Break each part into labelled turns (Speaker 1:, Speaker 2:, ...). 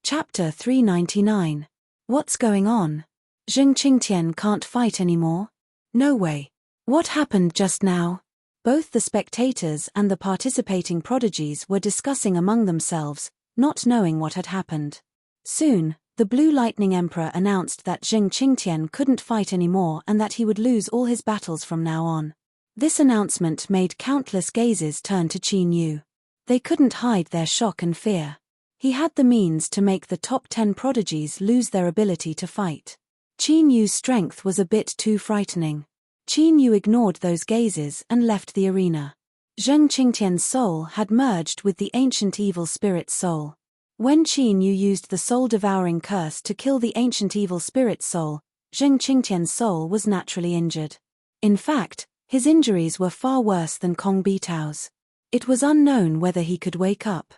Speaker 1: Chapter 399. What's going on? Zheng Qingtian can't fight anymore? No way. What happened just now? Both the spectators and the participating prodigies were discussing among themselves, not knowing what had happened. Soon, the Blue Lightning Emperor announced that Zheng Qingtian couldn't fight anymore and that he would lose all his battles from now on. This announcement made countless gazes turn to Qin Yu. They couldn't hide their shock and fear. He had the means to make the top 10 prodigies lose their ability to fight. Qin Yu's strength was a bit too frightening. Qin Yu ignored those gazes and left the arena. Zheng Qingtian's soul had merged with the ancient evil spirit's soul. When Qin Yu used the soul-devouring curse to kill the ancient evil spirit's soul, Zheng Qingtian's soul was naturally injured. In fact, his injuries were far worse than Kong Bitao's. It was unknown whether he could wake up.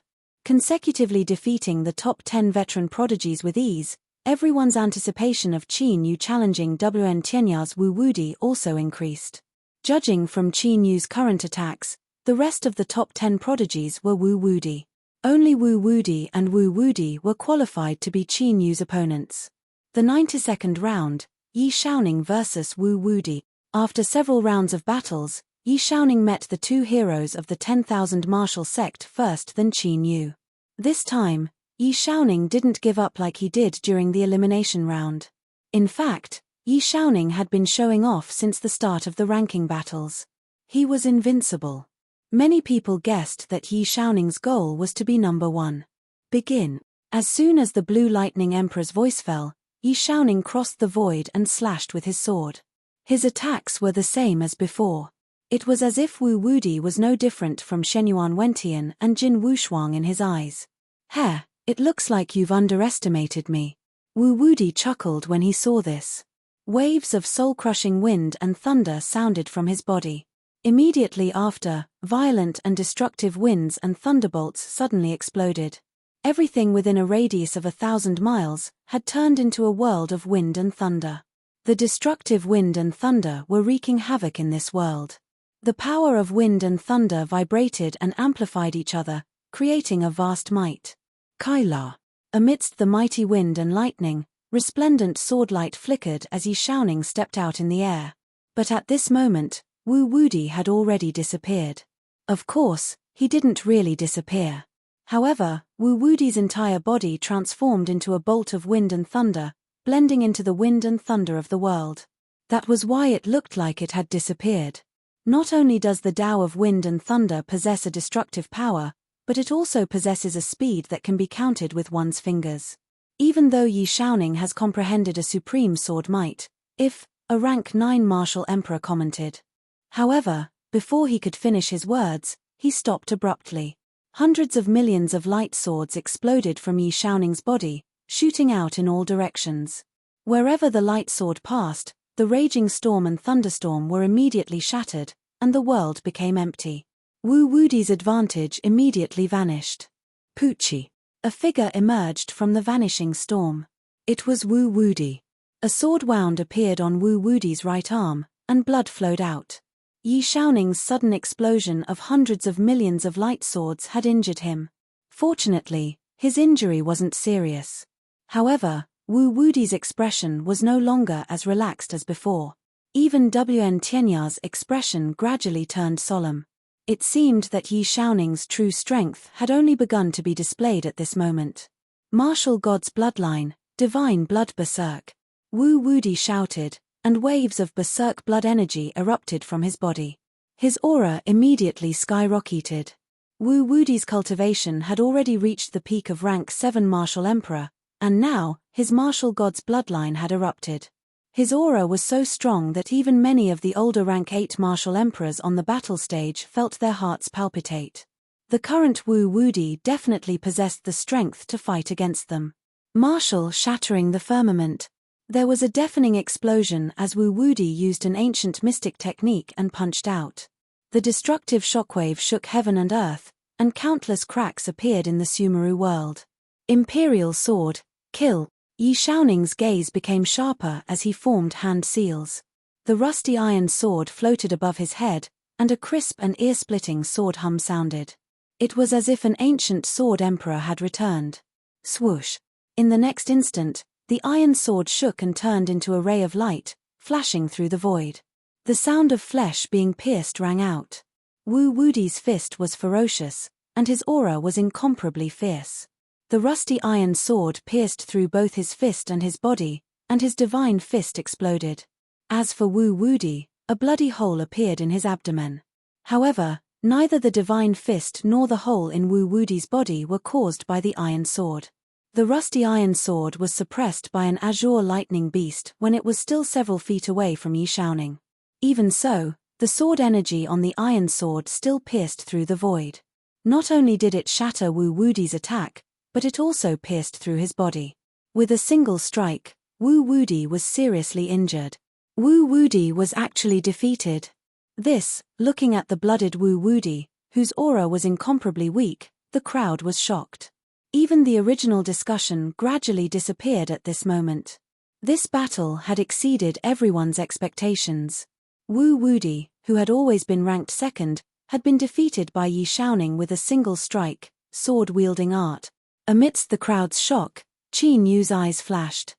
Speaker 1: Consecutively defeating the top 10 veteran prodigies with ease, everyone's anticipation of Qin Yu challenging Wen Tianya's Wu Wudi also increased. Judging from Qin Yu's current attacks, the rest of the top 10 prodigies were Wu Wudi. Only Wu Wudi and Wu Wudi were qualified to be Qin Yu's opponents. The 92nd round, Yi Shaoning vs Wu Wudi. After several rounds of battles, Yi Shaoning met the two heroes of the 10,000 martial sect first, then Qin Yu. This time, Yi Shaoning didn't give up like he did during the elimination round. In fact, Yi Shaoning had been showing off since the start of the ranking battles. He was invincible. Many people guessed that Yi Shaoning's goal was to be number 1. Begin. As soon as the Blue Lightning Emperor's voice fell, Yi Shaoning crossed the void and slashed with his sword. His attacks were the same as before. It was as if Wu Wudi was no different from Shenyuan Wentian and Jin Wushuang in his eyes. "Heh, it looks like you've underestimated me." Wu Wudi chuckled when he saw this. Waves of soul-crushing wind and thunder sounded from his body. Immediately after, violent and destructive winds and thunderbolts suddenly exploded. Everything within a radius of 1,000 miles had turned into a world of wind and thunder. The destructive wind and thunder were wreaking havoc in this world. The power of wind and thunder vibrated and amplified each other, creating a vast might. Kaila. Amidst the mighty wind and lightning, resplendent swordlight flickered as Yi Shaoning stepped out in the air. But at this moment, Wu Wudi had already disappeared. Of course, he didn't really disappear. However, Wu Wudi's entire body transformed into a bolt of wind and thunder, blending into the wind and thunder of the world. That was why it looked like it had disappeared. Not only does the Tao of wind and thunder possess a destructive power, but it also possesses a speed that can be counted with one's fingers. Even though Yi Shaoning has comprehended a supreme sword might, if, a rank 9 martial emperor commented. However, before he could finish his words, he stopped abruptly. Hundreds of millions of light swords exploded from Yi Shaoning's body, shooting out in all directions. Wherever the light sword passed, the raging storm and thunderstorm were immediately shattered, and the world became empty. Wu Wudi's advantage immediately vanished. Pucci. A figure emerged from the vanishing storm. It was Wu Wudi. A sword wound appeared on Wu Wudi's right arm, and blood flowed out. Yi Shaoning's sudden explosion of hundreds of millions of light swords had injured him. Fortunately, his injury wasn't serious. However, Wu Wudi's expression was no longer as relaxed as before. Even Wen Tianya's expression gradually turned solemn. It seemed that Yi Shaoning's true strength had only begun to be displayed at this moment. Martial God's bloodline, divine blood berserk. Wu Wudi shouted, and waves of berserk blood energy erupted from his body. His aura immediately skyrocketed. Wu Wudi's cultivation had already reached the peak of rank 7 martial emperor, and now, his martial god's bloodline had erupted. His aura was so strong that even many of the older rank 8 martial emperors on the battle stage felt their hearts palpitate. The current Wu Wudi definitely possessed the strength to fight against them. Martial shattering the firmament. There was a deafening explosion as Wu Wudi used an ancient mystic technique and punched out. The destructive shockwave shook heaven and earth, and countless cracks appeared in the Sumeru world. Imperial sword, kill. Yi Shaoning's gaze became sharper as he formed hand seals. The rusty iron sword floated above his head, and a crisp and ear-splitting sword hum sounded. It was as if an ancient sword emperor had returned. Swoosh. In the next instant, the iron sword shook and turned into a ray of light, flashing through the void. The sound of flesh being pierced rang out. Wu Wudi's fist was ferocious, and his aura was incomparably fierce. The rusty iron sword pierced through both his fist and his body, and his divine fist exploded. As for Wu Wudi, a bloody hole appeared in his abdomen. However, neither the divine fist nor the hole in Wu Wudi's body were caused by the iron sword. The rusty iron sword was suppressed by an azure lightning beast when it was still several feet away from Yi Xiaoning. Even so, the sword energy on the iron sword still pierced through the void. Not only did it shatter Wu Wudi's attack, but it also pierced through his body. With a single strike, Wu Wudi was seriously injured. Wu Wudi was actually defeated. This, looking at the blooded Wu Wudi, whose aura was incomparably weak, the crowd was shocked. Even the original discussion gradually disappeared at this moment. This battle had exceeded everyone's expectations. Wu Wudi, who had always been ranked second, had been defeated by Yi Xiaoning with a single strike, sword-wielding art. Amidst the crowd's shock, Qin Yu's eyes flashed.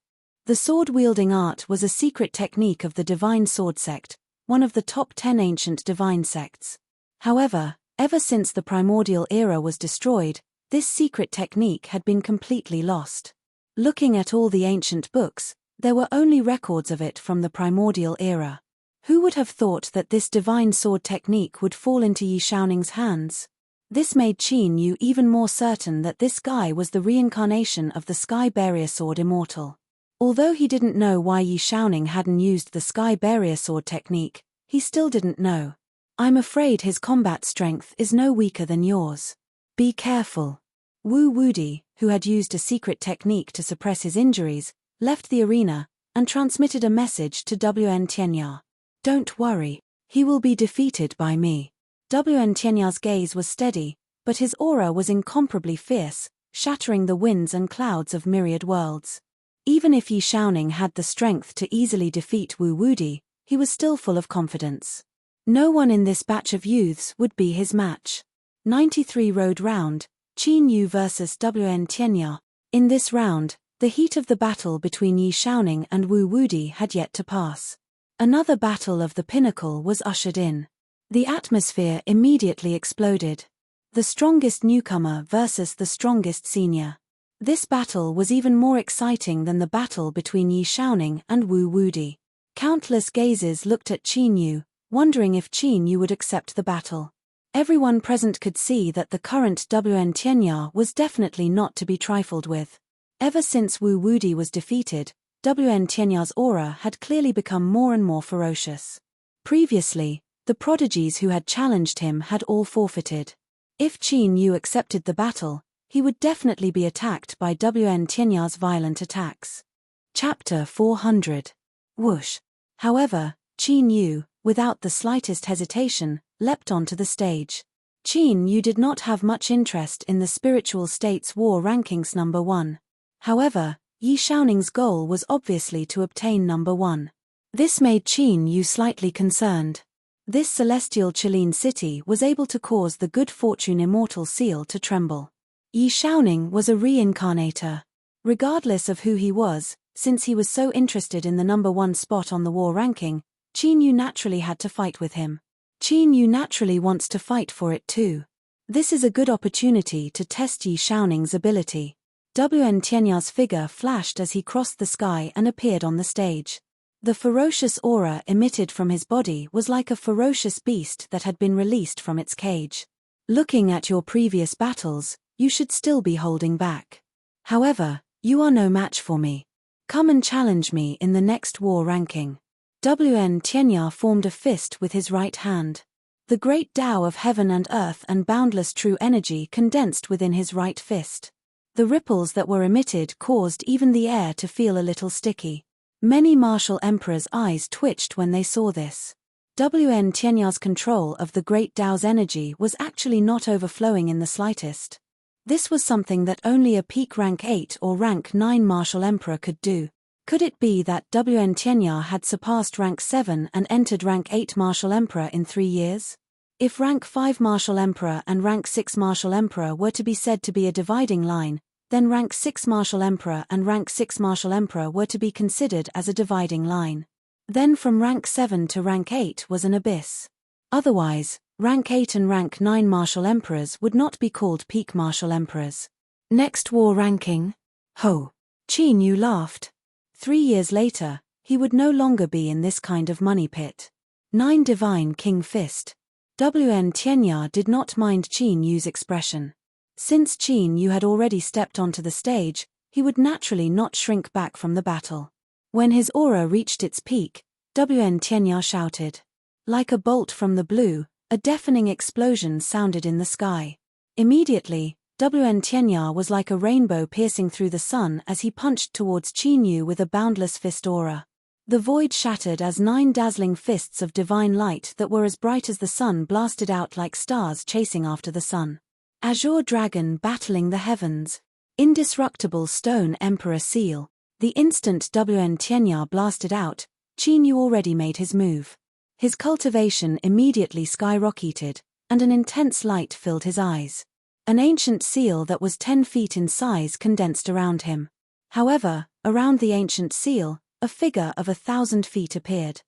Speaker 1: The sword-wielding art was a secret technique of the Divine Sword Sect, one of the top 10 ancient divine sects. However, ever since the primordial era was destroyed, this secret technique had been completely lost. Looking at all the ancient books, there were only records of it from the primordial era. Who would have thought that this divine sword technique would fall into Yi Xiaoning's hands? This made Qin Yu even more certain that this guy was the reincarnation of the Sky Barrier Sword Immortal. Although he didn't know why Yi Xiaoning hadn't used the Sky Barrier Sword technique, he still didn't know. I'm afraid his combat strength is no weaker than yours. Be careful. Wu Wudi, who had used a secret technique to suppress his injuries, left the arena and transmitted a message to WN Tianya. Don't worry, he will be defeated by me. WN Tianya's gaze was steady, but his aura was incomparably fierce, shattering the winds and clouds of myriad worlds. Even if Yi Xiaoning had the strength to easily defeat Wu Wudi, he was still full of confidence. No one in this batch of youths would be his match. 93 Road Round, Qin Yu vs WN Tianya. In this round, the heat of the battle between Yi Xiaoning and Wu Wudi had yet to pass. Another battle of the pinnacle was ushered in. The atmosphere immediately exploded. The strongest newcomer versus the strongest senior. This battle was even more exciting than the battle between Yi Xiaoning and Wu Wudi. Countless gazes looked at Qin Yu, wondering if Qin Yu would accept the battle. Everyone present could see that the current WN Tianya was definitely not to be trifled with. Ever since Wu Wudi was defeated, WN Tianya's aura had clearly become more and more ferocious. Previously, the prodigies who had challenged him had all forfeited. If Qin Yu accepted the battle, he would definitely be attacked by WN Tianya's violent attacks. Chapter 400. Whoosh. However, Qin Yu, without the slightest hesitation, leapt onto the stage. Qin Yu did not have much interest in the spiritual state's war rankings number 1. However, Yi Xiaoning's goal was obviously to obtain number 1. This made Qin Yu slightly concerned. This celestial Qilin city was able to cause the good fortune immortal seal to tremble. Yi Xiaoning was a reincarnator. Regardless of who he was, since he was so interested in the number 1 spot on the war ranking, Qin Yu naturally had to fight with him. Qin Yu naturally wants to fight for it too. This is a good opportunity to test Yi Xiaoning's ability. WN Tianya's figure flashed as he crossed the sky and appeared on the stage. The ferocious aura emitted from his body was like a ferocious beast that had been released from its cage. Looking at your previous battles, you should still be holding back. However, you are no match for me. Come and challenge me in the next war ranking. WN Tianya formed a fist with his right hand. The great Tao of heaven and earth and boundless true energy condensed within his right fist. The ripples that were emitted caused even the air to feel a little sticky. Many martial emperors' eyes twitched when they saw this. WN Tianya's control of the great Tao's energy was actually not overflowing in the slightest. This was something that only a peak rank 8 or rank 9 martial emperor could do. Could it be that WN Tianya had surpassed rank 7 and entered rank 8 martial emperor in 3 years? If rank 5 martial emperor and rank 6 martial emperor were to be said to be a dividing line, then rank 6 martial emperor and rank 6 martial emperor were to be considered as a dividing line. Then from rank 7 to rank 8 was an abyss. Otherwise, rank 8 and rank 9 martial emperors would not be called peak martial emperors. Next war ranking? Ho! Qin Yu laughed. 3 years later, he would no longer be in this kind of money pit. 9 Divine King Fist. Wn Tianya did not mind Qin Yu's expression. Since Qin Yu had already stepped onto the stage, he would naturally not shrink back from the battle. When his aura reached its peak, Wn Tianya shouted. Like a bolt from the blue, a deafening explosion sounded in the sky. Immediately, Wn Tianya was like a rainbow piercing through the sun as he punched towards Qin Yu with a boundless fist aura. The void shattered as 9 dazzling fists of divine light that were as bright as the sun blasted out like stars chasing after the sun. Azure Dragon battling the heavens. Indestructible Stone Emperor Seal. The instant Wn Tianya blasted out, Qin Yu already made his move. His cultivation immediately skyrocketed, and an intense light filled his eyes. An ancient seal that was 10 feet in size condensed around him. However, around the ancient seal, a figure of 1,000 feet appeared.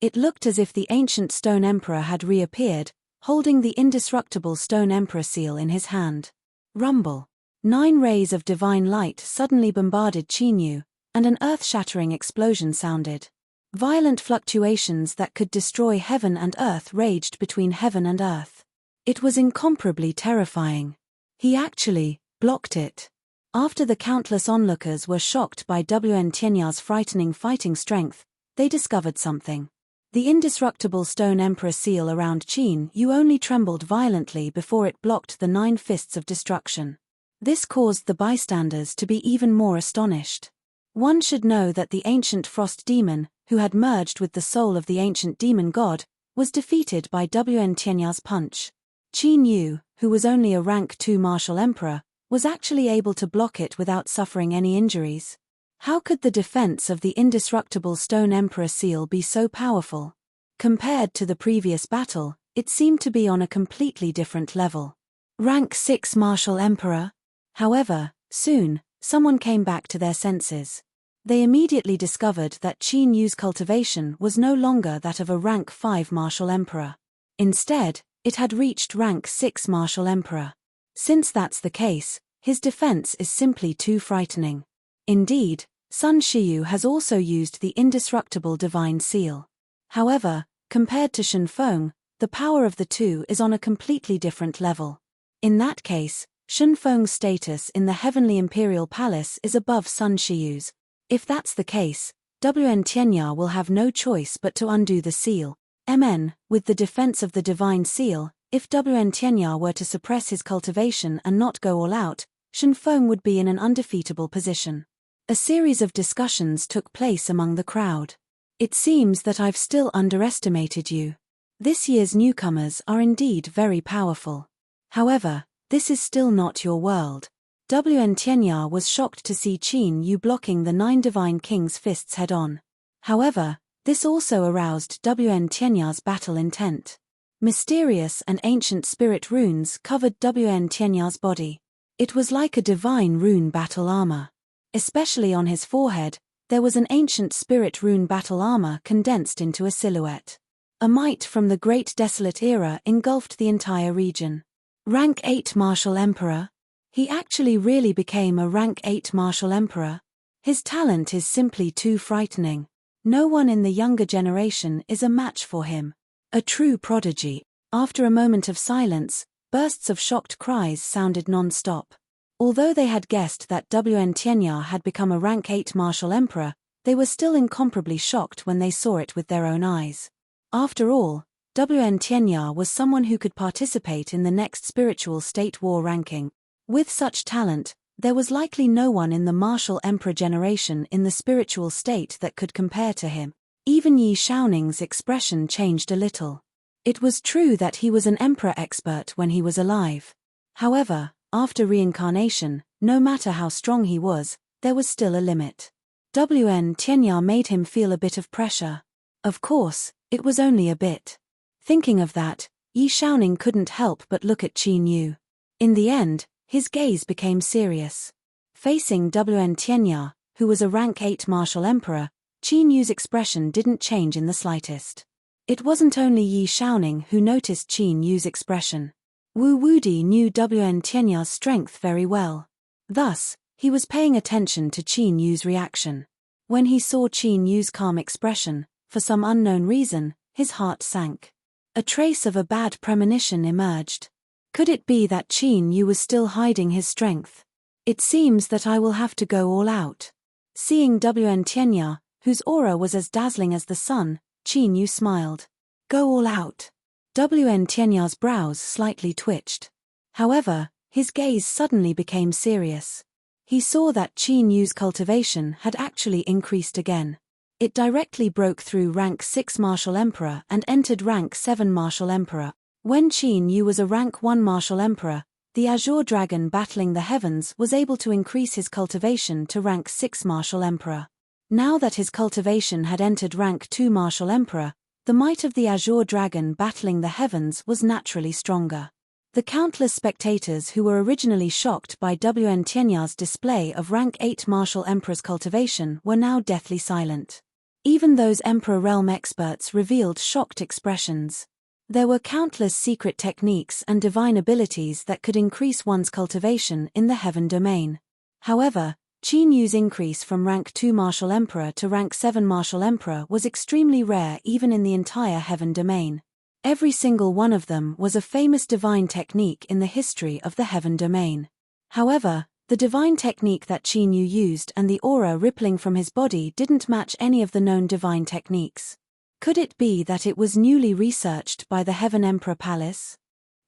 Speaker 1: It looked as if the ancient Stone Emperor had reappeared, holding the indestructible Stone Emperor seal in his hand. Rumble. 9 rays of divine light suddenly bombarded Qin Yu, and an earth-shattering explosion sounded. Violent fluctuations that could destroy heaven and earth raged between heaven and earth. It was incomparably terrifying. He actually blocked it. After the countless onlookers were shocked by Wn Tianya's frightening fighting strength, they discovered something. The indestructible Stone Emperor seal around Qin Yu only trembled violently before it blocked the 9 fists of destruction. This caused the bystanders to be even more astonished. One should know that the ancient frost demon, who had merged with the soul of the ancient demon god, was defeated by Wn Tianya's punch. Qin Yu, who was only a rank 2 martial emperor, was actually able to block it without suffering any injuries. How could the defense of the indestructible Stone Emperor seal be so powerful? Compared to the previous battle, it seemed to be on a completely different level. Rank 6 martial emperor? However, soon, someone came back to their senses. They immediately discovered that Qin Yu's cultivation was no longer that of a rank 5 martial emperor. Instead, it had reached rank 6 martial emperor. Since that's the case, his defense is simply too frightening. Indeed, Sun Shiyu has also used the indestructible divine seal. However, compared to Shunfeng, the power of the two is on a completely different level. In that case, Shunfeng's status in the Heavenly Imperial Palace is above Sun Shiyu's. If that's the case, Wn Tianya will have no choice but to undo the seal. With the defense of the divine seal, if Wn Tianya were to suppress his cultivation and not go all out, Shunfeng would be in an undefeatable position. A series of discussions took place among the crowd. It seems that I've still underestimated you. This year's newcomers are indeed very powerful. However, this is still not your world. Wn Tianya was shocked to see Qin Yu blocking the 9 Divine King's fists head-on. However, this also aroused Wn Tianya's battle intent. Mysterious and ancient spirit runes covered Wn Tianya's body. It was like a divine rune battle armor. Especially on his forehead, there was an ancient spirit rune battle armor condensed into a silhouette. A might from the Great Desolate Era engulfed the entire region. Rank 8 Martial Emperor? He actually really became a rank 8 Martial Emperor? His talent is simply too frightening. No one in the younger generation is a match for him. A true prodigy. After a moment of silence, bursts of shocked cries sounded non-stop. Although they had guessed that Wn Tianya had become a rank 8 martial emperor, they were still incomparably shocked when they saw it with their own eyes. After all, Wn Tianya was someone who could participate in the next spiritual state war ranking. With such talent, there was likely no one in the martial emperor generation in the spiritual state that could compare to him. Even Yi Shaoning's expression changed a little. It was true that he was an emperor expert when he was alive. However, after reincarnation, no matter how strong he was, there was still a limit. Wn Tianya made him feel a bit of pressure. Of course, it was only a bit. Thinking of that, Yi Shaoning couldn't help but look at Qin Yu. In the end, his gaze became serious. Facing Wn Tianya, who was a rank 8 martial emperor, Qin Yu's expression didn't change in the slightest. It wasn't only Yi Shaoning who noticed Qin Yu's expression. Wu Wudi knew Wn Tianya's strength very well. Thus, he was paying attention to Qin Yu's reaction. When he saw Qin Yu's calm expression, for some unknown reason, his heart sank. A trace of a bad premonition emerged. Could it be that Qin Yu was still hiding his strength? It seems that I will have to go all out. Seeing Wn Tianya, whose aura was as dazzling as the sun, Qin Yu smiled. Go all out. Wn Tianya's brows slightly twitched. However, his gaze suddenly became serious. He saw that Qin Yu's cultivation had actually increased again. It directly broke through rank 6 martial emperor and entered rank 7 martial emperor. When Qin Yu was a rank 1 martial emperor, the azure dragon battling the heavens was able to increase his cultivation to rank 6 martial emperor. Now that his cultivation had entered rank 2 martial emperor, the might of the azure dragon battling the heavens was naturally stronger. The countless spectators who were originally shocked by Wn Tianya's display of rank 8 martial emperor's cultivation were now deathly silent. Even those emperor realm experts revealed shocked expressions. There were countless secret techniques and divine abilities that could increase one's cultivation in the heaven domain. However, Qin Yu's increase from rank 2 martial emperor to rank 7 martial emperor was extremely rare even in the entire heaven domain. Every single one of them was a famous divine technique in the history of the heaven domain. However, the divine technique that Qin Yu used and the aura rippling from his body didn't match any of the known divine techniques. Could it be that it was newly researched by the Heaven Emperor Palace?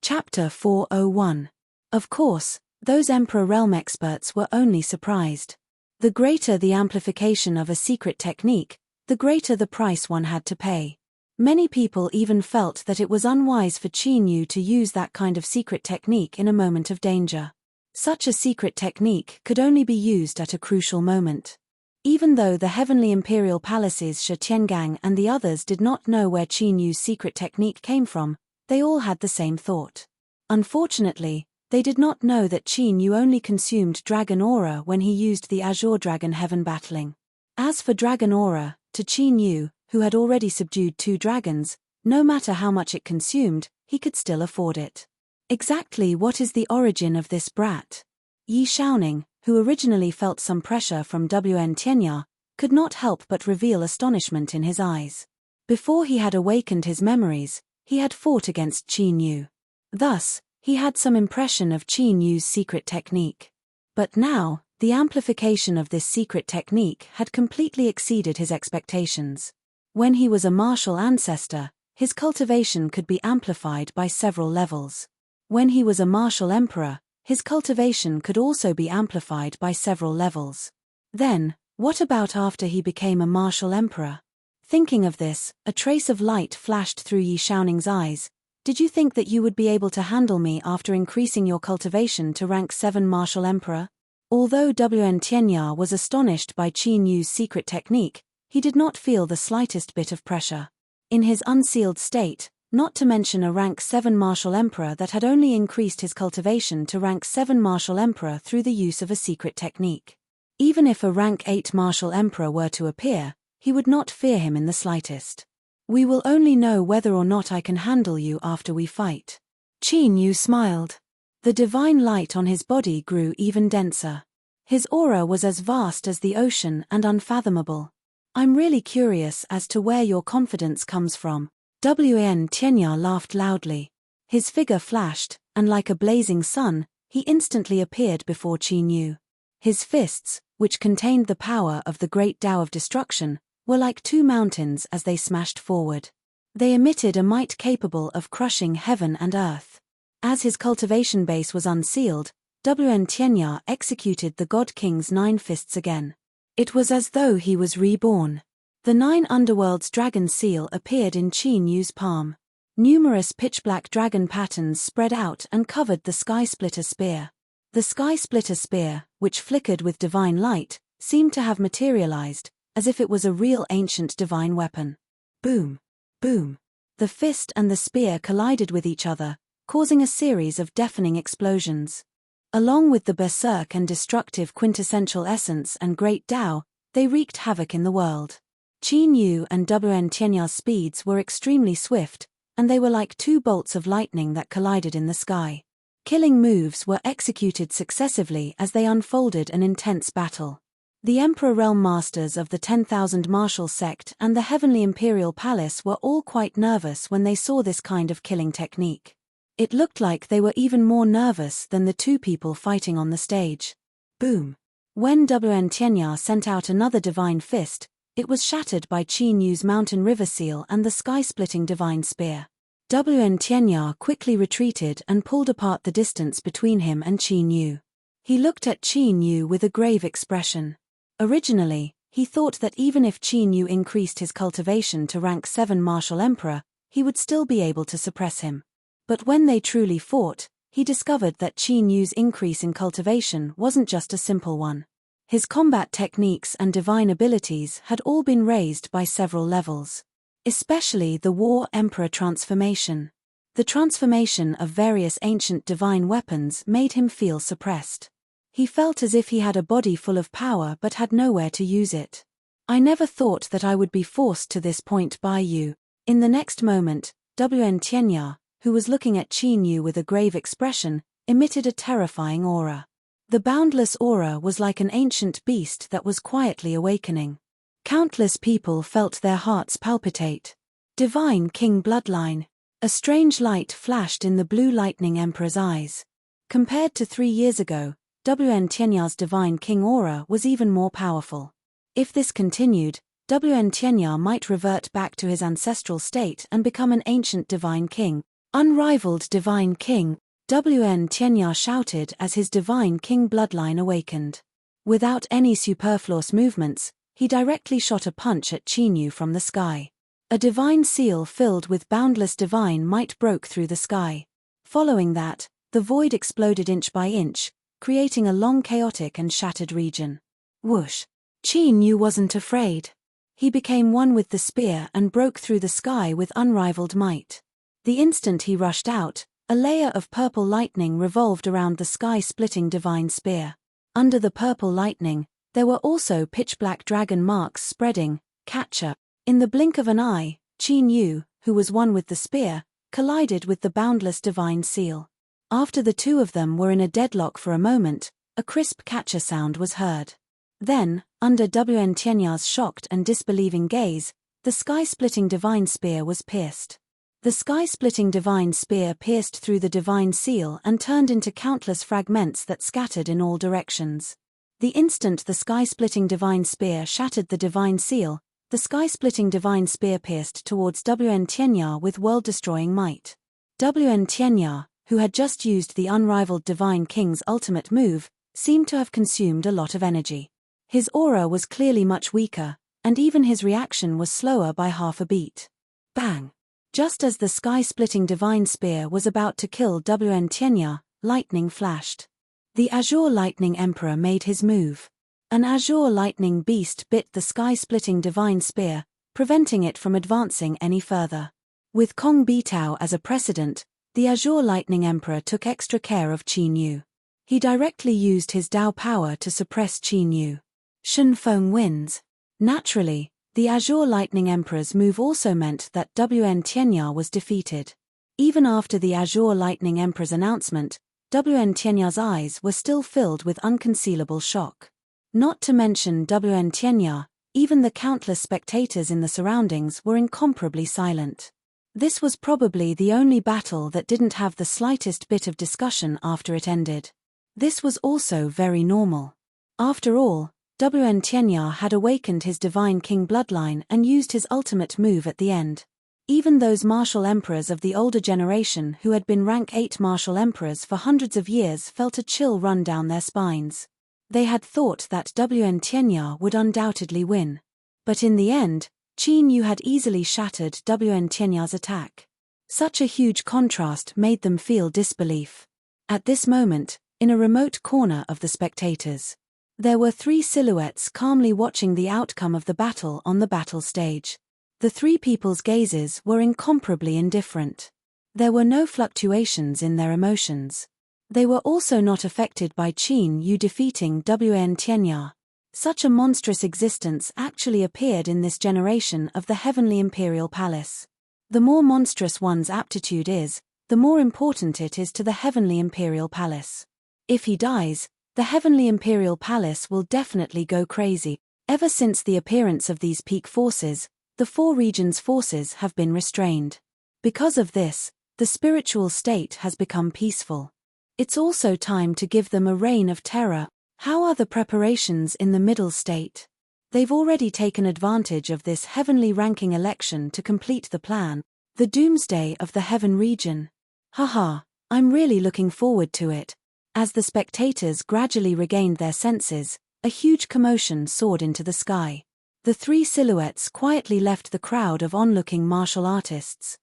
Speaker 1: Chapter 401. Of course, those Emperor Realm experts were only surprised. The greater the amplification of a secret technique, the greater the price one had to pay. Many people even felt that it was unwise for Qin Yu to use that kind of secret technique in a moment of danger. Such a secret technique could only be used at a crucial moment. Even though the heavenly imperial palaces Shi Tiangang and the others did not know where Qin Yu's secret technique came from, they all had the same thought. Unfortunately, they did not know that Qin Yu only consumed dragon aura when he used the azure dragon heaven battling. As for dragon aura, to Qin Yu, who had already subdued 2 dragons, no matter how much it consumed, he could still afford it. Exactly what is the origin of this brat? Yi Shaoning, who originally felt some pressure from Wn Tianya, could not help but reveal astonishment in his eyes. Before he had awakened his memories, he had fought against Qin Yu. Thus, he had some impression of Qin Yu's secret technique. But now, the amplification of this secret technique had completely exceeded his expectations. When he was a martial ancestor, his cultivation could be amplified by several levels. When he was a martial emperor, his cultivation could also be amplified by several levels. Then, what about after he became a martial emperor? Thinking of this, a trace of light flashed through Yi Shaoning's eyes. Did you think that you would be able to handle me after increasing your cultivation to rank 7 martial emperor? Although Wn Tianya was astonished by Qin Yu's secret technique, he did not feel the slightest bit of pressure. In his unsealed state, not to mention a rank 7 martial emperor that had only increased his cultivation to rank 7 martial emperor through the use of a secret technique. Even if a rank 8 martial emperor were to appear, he would not fear him in the slightest. We will only know whether or not I can handle you after we fight. Qin Yu smiled. The divine light on his body grew even denser. His aura was as vast as the ocean and unfathomable. I'm really curious as to where your confidence comes from. Wn Tianya laughed loudly. His figure flashed, and like a blazing sun, he instantly appeared before Qin Yu. His fists, which contained the power of the great Tao of destruction, were like 2 mountains as they smashed forward. They emitted a might capable of crushing heaven and earth. As his cultivation base was unsealed, Wn Tianya executed the God King's 9 fists again. It was as though he was reborn. The 9 underworld's dragon seal appeared in Qin Yu's palm. Numerous pitch-black dragon patterns spread out and covered the Sky Splitter spear. The Sky Splitter spear, which flickered with divine light, seemed to have materialized, as if it was a real ancient divine weapon. Boom! Boom! The fist and the spear collided with each other, causing a series of deafening explosions. Along with the berserk and destructive quintessential essence and great Tao, they wreaked havoc in the world. Qin Yu and Wen Tianya's speeds were extremely swift, and they were like two bolts of lightning that collided in the sky. Killing moves were executed successively as they unfolded an intense battle. The Emperor Realm Masters of the 10,000 Martial Sect and the Heavenly Imperial Palace were all quite nervous when they saw this kind of killing technique. It looked like they were even more nervous than the two people fighting on the stage. Boom! When Wen Tianya sent out another divine fist, it was shattered by Qin Yu's Mountain River Seal and the sky-splitting divine spear. Wen Tianya quickly retreated and pulled apart the distance between him and Qin Yu. He looked at Qin Yu with a grave expression. Originally, he thought that even if Qin Yu increased his cultivation to rank 7 Martial Emperor, he would still be able to suppress him. But when they truly fought, he discovered that Qin Yu's increase in cultivation wasn't just a simple one. His combat techniques and divine abilities had all been raised by several levels. Especially the War Emperor transformation. The transformation of various ancient divine weapons made him feel suppressed. He felt as if he had a body full of power but had nowhere to use it. I never thought that I would be forced to this point by you. In the next moment, Wen Tianya, who was looking at Qin Yu with a grave expression, emitted a terrifying aura. The boundless aura was like an ancient beast that was quietly awakening. Countless people felt their hearts palpitate. Divine King bloodline. A strange light flashed in the blue lightning Emperor's eyes. Compared to 3 years ago, Wen Tianya's Divine King aura was even more powerful. If this continued, Wen Tianya might revert back to his ancestral state and become an ancient Divine King. Unrivaled Divine King, Wen Tianya shouted as his Divine King bloodline awakened. Without any superfluous movements, he directly shot a punch at Qin Yu from the sky. A divine seal filled with boundless divine might broke through the sky. Following that, the void exploded inch by inch, creating a long chaotic and shattered region. Whoosh! Qin Yu wasn't afraid. He became one with the spear and broke through the sky with unrivaled might. The instant he rushed out, a layer of purple lightning revolved around the sky-splitting divine spear. Under the purple lightning, there were also pitch-black dragon marks spreading. Catcher. In the blink of an eye, Qin Yu, who was one with the spear, collided with the boundless divine seal. After the two of them were in a deadlock for a moment, a crisp catcher sound was heard. Then, under Wen Tianya's shocked and disbelieving gaze, the sky-splitting divine spear was pierced. The sky-splitting divine spear pierced through the divine seal and turned into countless fragments that scattered in all directions. The instant the sky-splitting divine spear shattered the divine seal, the sky-splitting divine spear pierced towards Wen Tianya with world-destroying might. Wen Tianya, who had just used the unrivaled Divine King's ultimate move, seemed to have consumed a lot of energy. His aura was clearly much weaker, and even his reaction was slower by half a beat. Bang! Just as the sky-splitting divine spear was about to kill Wen Tianya, lightning flashed. The Azure Lightning Emperor made his move. An Azure Lightning Beast bit the sky-splitting divine spear, preventing it from advancing any further. With Kong Bitao as a precedent, the Azure Lightning Emperor took extra care of Qin Yu. He directly used his Tao power to suppress Qin Yu. Shenfeng wins. Naturally, the Azure Lightning Emperor's move also meant that Wen Tianya was defeated. Even after the Azure Lightning Emperor's announcement, Wen Tianya's eyes were still filled with unconcealable shock. Not to mention Wen Tianya, even the countless spectators in the surroundings were incomparably silent. This was probably the only battle that didn't have the slightest bit of discussion after it ended. This was also very normal. After all, Wen Tianya had awakened his Divine King bloodline and used his ultimate move at the end. Even those martial emperors of the older generation who had been rank 8 martial emperors for hundreds of years felt a chill run down their spines. They had thought that Wen Tianya would undoubtedly win. But in the end, Qin Yu had easily shattered Wen Tianya's attack. Such a huge contrast made them feel disbelief. At this moment, in a remote corner of the spectators, there were 3 silhouettes calmly watching the outcome of the battle on the battle stage. The 3 people's gazes were incomparably indifferent. There were no fluctuations in their emotions. They were also not affected by Qin Yu defeating Wn Tianya. Such a monstrous existence actually appeared in this generation of the Heavenly Imperial Palace. The more monstrous one's aptitude is, the more important it is to the Heavenly Imperial Palace. If he dies, the Heavenly Imperial Palace will definitely go crazy. Ever since the appearance of these peak forces, the four regions' forces have been restrained. Because of this, the spiritual state has become peaceful. It's also time to give them a reign of terror. How are the preparations in the middle state? They've already taken advantage of this heavenly ranking election to complete the plan, the doomsday of the heaven region. Haha, I'm really looking forward to it. As the spectators gradually regained their senses, a huge commotion soared into the sky. The three silhouettes quietly left the crowd of onlooking martial artists.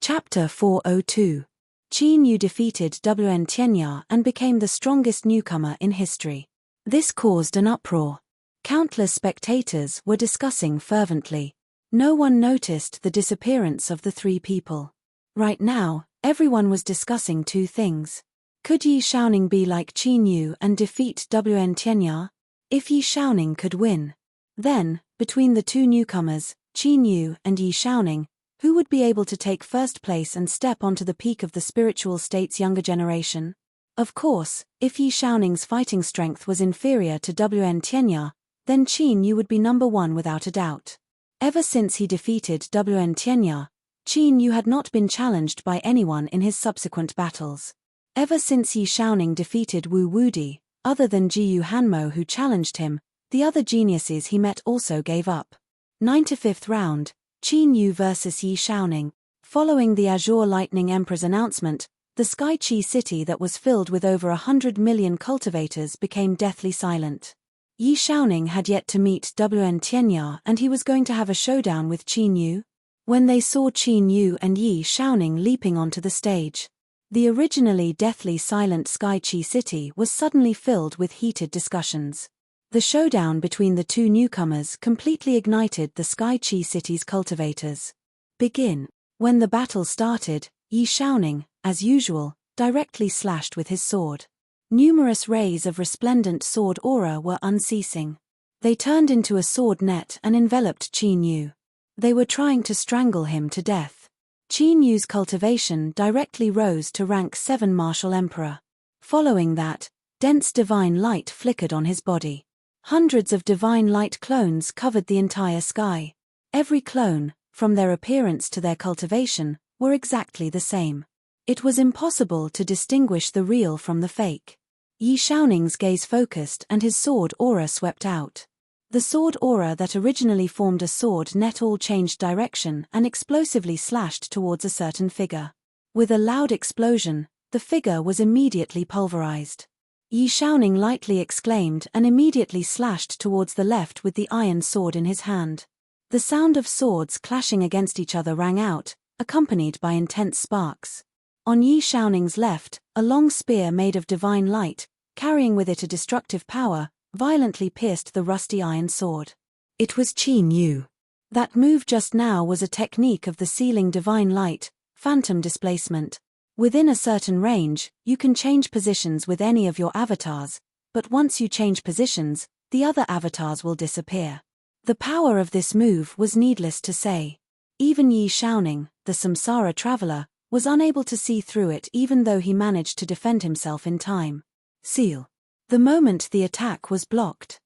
Speaker 1: Chapter 402. Qin Yu defeated Wn Tianya and became the strongest newcomer in history. This caused an uproar. Countless spectators were discussing fervently. No one noticed the disappearance of the three people. Right now, everyone was discussing two things. Could Yi Shaoning be like Qin Yu and defeat Wn Tianya? If Yi Shaoning could win, then, between the two newcomers, Qin Yu and Yi Shaoning, who would be able to take first place and step onto the peak of the spiritual state's younger generation? Of course, if Yi Shaoning's fighting strength was inferior to Wn Tianya, then Qin Yu would be number one without a doubt. Ever since he defeated Wn Tianya, Qin Yu had not been challenged by anyone in his subsequent battles. Ever since Yi Shaoning defeated Wu Wudi, other than Jiyu Hanmo who challenged him, the other geniuses he met also gave up. 9 to 5th round, Qin Yu vs Yi Shaoning. Following the Azure Lightning Emperor's announcement, the Sky Chi city that was filled with over 100 million cultivators became deathly silent. Yi Shaoning had yet to meet Wn Tianya and he was going to have a showdown with Qin Yu. When they saw Qin Yu and Yi Shaoning leaping onto the stage, the originally deathly silent Sky Chi city was suddenly filled with heated discussions. The showdown between the two newcomers completely ignited the Sky Chi city's cultivators. Begin. When the battle started, Yi Shaoning, as usual, directly slashed with his sword. Numerous rays of resplendent sword aura were unceasing. They turned into a sword net and enveloped Qin Yu. They were trying to strangle him to death. Qin Yu's cultivation directly rose to rank 7 Martial Emperor. Following that, dense divine light flickered on his body. Hundreds of divine light clones covered the entire sky. Every clone, from their appearance to their cultivation, were exactly the same. It was impossible to distinguish the real from the fake. Yi Shaoning's gaze focused and his sword aura swept out. The sword aura that originally formed a sword net all changed direction and explosively slashed towards a certain figure. With a loud explosion, the figure was immediately pulverized. Yi Shaoning lightly exclaimed and immediately slashed towards the left with the iron sword in his hand. The sound of swords clashing against each other rang out, accompanied by intense sparks. On Yi Shaoning's left, a long spear made of divine light, carrying with it a destructive power, violently pierced the rusty iron sword. It was Qin Yu. That move just now was a technique of the sealing divine light, phantom displacement. Within a certain range, you can change positions with any of your avatars, but once you change positions, the other avatars will disappear. The power of this move was needless to say. Even Yi Shaoning, the Samsara traveler, was unable to see through it even though he managed to defend himself in time. Seal. The moment the attack was blocked,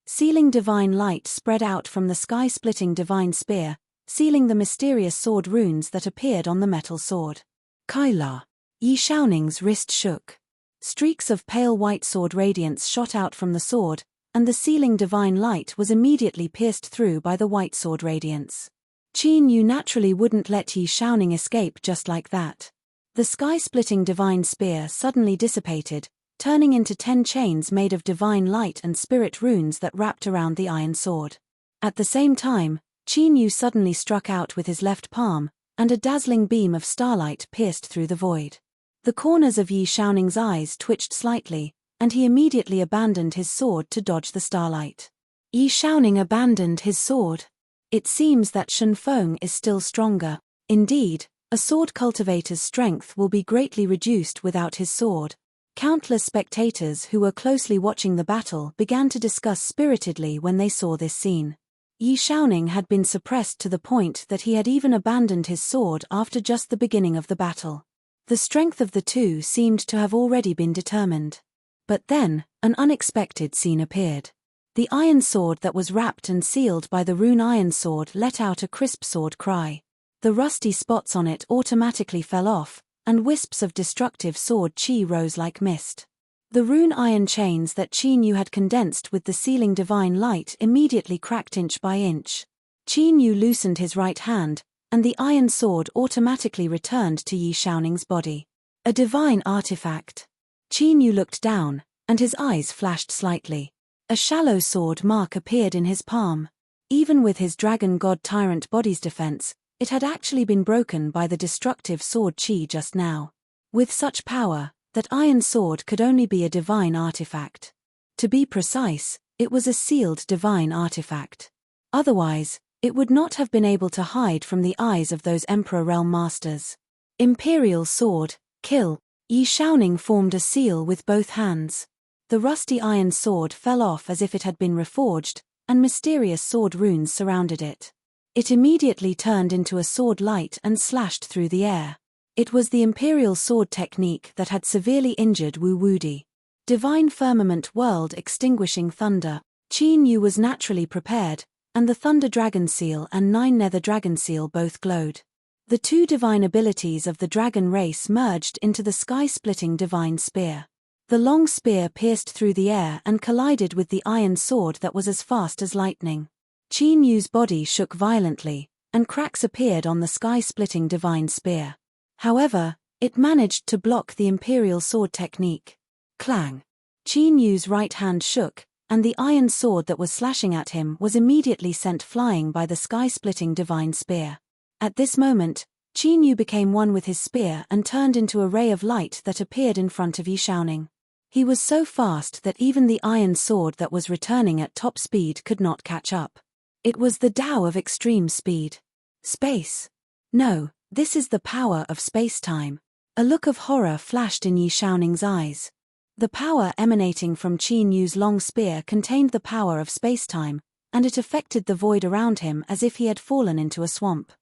Speaker 1: sealing divine light spread out from the sky-splitting divine spear, sealing the mysterious sword runes that appeared on the metal sword. Kaila. Yi Shaoning's wrist shook. Streaks of pale white sword radiance shot out from the sword, and the sealing divine light was immediately pierced through by the white sword radiance. Qin Yu naturally wouldn't let Yi Shaoning escape just like that. The sky-splitting divine spear suddenly dissipated, turning into 10 chains made of divine light and spirit runes that wrapped around the iron sword. At the same time, Qin Yu suddenly struck out with his left palm, and a dazzling beam of starlight pierced through the void. The corners of Yi Shaoning's eyes twitched slightly, and he immediately abandoned his sword to dodge the starlight. Yi Shaoning abandoned his sword. It seems that Shen Feng is still stronger. Indeed, a sword cultivator's strength will be greatly reduced without his sword. Countless spectators who were closely watching the battle began to discuss spiritedly when they saw this scene. Yi Xiaoning had been suppressed to the point that he had even abandoned his sword after just the beginning of the battle. The strength of the two seemed to have already been determined. But then, an unexpected scene appeared. The iron sword that was wrapped and sealed by the rune iron sword let out a crisp sword cry. The rusty spots on it automatically fell off, and wisps of destructive sword chi rose like mist. The rune iron chains that Qin Yu had condensed with the sealing divine light immediately cracked inch by inch. Qin Yu loosened his right hand, and the iron sword automatically returned to Yi Xiaoning's body. A divine artifact. Qin Yu looked down, and his eyes flashed slightly. A shallow sword mark appeared in his palm. Even with his dragon god tyrant body's defense, it had actually been broken by the destructive sword qi just now. With such power, that iron sword could only be a divine artifact. To be precise, it was a sealed divine artifact. Otherwise, it would not have been able to hide from the eyes of those Emperor Realm Masters. Imperial sword, kill. Yi Xiaoning formed a seal with both hands. The rusty iron sword fell off as if it had been reforged, and mysterious sword runes surrounded it. It immediately turned into a sword light and slashed through the air. It was the imperial sword technique that had severely injured Wu Wudi. Divine firmament whirled extinguishing thunder. Qin Yu was naturally prepared, and the Thunder Dragon Seal and 9 Nether Dragon Seal both glowed. The two divine abilities of the dragon race merged into the sky-splitting divine spear. The long spear pierced through the air and collided with the iron sword that was as fast as lightning. Qin Yu's body shook violently, and cracks appeared on the sky-splitting divine spear. However, it managed to block the imperial sword technique. Clang! Qin Yu's right hand shook, and the iron sword that was slashing at him was immediately sent flying by the sky-splitting divine spear. At this moment, Qin Yu became one with his spear and turned into a ray of light that appeared in front of Yi Xiaoning. He was so fast that even the iron sword that was returning at top speed could not catch up. It was the Tao of extreme speed. Space. No, this is the power of space-time. A look of horror flashed in Yi Xiaoning's eyes. The power emanating from Qin Yu's long spear contained the power of space-time, and it affected the void around him as if he had fallen into a swamp.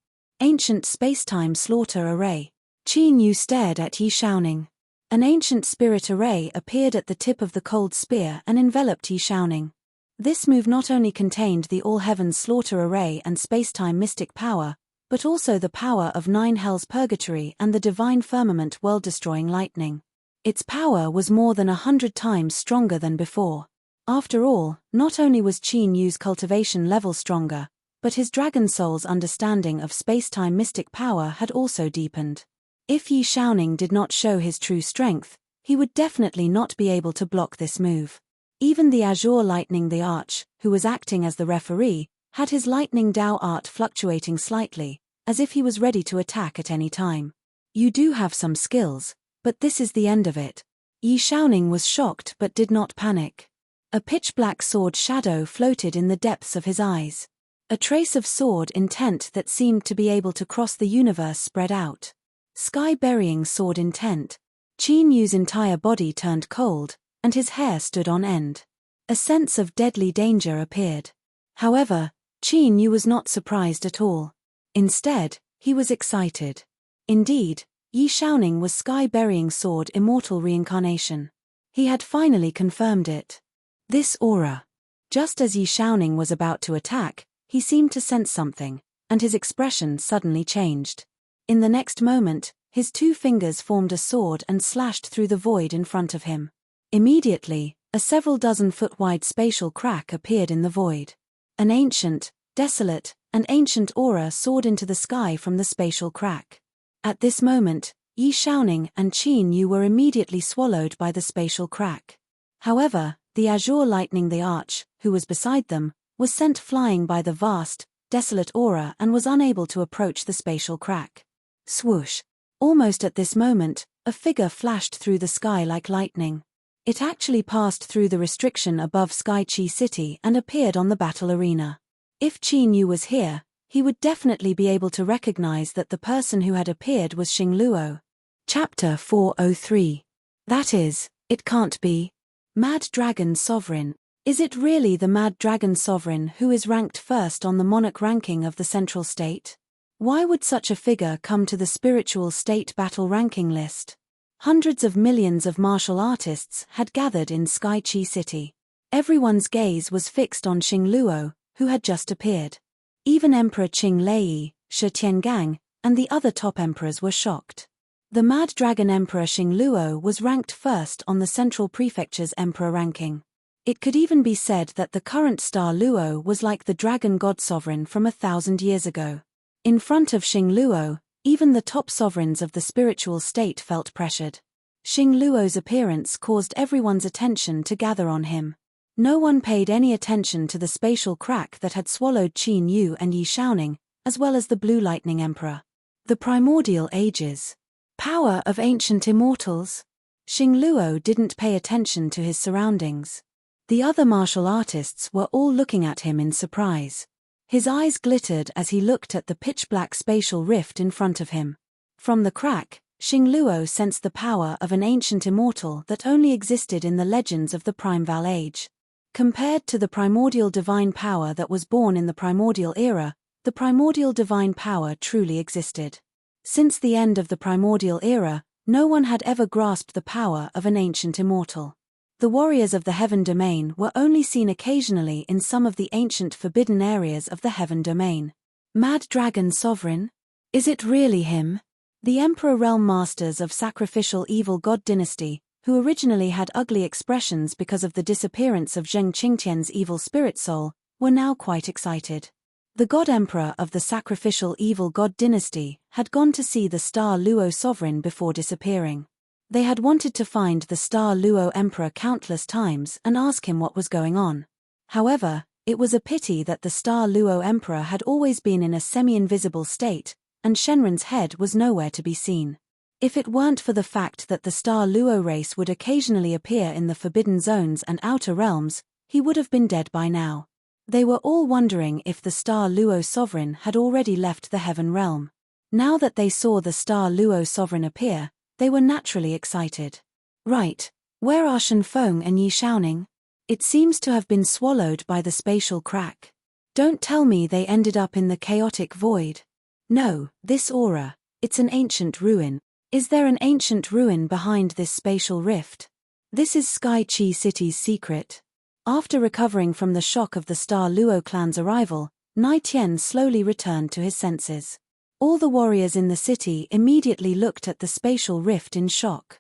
Speaker 1: Ancient space-time slaughter array. Qin Yu stared at Yi Xiaoning. An ancient spirit array appeared at the tip of the cold spear and enveloped Yi Xiaoning. This move not only contained the all-heavens slaughter array and space-time mystic power, but also the power of 9 hells purgatory and the divine firmament world-destroying lightning. Its power was more than 100 times stronger than before. After all, not only was Qin Yu's cultivation level stronger, but his dragon soul's understanding of space-time mystic power had also deepened. If Yi Xiaoning did not show his true strength, he would definitely not be able to block this move. Even the Azure Lightning the Arch, who was acting as the referee, had his lightning Dao art fluctuating slightly, as if he was ready to attack at any time. You do have some skills, but this is the end of it. Yi Xiaoning was shocked but did not panic. A pitch-black sword shadow floated in the depths of his eyes. A trace of sword intent that seemed to be able to cross the universe spread out. Sky-burying sword intent. Qin Yu's entire body turned cold, and his hair stood on end. A sense of deadly danger appeared. However, Qin Yu was not surprised at all. Instead, he was excited. Indeed, Yi Xiaoning was sky-burying sword immortal reincarnation. He had finally confirmed it. This aura. Just as Yi Xiaoning was about to attack, he seemed to sense something, and his expression suddenly changed. In the next moment, his 2 fingers formed a sword and slashed through the void in front of him. Immediately, a several dozen foot wide spatial crack appeared in the void. An ancient, desolate, and ancient aura soared into the sky from the spatial crack. At this moment, Yi Xiaoning and Qin Yu were immediately swallowed by the spatial crack. However, the Azure Lightning the Arch, who was beside them, was sent flying by the vast, desolate aura and was unable to approach the spatial crack. Swoosh! Almost at this moment, a figure flashed through the sky like lightning. It actually passed through the restriction above Sky Chi City and appeared on the battle arena. If Qin Yu was here, he would definitely be able to recognize that the person who had appeared was Xing Luo. Chapter 403. That is, It can't be. Mad Dragon Sovereign. Is it really the Mad Dragon Sovereign who is ranked first on the monarch ranking of the Central State? Why would such a figure come to the spiritual state battle ranking list? Hundreds of millions of martial artists had gathered in Sky Chi City. Everyone's gaze was fixed on Xing Luo, who had just appeared. Even Emperor Qing Lei, Shi Tiangang, and the other top emperors were shocked. The Mad Dragon Emperor Xing Luo was ranked first on the Central Prefecture's emperor ranking. It could even be said that the current Star Luo was like the Dragon God Sovereign from 1,000 years ago. In front of Xing Luo, even the top sovereigns of the spiritual state felt pressured. Xing Luo's appearance caused everyone's attention to gather on him. No one paid any attention to the spatial crack that had swallowed Qin Yu and Yi Shaoning, as well as the Blue Lightning Emperor. The primordial ages. Power of ancient immortals. Xing Luo didn't pay attention to his surroundings. The other martial artists were all looking at him in surprise. His eyes glittered as he looked at the pitch-black spatial rift in front of him. From the crack, Xing Luo sensed the power of an ancient immortal that only existed in the legends of the Primeval Age. Compared to the primordial divine power that was born in the primordial era, the primordial divine power truly existed. Since the end of the primordial era, no one had ever grasped the power of an ancient immortal. The warriors of the Heaven Domain were only seen occasionally in some of the ancient forbidden areas of the Heaven Domain. Mad Dragon Sovereign? Is it really him? The Emperor Realm Masters of Sacrificial Evil God Dynasty, who originally had ugly expressions because of the disappearance of Zheng Qingtian's evil spirit soul, were now quite excited. The God Emperor of the Sacrificial Evil God Dynasty had gone to see the Star Luo Sovereign before disappearing. They had wanted to find the Star Luo Emperor countless times and ask him what was going on. However, it was a pity that the Star Luo Emperor had always been in a semi-invisible state, and Shenren's head was nowhere to be seen. If it weren't for the fact that the Star Luo race would occasionally appear in the Forbidden Zones and Outer Realms, he would have been dead by now. They were all wondering if the Star Luo Sovereign had already left the Heaven Realm. Now that they saw the Star Luo Sovereign appear, they were naturally excited. Right, where are Shenfeng and Yi Shaoning? It seems to have been swallowed by the spatial crack. Don't tell me they ended up in the chaotic void. No, this aura, it's an ancient ruin. Is there an ancient ruin behind this spatial rift? This is Sky Chi City's secret. After recovering from the shock of the Star Luo clan's arrival, Nai Tian slowly returned to his senses. All the warriors in the city immediately looked at the spatial rift in shock.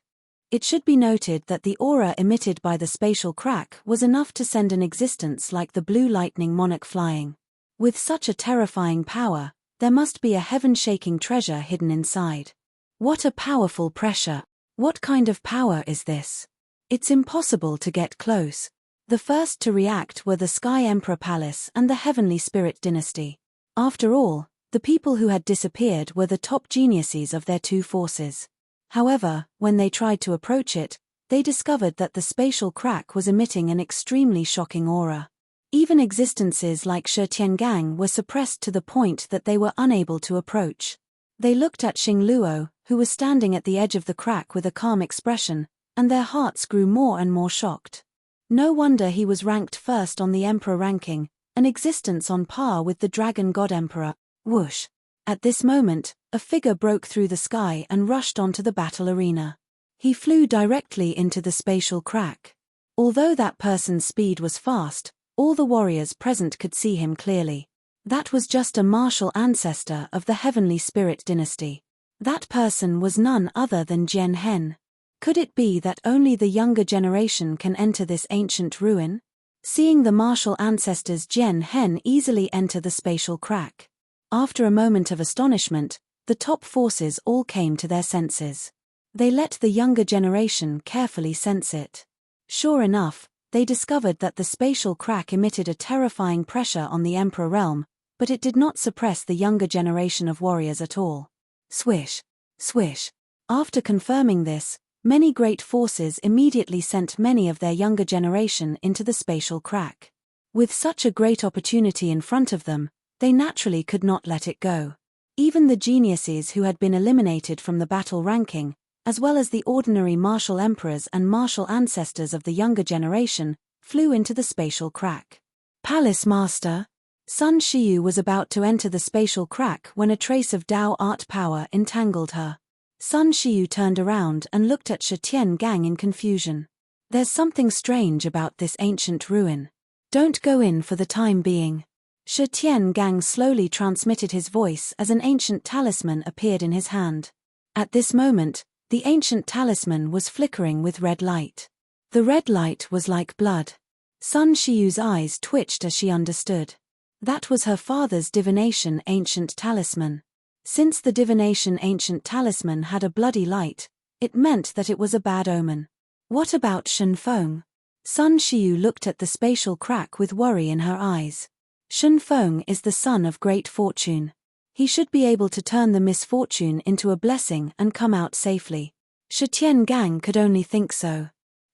Speaker 1: It should be noted that the aura emitted by the spatial crack was enough to send an existence like the Blue Lightning Monarch flying. With such a terrifying power, there must be a heaven-shaking treasure hidden inside. What a powerful pressure! What kind of power is this? It's impossible to get close. The first to react were the Sky Emperor Palace and the Heavenly Spirit Dynasty. After all, the people who had disappeared were the top geniuses of their two forces. However, when they tried to approach it, they discovered that the spatial crack was emitting an extremely shocking aura. Even existences like Shi Tiangang were suppressed to the point that they were unable to approach. They looked at Xing Luo, who was standing at the edge of the crack with a calm expression, and their hearts grew more and more shocked. No wonder he was ranked first on the Emperor ranking, an existence on par with the Dragon God Emperor. Whoosh! At this moment, a figure broke through the sky and rushed onto the battle arena. He flew directly into the spatial crack. Although that person's speed was fast, all the warriors present could see him clearly. That was just a martial ancestor of the Heavenly Spirit Dynasty. That person was none other than Jian Hen. Could it be that only the younger generation can enter this ancient ruin? Seeing the martial ancestors Jian Hen easily enter the spatial crack. After a moment of astonishment, the top forces all came to their senses. They let the younger generation carefully sense it. Sure enough, they discovered that the spatial crack emitted a terrifying pressure on the Emperor Realm, but it did not suppress the younger generation of warriors at all. Swish! Swish! After confirming this, many great forces immediately sent many of their younger generation into the spatial crack. With such a great opportunity in front of them, they naturally could not let it go. Even the geniuses who had been eliminated from the battle ranking, as well as the ordinary martial emperors and martial ancestors of the younger generation, flew into the spatial crack. Palace Master. Sun Shiyu was about to enter the spatial crack when a trace of Dao art power entangled her. Sun Shiyu turned around and looked at Shi Tian-gang in confusion. There's something strange about this ancient ruin. Don't go in for the time being. Shi Tian-gang slowly transmitted his voice as an ancient talisman appeared in his hand. At this moment, the ancient talisman was flickering with red light. The red light was like blood. Sun Shiyu's eyes twitched as she understood. That was her father's divination ancient talisman. Since the divination ancient talisman had a bloody light, it meant that it was a bad omen. What about Shen Feng? Sun Shiyu looked at the spatial crack with worry in her eyes. Shen Feng is the son of great fortune. He should be able to turn the misfortune into a blessing and come out safely. Shi Tian-gang could only think so.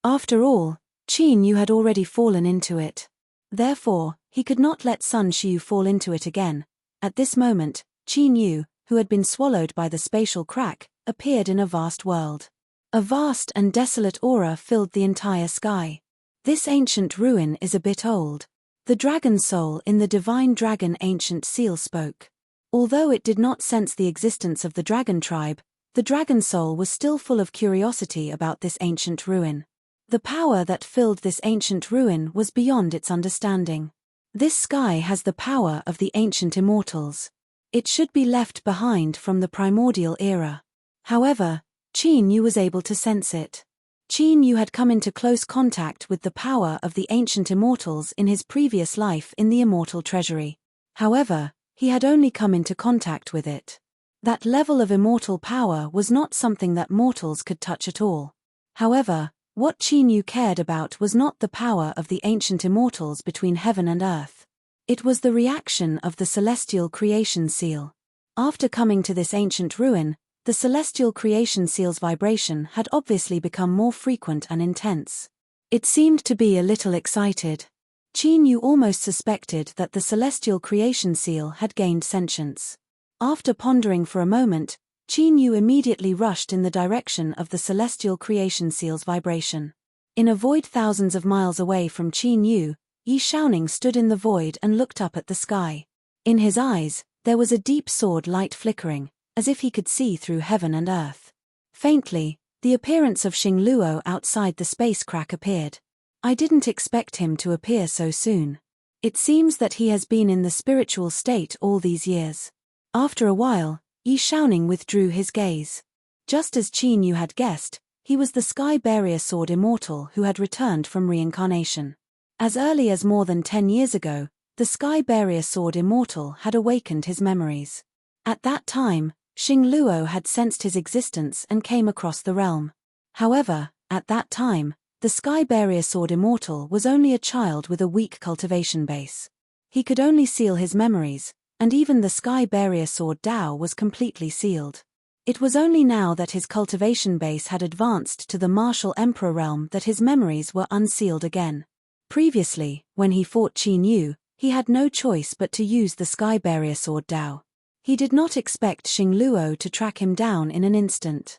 Speaker 1: After all, Qin Yu had already fallen into it. Therefore, he could not let Sun Shiyu fall into it again. At this moment, Qin Yu, who had been swallowed by the spatial crack, appeared in a vast world. A vast and desolate aura filled the entire sky. This ancient ruin is a bit old. The dragon soul in the divine dragon ancient seal spoke. Although it did not sense the existence of the dragon tribe, the dragon soul was still full of curiosity about this ancient ruin. The power that filled this ancient ruin was beyond its understanding. This sky has the power of the ancient immortals. It should be left behind from the primordial era. However, Qin Yu was able to sense it. Qin Yu had come into close contact with the power of the ancient immortals in his previous life in the immortal treasury. However, he had only come into contact with it. That level of immortal power was not something that mortals could touch at all. However, what Qin Yu cared about was not the power of the ancient immortals between heaven and earth. It was the reaction of the celestial creation seal. After coming to this ancient ruin, the celestial creation seal's vibration had obviously become more frequent and intense. It seemed to be a little excited. Qin Yu almost suspected that the celestial creation seal had gained sentience. After pondering for a moment, Qin Yu immediately rushed in the direction of the celestial creation seal's vibration. In a void thousands of miles away from Qin Yu, Yi Shaoning stood in the void and looked up at the sky. In his eyes, there was a deep sword light flickering, as if he could see through heaven and earth. Faintly, the appearance of Xing Luo outside the space crack appeared. I didn't expect him to appear so soon. It seems that he has been in the spiritual state all these years. After a while, Yi Shaoning withdrew his gaze. Just as Qin Yu had guessed, he was the Sky Barrier Sword Immortal who had returned from reincarnation. As early as more than 10 years ago, the Sky Barrier Sword Immortal had awakened his memories. At that time, Xing Luo had sensed his existence and came across the realm. However, at that time, the Sky Barrier Sword Immortal was only a child with a weak cultivation base. He could only seal his memories, and even the Sky Barrier Sword Dao was completely sealed. It was only now that his cultivation base had advanced to the martial emperor realm that his memories were unsealed again. Previously, when he fought Qin Yu, he had no choice but to use the Sky Barrier Sword Dao. He did not expect Xing Luo to track him down in an instant.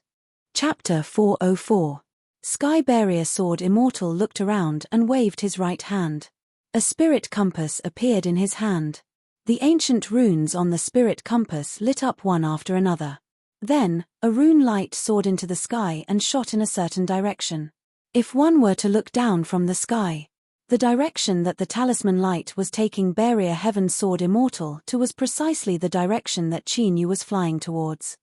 Speaker 1: Chapter 404. Sky Barrier Sword Immortal looked around and waved his right hand. A spirit compass appeared in his hand. The ancient runes on the spirit compass lit up one after another. Then, a rune light soared into the sky and shot in a certain direction. If one were to look down from the sky, the direction that the talisman light was taking Barrier Heaven Sword Immortal to was precisely the direction that Qin Yu was flying towards.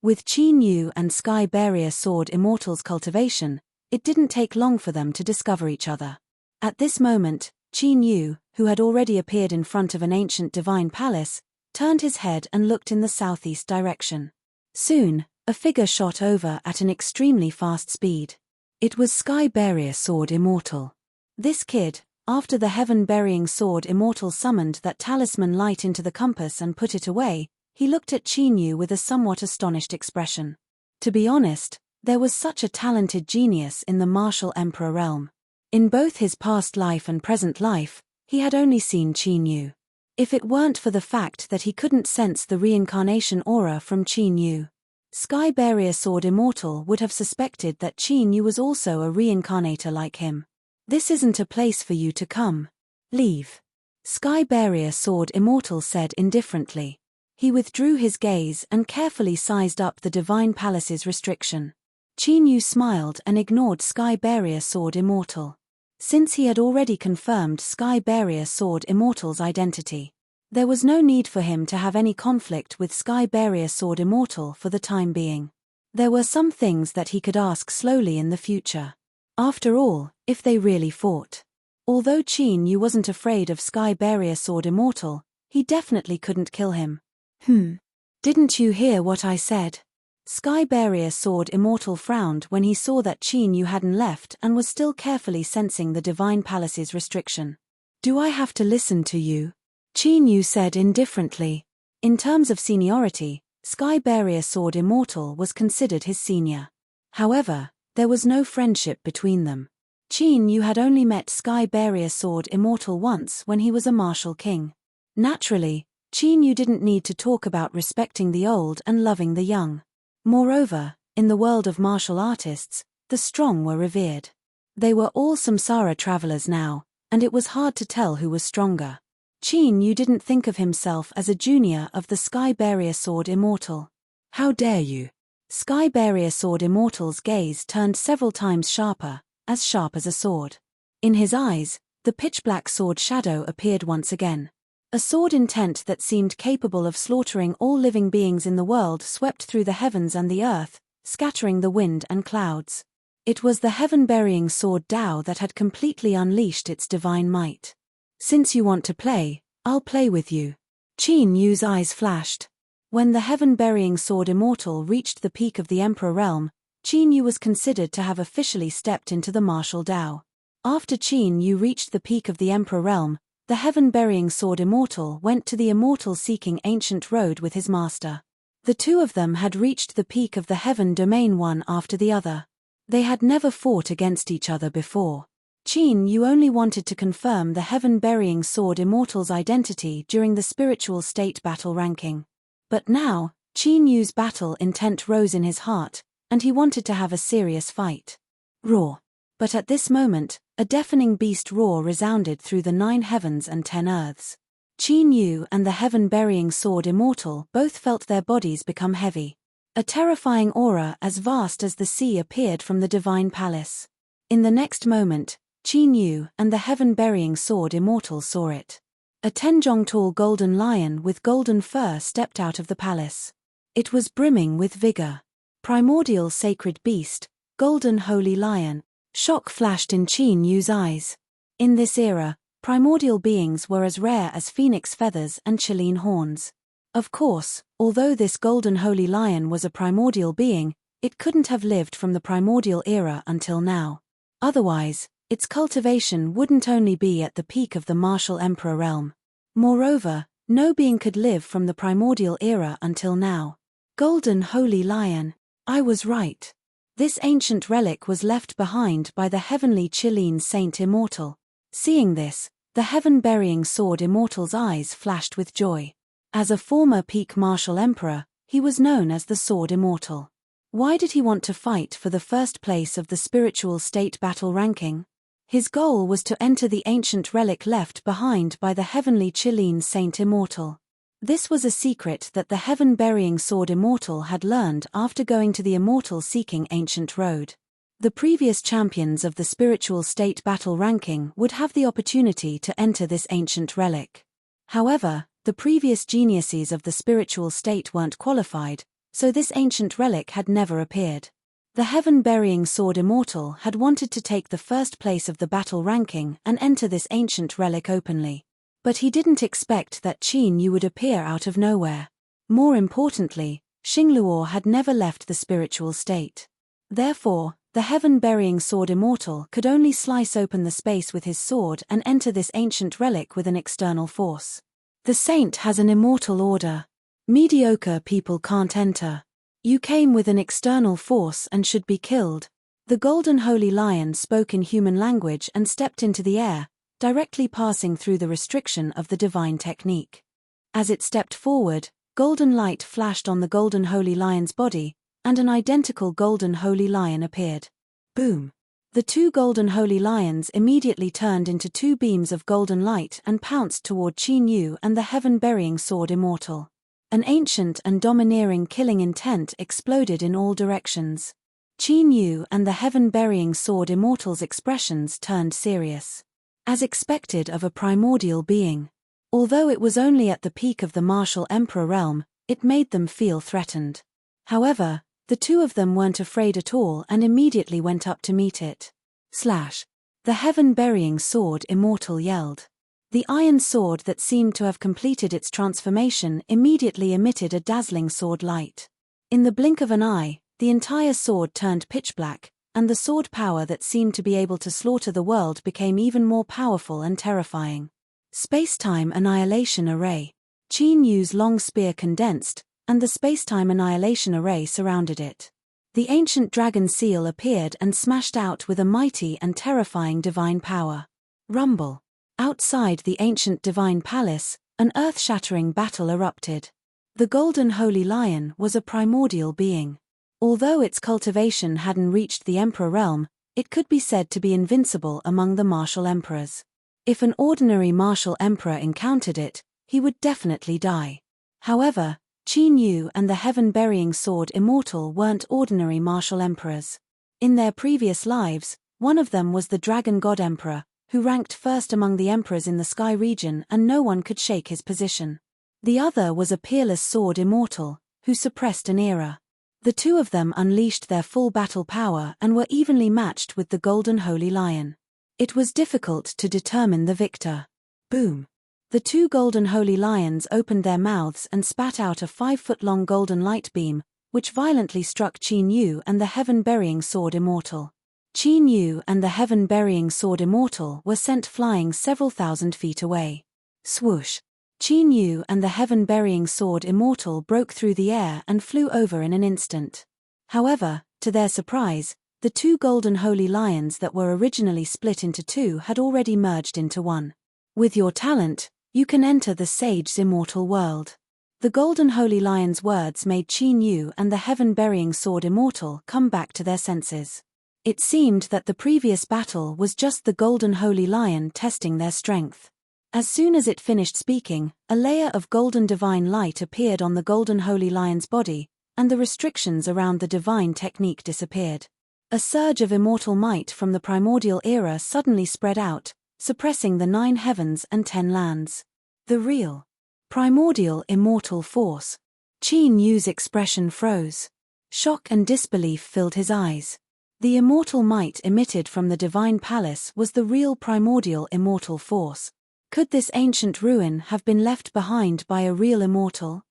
Speaker 1: With Qin Yu and Sky Barrier Sword Immortal's cultivation, it didn't take long for them to discover each other. At this moment, Qin Yu, who had already appeared in front of an ancient divine palace, turned his head and looked in the southeast direction. Soon, a figure shot over at an extremely fast speed. It was Sky Barrier Sword Immortal. This kid, after the heaven-burying Sword Immortal summoned that talisman light into the compass and put it away, he looked at Qin Yu with a somewhat astonished expression. To be honest, there was such a talented genius in the martial emperor realm. In both his past life and present life, he had only seen Qin Yu. If it weren't for the fact that he couldn't sense the reincarnation aura from Qin Yu, Sky Barrier Sword Immortal would have suspected that Qin Yu was also a reincarnator like him. This isn't a place for you to come. Leave. Sky Barrier Sword Immortal said indifferently. He withdrew his gaze and carefully sized up the Divine Palace's restriction. Qin Yu smiled and ignored Sky Barrier Sword Immortal. Since he had already confirmed Sky Barrier Sword Immortal's identity, there was no need for him to have any conflict with Sky Barrier Sword Immortal for the time being. There were some things that he could ask slowly in the future. After all, if they really fought. Although Qin Yu wasn't afraid of Sky Barrier Sword Immortal, he definitely couldn't kill him. Didn't you hear what I said? Sky Barrier Sword Immortal frowned when he saw that Qin Yu hadn't left and was still carefully sensing the Divine Palace's restriction. Do I have to listen to you? Qin Yu said indifferently. In terms of seniority, Sky Barrier Sword Immortal was considered his senior. However, there was no friendship between them. Qin Yu had only met Sky Barrier Sword Immortal once when he was a martial king. Naturally, Qin Yu didn't need to talk about respecting the old and loving the young. Moreover, in the world of martial artists, the strong were revered. They were all samsara travelers now, and it was hard to tell who was stronger. Qin Yu didn't think of himself as a junior of the Sky Barrier Sword Immortal. How dare you? Sky Barrier Sword Immortal's gaze turned several times sharp as a sword. In his eyes, the pitch-black sword shadow appeared once again. A sword intent that seemed capable of slaughtering all living beings in the world swept through the heavens and the earth, scattering the wind and clouds. It was the heaven-burying sword Tao that had completely unleashed its divine might. Since you want to play, I'll play with you. Qin Yu's eyes flashed. When the heaven-burying sword Immortal reached the peak of the Emperor realm, Qin Yu was considered to have officially stepped into the martial Tao. After Qin Yu reached the peak of the Emperor realm, the heaven-burying sword Immortal went to the immortal-seeking ancient road with his master. The two of them had reached the peak of the heaven domain one after the other. They had never fought against each other before. Qin Yu only wanted to confirm the heaven-burying sword Immortal's identity during the spiritual state battle ranking. But now, Qin Yu's battle intent rose in his heart, and he wanted to have a serious fight. Roar. But at this moment, a deafening beast roar resounded through the 9 heavens and 10 earths. Qin Yu and the heaven-burying sword Immortal both felt their bodies become heavy. A terrifying aura as vast as the sea appeared from the Divine Palace. In the next moment, Qin Yu and the heaven-burying sword Immortal saw it. A 10-jong-tall golden lion with golden fur stepped out of the palace. It was brimming with vigor. Primordial sacred beast, golden holy lion. Shock flashed in Qin Yu's eyes. In this era, primordial beings were as rare as phoenix feathers and Chilean horns. Of course, although this golden holy lion was a primordial being, it couldn't have lived from the primordial era until now. Otherwise, its cultivation wouldn't only be at the peak of the martial emperor realm. Moreover, no being could live from the primordial era until now. Golden holy lion. I was right. This ancient relic was left behind by the heavenly Chilean saint Immortal. Seeing this, the heaven-burying sword Immortal's eyes flashed with joy. As a former peak martial emperor, he was known as the Sword Immortal. Why did he want to fight for the first place of the spiritual state battle ranking? His goal was to enter the ancient relic left behind by the heavenly Chilean saint Immortal. This was a secret that the heaven-burying sword Immortal had learned after going to the immortal-seeking ancient road. The previous champions of the spiritual state battle ranking would have the opportunity to enter this ancient relic. However, the previous geniuses of the spiritual state weren't qualified, so this ancient relic had never appeared. The heaven-burying sword Immortal had wanted to take the first place of the battle ranking and enter this ancient relic openly. But he didn't expect that Qin Yu would appear out of nowhere. More importantly, Xingluo had never left the spiritual state. Therefore, the heaven-burying sword Immortal could only slice open the space with his sword and enter this ancient relic with an external force. The saint has an immortal order. Mediocre people can't enter. You came with an external force and should be killed. The golden holy lion spoke in human language and stepped into the air, directly passing through the restriction of the divine technique. As it stepped forward, golden light flashed on the golden holy lion's body, and an identical golden holy lion appeared. Boom! The two golden holy lions immediately turned into two beams of golden light and pounced toward Qin Yu and the heaven-burying sword immortal. An ancient and domineering killing intent exploded in all directions. Qin Yu and the heaven-burying sword immortal's expressions turned serious. As expected of a primordial being. Although it was only at the peak of the martial emperor realm, it made them feel threatened. However, the two of them weren't afraid at all and immediately went up to meet it. Slash! The heaven-burying sword immortal yelled. The iron sword that seemed to have completed its transformation immediately emitted a dazzling sword light. In the blink of an eye, the entire sword turned pitch black, and the sword power that seemed to be able to slaughter the world became even more powerful and terrifying. Space-time annihilation array. Qin Yu's long spear condensed, and the space-time annihilation array surrounded it. The ancient dragon seal appeared and smashed out with a mighty and terrifying divine power. Rumble. Outside the ancient divine palace, an earth-shattering battle erupted. The golden holy lion was a primordial being. Although its cultivation hadn't reached the emperor realm, it could be said to be invincible among the martial emperors. If an ordinary martial emperor encountered it, he would definitely die. However, Qin Yu and the heaven-burying sword immortal weren't ordinary martial emperors. In their previous lives, one of them was the dragon god emperor, who ranked first among the emperors in the sky region and no one could shake his position. The other was a peerless sword immortal, who suppressed an era. The two of them unleashed their full battle power and were evenly matched with the golden holy lion. It was difficult to determine the victor. Boom! The two golden holy lions opened their mouths and spat out a 5-foot-long golden light beam, which violently struck Qin Yu and the heaven-burying sword immortal. Qin Yu and the heaven-burying sword immortal were sent flying several thousand feet away. Swoosh! Qin Yu and the heaven-burying sword immortal broke through the air and flew over in an instant. However, to their surprise, the two golden holy lions that were originally split into two had already merged into one. With your talent, you can enter the sage's immortal world. The golden holy lion's words made Qin Yu and the heaven-burying sword immortal come back to their senses. It seemed that the previous battle was just the golden holy lion testing their strength. As soon as it finished speaking, a layer of golden divine light appeared on the golden holy lion's body, and the restrictions around the divine technique disappeared. A surge of immortal might from the primordial era suddenly spread out, suppressing the 9 heavens and 10 lands. The real, primordial immortal force. Qin Yu's expression froze. Shock and disbelief filled his eyes. The immortal might emitted from the divine palace was the real primordial immortal force. Could this ancient ruin have been left behind by a real immortal?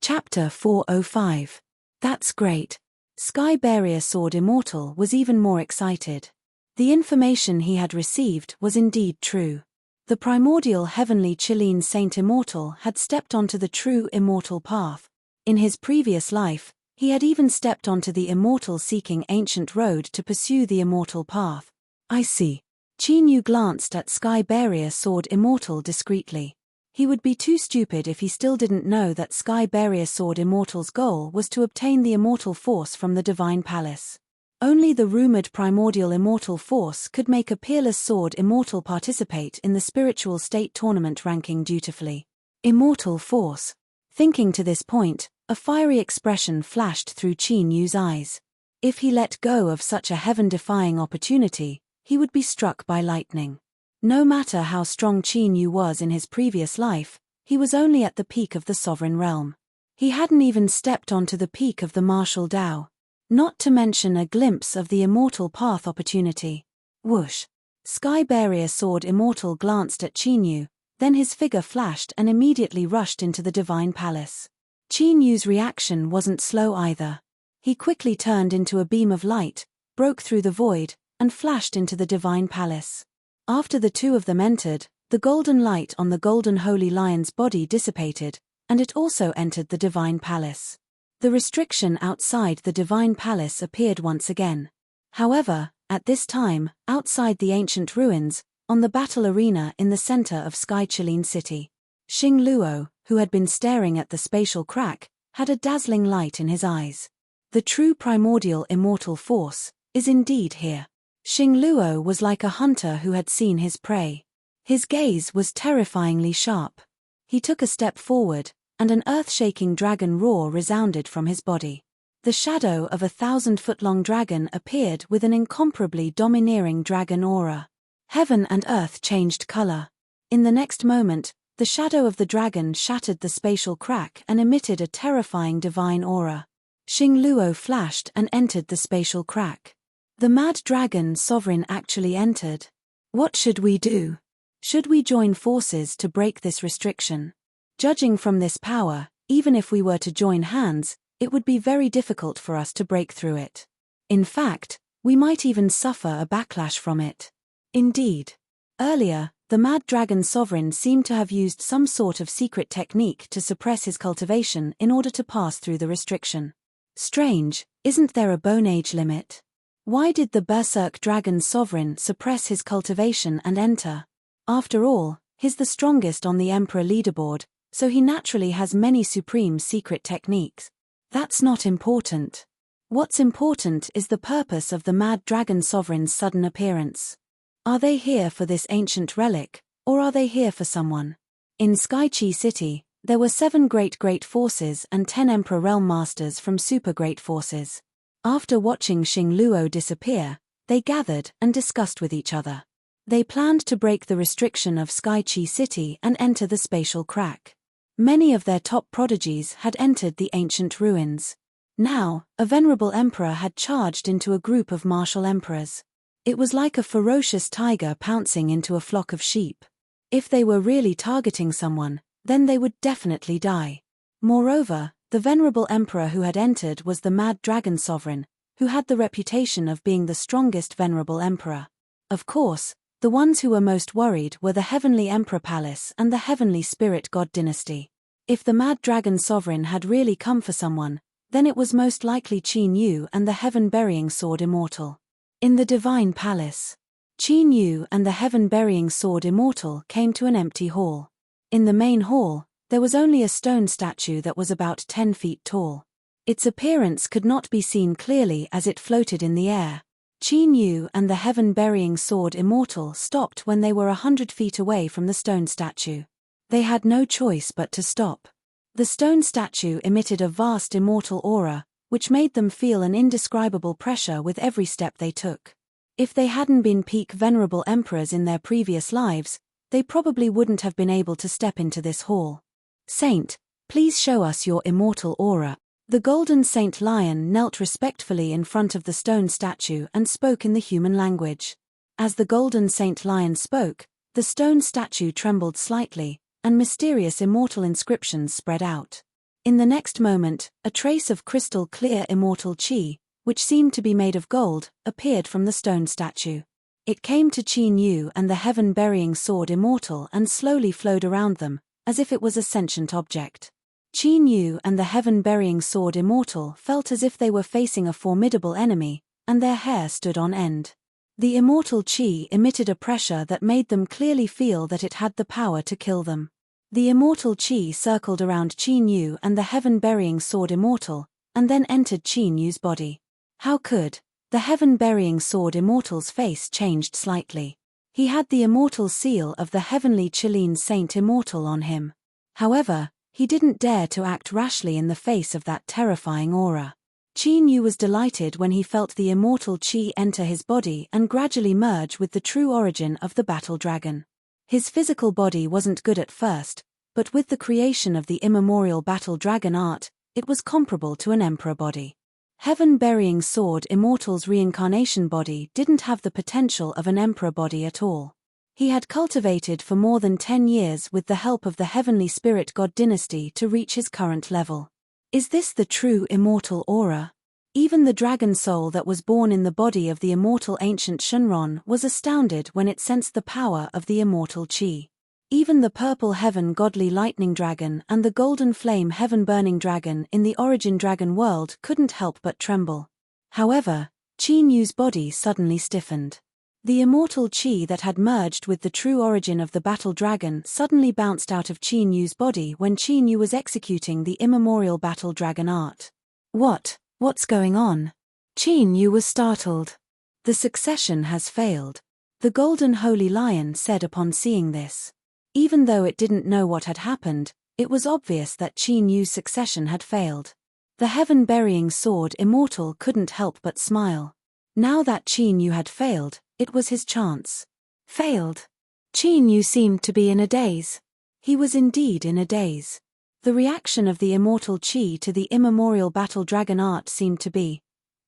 Speaker 1: Chapter 405. That's great. Sky Barrier Sword Immortal was even more excited. The information he had received was indeed true. The primordial heavenly Chilean Saint Immortal had stepped onto the true immortal path. In his previous life, he had even stepped onto the immortal-seeking ancient road to pursue the immortal path. I see. Qin Yu glanced at Sky Barrier Sword Immortal discreetly. He would be too stupid if he still didn't know that Sky Barrier Sword Immortal's goal was to obtain the immortal force from the divine palace. Only the rumored primordial immortal force could make a peerless sword immortal participate in the spiritual state tournament ranking dutifully. Immortal force. Thinking to this point, a fiery expression flashed through Qin Yu's eyes. If he let go of such a heaven-defying opportunity, he would be struck by lightning. No matter how strong Qin Yu was in his previous life, he was only at the peak of the sovereign realm. He hadn't even stepped onto the peak of the martial Dao. Not to mention a glimpse of the immortal path opportunity. Whoosh! Sky Barrier Sword Immortal glanced at Qin Yu, then his figure flashed and immediately rushed into the divine palace. Qin Yu's reaction wasn't slow either. He quickly turned into a beam of light, broke through the void, and flashed into the divine palace. After the two of them entered, the golden light on the golden holy lion's body dissipated, and it also entered the divine palace. The restriction outside the divine palace appeared once again. However, at this time, outside the ancient ruins, on the battle arena in the center of Sky Chilean City, Xing Luo, who had been staring at the spatial crack, had a dazzling light in his eyes. The true primordial immortal force is indeed here. Xing Luo was like a hunter who had seen his prey. His gaze was terrifyingly sharp. He took a step forward, and an earth-shaking dragon roar resounded from his body. The shadow of a 1,000-foot-long dragon appeared with an incomparably domineering dragon aura. Heaven and earth changed color. In the next moment, the shadow of the dragon shattered the spatial crack and emitted a terrifying divine aura. Xing Luo flashed and entered the spatial crack. The mad dragon sovereign actually entered. What should we do? Should we join forces to break this restriction? Judging from this power, even if we were to join hands, it would be very difficult for us to break through it. In fact, we might even suffer a backlash from it. Indeed. Earlier, the mad dragon sovereign seemed to have used some sort of secret technique to suppress his cultivation in order to pass through the restriction. Strange, isn't there a bone age limit? Why did the berserk dragon sovereign suppress his cultivation and enter? After all, he's the strongest on the emperor leaderboard, so he naturally has many supreme secret techniques. That's not important. What's important is the purpose of the mad dragon sovereign's sudden appearance. Are they here for this ancient relic, or are they here for someone? In Skychi City, there were 7 great forces and 10 emperor realm masters from super great forces. After watching Xing Luo disappear, they gathered and discussed with each other. They planned to break the restriction of Skychi City and enter the spatial crack. Many of their top prodigies had entered the ancient ruins. Now, a venerable emperor had charged into a group of martial emperors. It was like a ferocious tiger pouncing into a flock of sheep. If they were really targeting someone, then they would definitely die. Moreover, the venerable emperor who had entered was the mad dragon sovereign, who had the reputation of being the strongest venerable emperor. Of course, the ones who were most worried were the heavenly emperor palace and the heavenly spirit god dynasty. If the mad dragon sovereign had really come for someone, then it was most likely Qin Yu and the heaven-burying sword immortal. In the divine palace, Qin Yu and the heaven-burying sword immortal came to an empty hall. In the main hall, there was only a stone statue that was about 10 feet tall. Its appearance could not be seen clearly as it floated in the air. Qin Yu and the heaven-burying sword immortal stopped when they were 100 feet away from the stone statue. They had no choice but to stop. The stone statue emitted a vast immortal aura, which made them feel an indescribable pressure with every step they took. If they hadn't been peak venerable emperors in their previous lives, they probably wouldn't have been able to step into this hall. Saint, please show us your immortal aura. The golden saint lion knelt respectfully in front of the stone statue and spoke in the human language. As the golden saint lion spoke, the stone statue trembled slightly, and mysterious immortal inscriptions spread out. In the next moment, a trace of crystal clear immortal qi, which seemed to be made of gold, appeared from the stone statue. It came to Qin Yu and the heaven-burying sword immortal and slowly flowed around them, as if it was a sentient object. Qin Yu and the heaven-burying sword immortal felt as if they were facing a formidable enemy, and their hair stood on end. The immortal qi emitted a pressure that made them clearly feel that it had the power to kill them. The immortal qi circled around Qin Yu and the heaven-burying sword immortal, and then entered Qin Yu's body. How could? The heaven-burying sword immortal's face changed slightly. He had the immortal seal of the heavenly Qilin saint immortal on him. However, he didn't dare to act rashly in the face of that terrifying aura. Qin Yu was delighted when he felt the immortal qi enter his body and gradually merge with the true origin of the battle dragon. His physical body wasn't good at first, but with the creation of the immemorial battle dragon art, it was comparable to an emperor body. Heaven-burying sword immortal's reincarnation body didn't have the potential of an emperor body at all. He had cultivated for more than 10 years with the help of the heavenly spirit god dynasty to reach his current level. Is this the true immortal aura? Even the dragon soul that was born in the body of the immortal ancient Shenron was astounded when it sensed the power of the immortal qi. Even the purple heaven godly lightning dragon and the golden flame heaven burning dragon in the origin dragon world couldn't help but tremble. However, Qin Yu's body suddenly stiffened. The immortal qi that had merged with the true origin of the battle dragon suddenly bounced out of Qin Yu's body when Qin Yu was executing the immemorial battle dragon art. What? What's going on? Qin Yu was startled. The succession has failed, the golden holy lion said upon seeing this. Even though it didn't know what had happened, it was obvious that Qin Yu's succession had failed. The heaven-burying sword immortal couldn't help but smile. Now that Qin Yu had failed, it was his chance. Failed? Qin Yu seemed to be in a daze. He was indeed in a daze. The reaction of the immortal Qi to the immemorial battle dragon art seemed to be,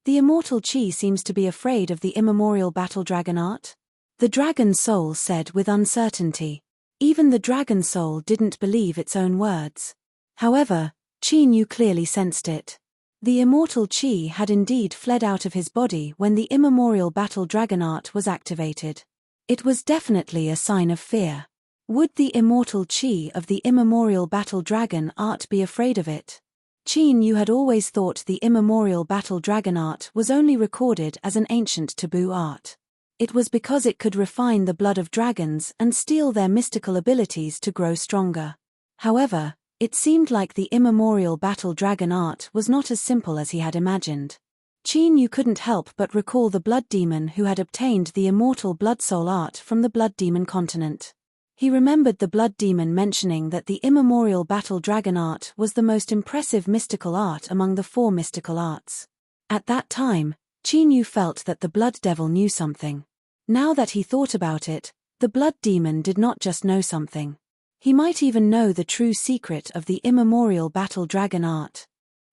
Speaker 1: the immortal Qi seems to be afraid of the immemorial battle dragon art? The dragon soul said with uncertainty. Even the dragon soul didn't believe its own words. However, Qin Yu clearly sensed it. The immortal Qi had indeed fled out of his body when the immemorial battle dragon art was activated. It was definitely a sign of fear. Would the immortal Qi of the immemorial battle dragon art be afraid of it? Qin Yu had always thought the immemorial battle dragon art was only recorded as an ancient taboo art. It was because it could refine the blood of dragons and steal their mystical abilities to grow stronger. However, it seemed like the immemorial battle dragon art was not as simple as he had imagined. Qin Yu couldn't help but recall the blood demon who had obtained the immortal blood soul art from the blood demon continent. He remembered the blood demon mentioning that the immemorial battle dragon art was the most impressive mystical art among the 4 mystical arts. At that time, Qin Yu felt that the blood devil knew something. Now that he thought about it, the blood demon did not just know something. He might even know the true secret of the immemorial battle dragon art.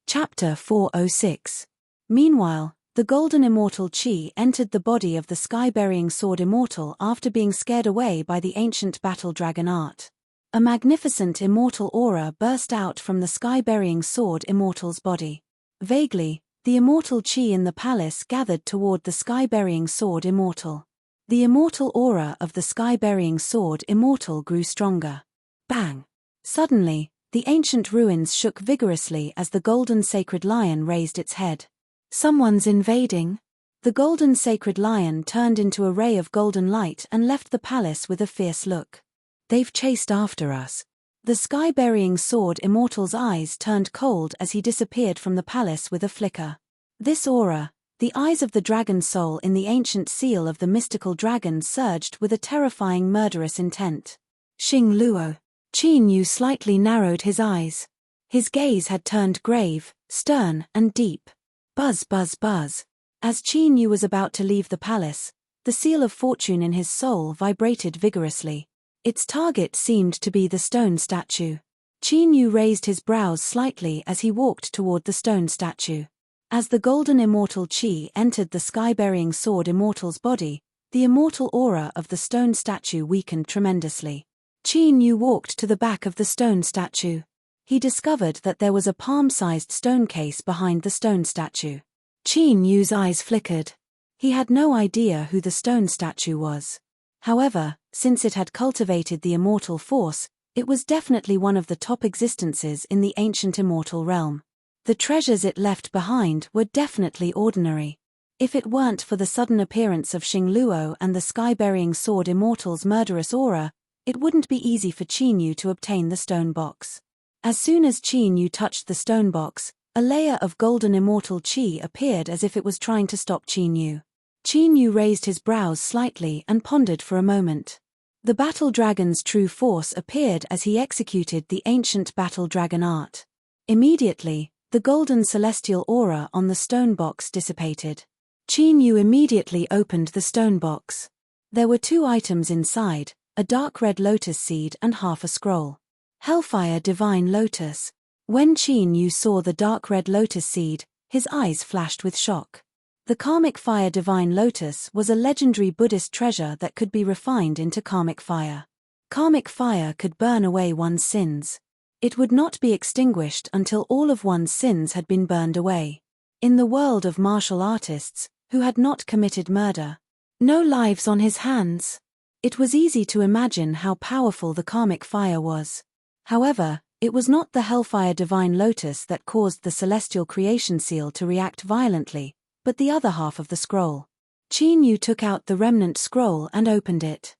Speaker 1: Chapter 406. Meanwhile, the golden immortal Qi entered the body of the sky-burying sword immortal after being scared away by the ancient battle dragon art. A magnificent immortal aura burst out from the sky-burying sword immortal's body. Vaguely, the immortal Qi in the palace gathered toward the sky-burying sword immortal. The immortal aura of the sky-burying sword immortal grew stronger. Bang! Suddenly, the ancient ruins shook vigorously as the golden sacred lion raised its head. Someone's invading? The golden sacred lion turned into a ray of golden light and left the palace with a fierce look. They've chased after us. The sky-burying sword immortal's eyes turned cold as he disappeared from the palace with a flicker. This aura, the eyes of the dragon soul in the ancient seal of the mystical dragon, surged with a terrifying murderous intent. Xing Luo. Qin Yu slightly narrowed his eyes. His gaze had turned grave, stern, and deep. Buzz buzz buzz. As Qin Yu was about to leave the palace, the seal of fortune in his soul vibrated vigorously. Its target seemed to be the stone statue. Qin Yu raised his brows slightly as he walked toward the stone statue. As the golden immortal Qi entered the sky-burying sword immortal's body, the immortal aura of the stone statue weakened tremendously. Qin Yu walked to the back of the stone statue. He discovered that there was a palm-sized stone case behind the stone statue. Qin Yu's eyes flickered. He had no idea who the stone statue was. However, since it had cultivated the immortal force, it was definitely one of the top existences in the ancient immortal realm. The treasures it left behind were definitely ordinary. If it weren't for the sudden appearance of Xing Luo and the sky-burying sword immortal's murderous aura, it wouldn't be easy for Qin Yu to obtain the stone box. As soon as Qin Yu touched the stone box, a layer of golden immortal Qi appeared as if it was trying to stop Qin Yu. Qin Yu raised his brows slightly and pondered for a moment. The battle dragon's true force appeared as he executed the ancient battle dragon art. Immediately, the golden celestial aura on the stone box dissipated. Qin Yu immediately opened the stone box. There were 2 items inside, a dark red lotus seed and half a scroll. Hellfire Divine Lotus. When Qin Yu saw the dark red lotus seed, his eyes flashed with shock. The Karmic Fire Divine Lotus was a legendary Buddhist treasure that could be refined into karmic fire. Karmic fire could burn away one's sins. It would not be extinguished until all of one's sins had been burned away. In the world of martial artists, who had not committed murder, no lives on his hands, it was easy to imagine how powerful the karmic fire was. However, it was not the Hellfire Divine Lotus that caused the celestial creation seal to react violently, but the other half of the scroll. Qin Yu took out the remnant scroll and opened it.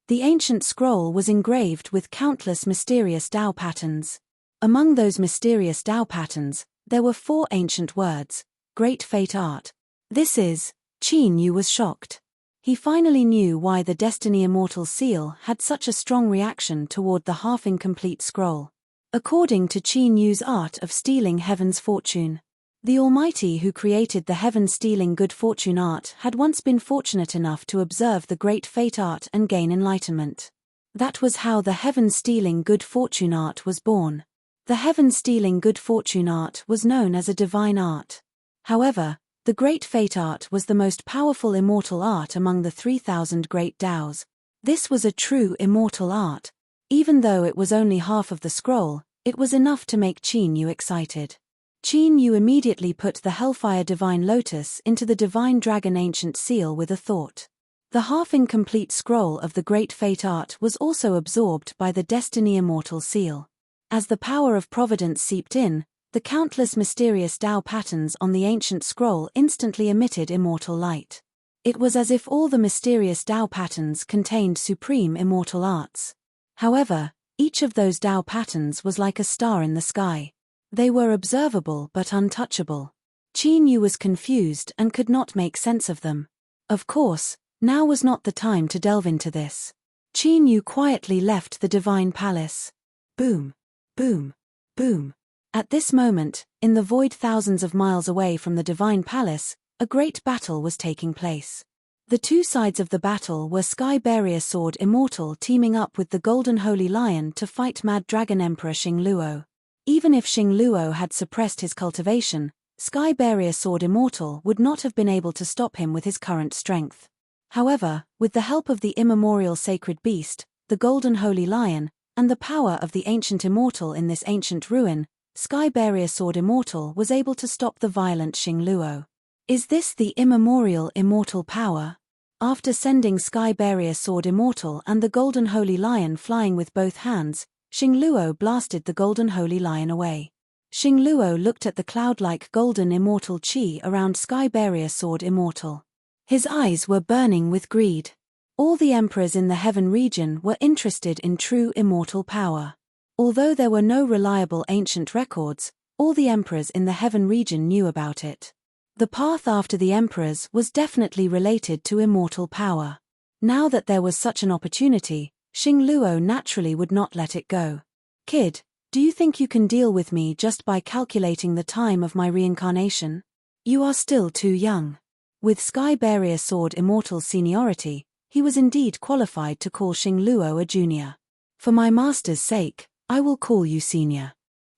Speaker 1: The ancient scroll was engraved with countless mysterious Tao patterns. Among those mysterious Tao patterns, there were 4 ancient words: great fate art. This is, Qin Yu was shocked. He finally knew why the Destiny Immortal seal had such a strong reaction toward the half-incomplete scroll. According to Qin Yu's art of stealing heaven's fortune, the Almighty who created the heaven-stealing good fortune art had once been fortunate enough to observe the great fate art and gain enlightenment. That was how the heaven-stealing good fortune art was born. The heaven-stealing good fortune art was known as a divine art. However, the great fate art was the most powerful immortal art among the 3,000 great Taos. This was a true immortal art. Even though it was only half of the scroll, it was enough to make Qin Yu excited. Qin Yu immediately put the Hellfire Divine Lotus into the Divine Dragon Ancient Seal with a thought. The half-incomplete scroll of the great fate art was also absorbed by the Destiny Immortal Seal. As the power of providence seeped in, the countless mysterious Tao patterns on the ancient scroll instantly emitted immortal light. It was as if all the mysterious Tao patterns contained supreme immortal arts. However, each of those Tao patterns was like a star in the sky. They were observable but untouchable. Qin Yu was confused and could not make sense of them. Of course, now was not the time to delve into this. Qin Yu quietly left the divine palace. Boom, boom, boom. At this moment, in the void thousands of miles away from the divine palace, a great battle was taking place. The two sides of the battle were Sky Barrier Sword Immortal teaming up with the Golden Holy Lion to fight Mad Dragon Emperor Xing Luo. Even if Xing Luo had suppressed his cultivation, Sky Barrier Sword Immortal would not have been able to stop him with his current strength. However, with the help of the immemorial sacred beast, the Golden Holy Lion, and the power of the ancient immortal in this ancient ruin, Sky Barrier Sword Immortal was able to stop the violent Xing Luo. Is this the immemorial immortal power? After sending Sky Barrier Sword Immortal and the Golden Holy Lion flying with both hands, Xing Luo blasted the Golden Holy Lion away. Xing Luo looked at the cloud-like golden immortal chi around Sky Barrier Sword Immortal. His eyes were burning with greed. All the emperors in the heaven region were interested in true immortal power. Although there were no reliable ancient records, all the emperors in the heaven region knew about it. The path after the emperors was definitely related to immortal power. Now that there was such an opportunity, Xing Luo naturally would not let it go. Kid, do you think you can deal with me just by calculating the time of my reincarnation? You are still too young. With Sky Barrier Sword Immortal seniority, he was indeed qualified to call Xing Luo a junior. For my master's sake, I will call you senior.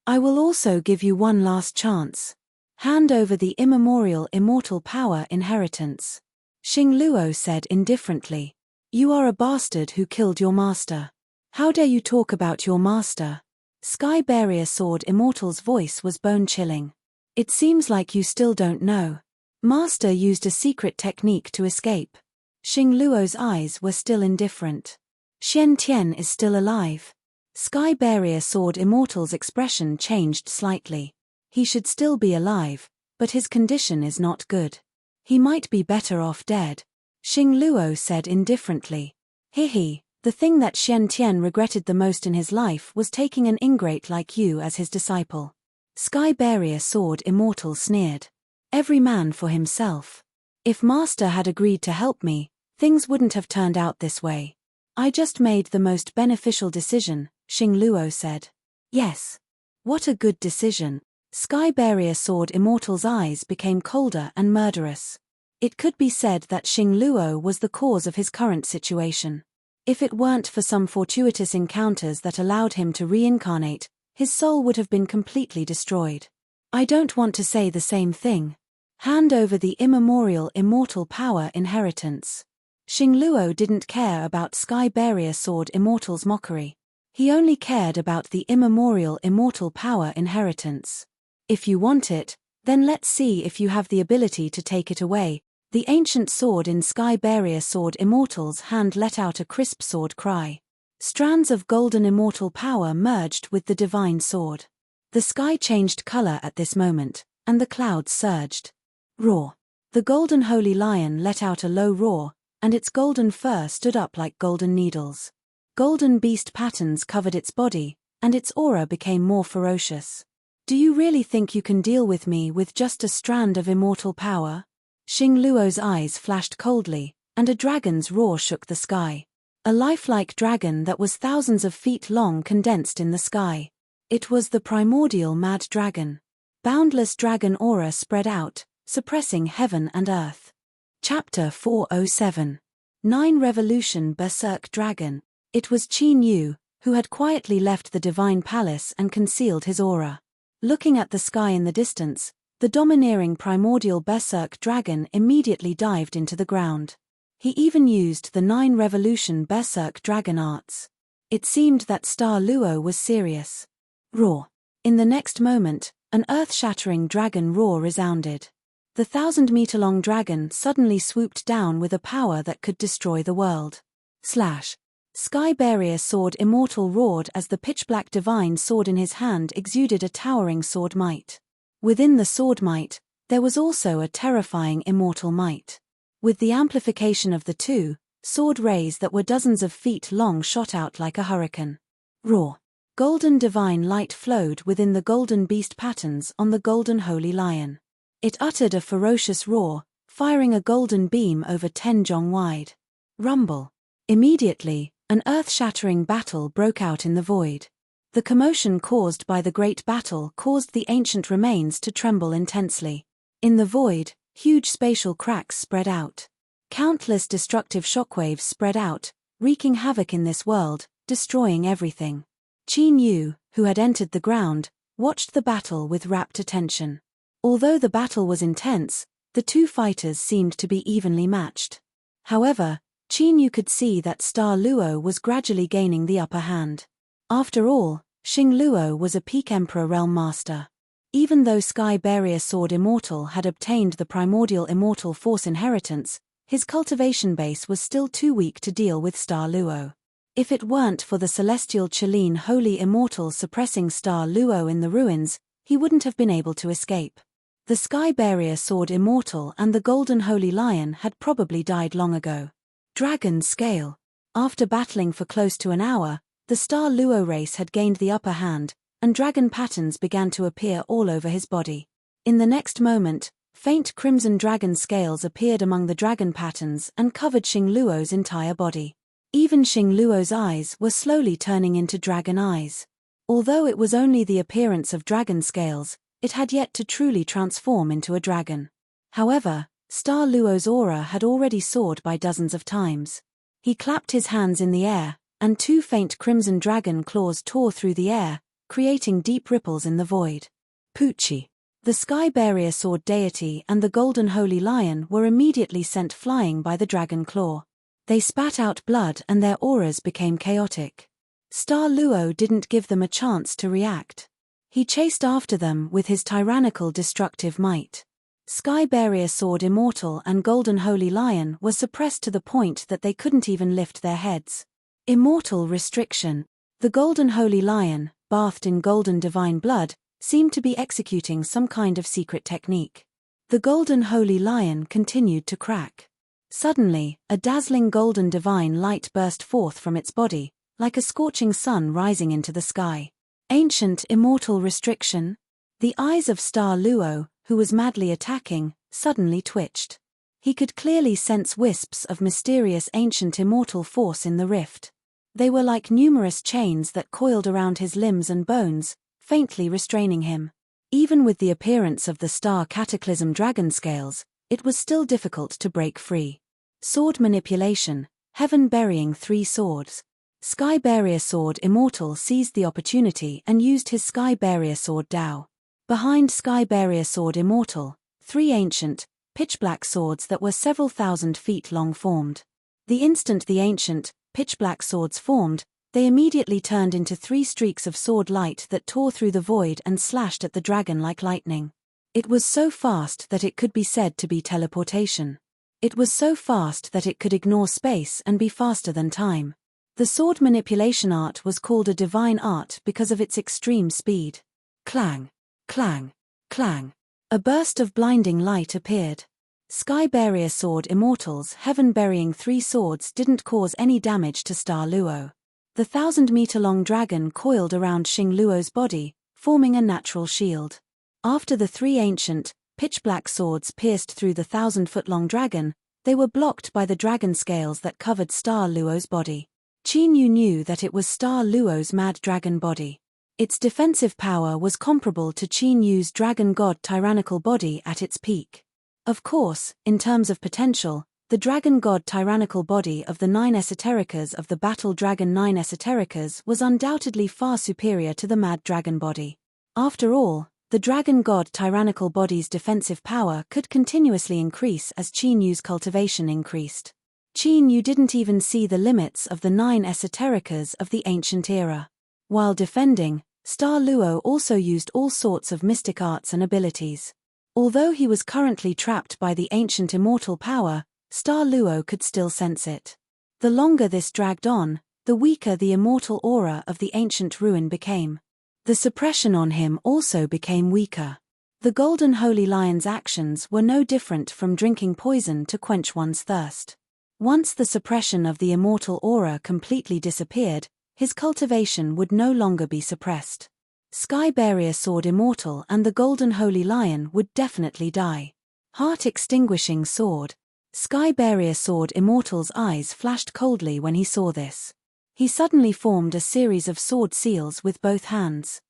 Speaker 1: I will also give you one last chance. Hand over the immemorial immortal power inheritance. Xing Luo said indifferently. You are a bastard who killed your master. How dare you talk about your master? Sky Barrier Sword Immortal's voice was bone-chilling. It seems like you still don't know. Master used a secret technique to escape. Xing Luo's eyes were still indifferent. Xian Tian is still alive. Sky Barrier Sword Immortal's expression changed slightly. He should still be alive, but his condition is not good. He might be better off dead. Xing Luo said indifferently. Hehe, the thing that Xian Tian regretted the most in his life was taking an ingrate like you as his disciple. Sky Barrier Sword Immortal sneered. Every man for himself. If Master had agreed to help me, things wouldn't have turned out this way. I just made the most beneficial decision, Xing Luo said. Yes. What a good decision. Sky Barrier Sword Immortal's eyes became colder and murderous. It could be said that Xing Luo was the cause of his current situation. If it weren't for some fortuitous encounters that allowed him to reincarnate, his soul would have been completely destroyed. I don't want to say the same thing. Hand over the immemorial immortal power inheritance. Xing Luo didn't care about Sky Barrier Sword Immortal's mockery. He only cared about the immemorial immortal power inheritance. If you want it, then let's see if you have the ability to take it away. The ancient sword in Sky Barrier Sword Immortal's hand let out a crisp sword cry. Strands of golden immortal power merged with the divine sword. The sky changed color at this moment, and the clouds surged. Roar. The golden holy lion let out a low roar, and its golden fur stood up like golden needles. Golden beast patterns covered its body, and its aura became more ferocious. Do you really think you can deal with me with just a strand of immortal power? Xing Luo's eyes flashed coldly, and a dragon's roar shook the sky. A lifelike dragon that was thousands of feet long condensed in the sky. It was the primordial mad dragon. Boundless dragon aura spread out, suppressing heaven and earth. Chapter 407. 9 Revolution Berserk Dragon. It was Qin Yu, who had quietly left the divine palace and concealed his aura. Looking at the sky in the distance, the domineering primordial berserk dragon immediately dived into the ground. He even used the 9 Revolution Berserk Dragon arts. It seemed that Star Luo was serious. Roar. In the next moment, an earth-shattering dragon roar resounded. The 1,000-meter-long dragon suddenly swooped down with a power that could destroy the world. Slash. Sky Barrier Sword Immortal roared as the pitch-black divine sword in his hand exuded a towering sword might. Within the sword might, there was also a terrifying immortal might. With the amplification of the two, sword rays that were dozens of feet long shot out like a hurricane. Roar. Golden divine light flowed within the golden beast patterns on the golden holy lion. It uttered a ferocious roar, firing a golden beam over 10 jong wide. Rumble. Immediately, an earth-shattering battle broke out in the void. The commotion caused by the great battle caused the ancient remains to tremble intensely. In the void, huge spatial cracks spread out. Countless destructive shockwaves spread out, wreaking havoc in this world, destroying everything. Qin Yu, who had entered the ground, watched the battle with rapt attention. Although the battle was intense, the two fighters seemed to be evenly matched. However, Qin Yu could see that Star Luo was gradually gaining the upper hand. After all, Xing Luo was a peak Emperor Realm Master. Even though Sky Barrier Sword Immortal had obtained the primordial immortal force inheritance, his cultivation base was still too weak to deal with Star Luo. If it weren't for the celestial Chelene Holy Immortal suppressing Star Luo in the ruins, he wouldn't have been able to escape. The Sky Barrier Sword Immortal and the Golden Holy Lion had probably died long ago. Dragon Scale. After battling for close to an hour, the Star Luo race had gained the upper hand, and dragon patterns began to appear all over his body. In the next moment, faint crimson dragon scales appeared among the dragon patterns and covered Xing Luo's entire body. Even Xing Luo's eyes were slowly turning into dragon eyes. Although it was only the appearance of dragon scales, it had yet to truly transform into a dragon. However, Star Luo's aura had already soared by dozens of times. He clapped his hands in the air, and 2 faint crimson dragon claws tore through the air, creating deep ripples in the void. Pucci. The Sky Barrier Sword Deity and the Golden Holy Lion were immediately sent flying by the dragon claw. They spat out blood and their auras became chaotic. Star Luo didn't give them a chance to react. He chased after them with his tyrannical destructive might. Sky Barrier Sword Immortal and Golden Holy Lion were suppressed to the point that they couldn't even lift their heads. Immortal Restriction. The Golden Holy Lion, bathed in golden divine blood, seemed to be executing some kind of secret technique. The Golden Holy Lion continued to crack. Suddenly, a dazzling golden divine light burst forth from its body, like a scorching sun rising into the sky. Ancient Immortal Restriction. The eyes of Star Luo, who was madly attacking, suddenly twitched. He could clearly sense wisps of mysterious ancient immortal force in the rift. They were like numerous chains that coiled around his limbs and bones, faintly restraining him. Even with the appearance of the Star Cataclysm dragon scales, it was still difficult to break free. Sword Manipulation. Heaven Burying 3 Swords. Sky Barrier Sword Immortal seized the opportunity and used his Sky Barrier Sword Dao. Behind Sky Barrier Sword Immortal, 3 ancient, pitch-black swords that were several thousand feet long formed. The instant the ancient, pitch-black swords formed, they immediately turned into 3 streaks of sword light that tore through the void and slashed at the dragon like lightning. It was so fast that it could be said to be teleportation. It was so fast that it could ignore space and be faster than time. The sword manipulation art was called a divine art because of its extreme speed. Clang. Clang. Clang. A burst of blinding light appeared. Sky Barrier Sword Immortal's heaven-burying 3 swords didn't cause any damage to Star Luo. The 1,000-meter-long dragon coiled around Xing Luo's body, forming a natural shield. After the three ancient, pitch-black swords pierced through the 1,000-foot-long dragon, they were blocked by the dragon scales that covered Star Luo's body. Qin Yu knew that it was Star Luo's mad dragon body. Its defensive power was comparable to Qin Yu's dragon god tyrannical body at its peak. Of course, in terms of potential, the dragon god tyrannical body of the 9 esotericas of the battle dragon 9 esotericas was undoubtedly far superior to the mad dragon body. After all, the dragon god tyrannical body's defensive power could continuously increase as Qin Yu's cultivation increased. Qin Yu didn't even see the limits of the 9 esotericas of the ancient era. While defending, Star Luo also used all sorts of mystic arts and abilities. Although he was currently trapped by the ancient immortal power, Star Luo could still sense it. The longer this dragged on, the weaker the immortal aura of the ancient ruin became. The suppression on him also became weaker. The Golden Holy Lion's actions were no different from drinking poison to quench one's thirst. Once the suppression of the immortal aura completely disappeared, his cultivation would no longer be suppressed. Sky Barrier Sword Immortal and the Golden Holy Lion would definitely die. Heart Extinguishing Sword. Sky Barrier Sword Immortal's eyes flashed coldly when he saw this. He suddenly formed a series of sword seals with both hands.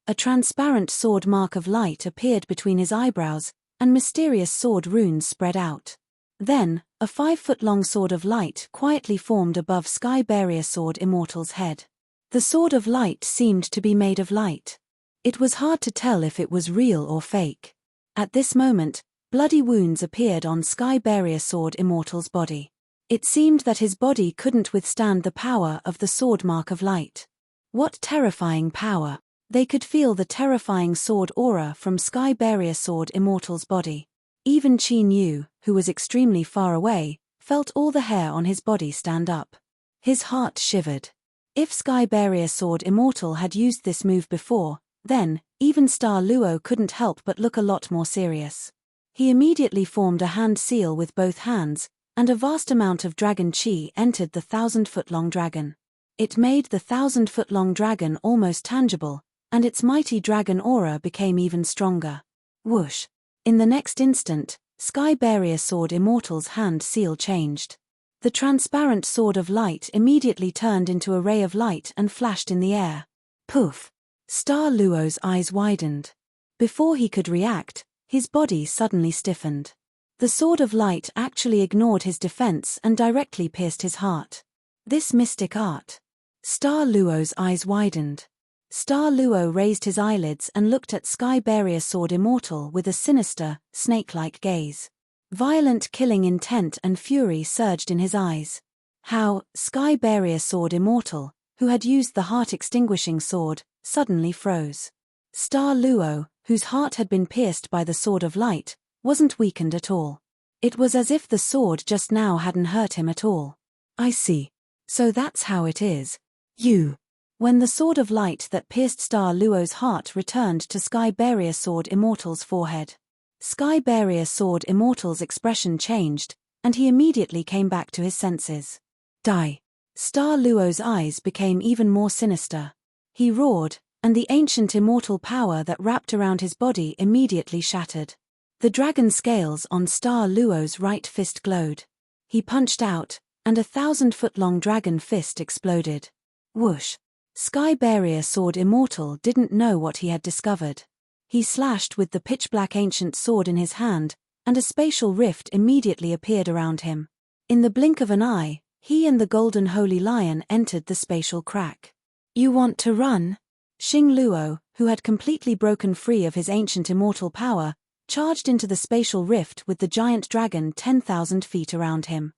Speaker 1: A transparent sword mark of light appeared between his eyebrows, and mysterious sword runes spread out. Then, a 5-foot-long sword of light quietly formed above Sky Barrier Sword Immortal's head. The sword of light seemed to be made of light. It was hard to tell if it was real or fake. At this moment, bloody wounds appeared on Sky Barrier Sword Immortal's body. It seemed that his body couldn't withstand the power of the sword mark of light. What terrifying power! They could feel the terrifying sword aura from Sky Barrier Sword Immortal's body. Even Qin Yu, who was extremely far away, felt all the hair on his body stand up. His heart shivered. If Sky Barrier Sword Immortal had used this move before, then, even Star Luo couldn't help but look a lot more serious. He immediately formed a hand seal with both hands, and a vast amount of dragon chi entered the 1,000-foot-long dragon. It made the 1,000-foot-long dragon almost tangible, and its mighty dragon aura became even stronger. Whoosh! In the next instant, Sky Barrier Sword Immortal's hand seal changed. The transparent sword of light immediately turned into a ray of light and flashed in the air. Poof! Star Luo's eyes widened. Before he could react, his body suddenly stiffened. The sword of light actually ignored his defense and directly pierced his heart. This mystic art. Star Luo's eyes widened. Star Luo raised his eyelids and looked at Sky Barrier Sword Immortal with a sinister, snake-like gaze. Violent killing intent and fury surged in his eyes. How, Sky Barrier Sword Immortal, who had used the heart-extinguishing sword, suddenly froze. Star Luo, whose heart had been pierced by the sword of light, wasn't weakened at all. It was as if the sword just now hadn't hurt him at all. I see. So that's how it is. You. When the sword of light that pierced Star Luo's heart returned to Sky Barrier Sword Immortal's forehead. Sky Barrier Sword Immortal's expression changed, and he immediately came back to his senses. Die. Star Luo's eyes became even more sinister. He roared, and the ancient immortal power that wrapped around his body immediately shattered. The dragon scales on Star Luo's right fist glowed. He punched out, and a 1,000-foot-long dragon fist exploded. Whoosh! Sky Barrier Sword Immortal didn't know what he had discovered. He slashed with the pitch-black ancient sword in his hand, and a spatial rift immediately appeared around him. In the blink of an eye, he and the Golden Holy Lion entered the spatial crack. You want to run? Xing Luo, who had completely broken free of his ancient immortal power, charged into the spatial rift with the giant dragon 10,000 feet around him.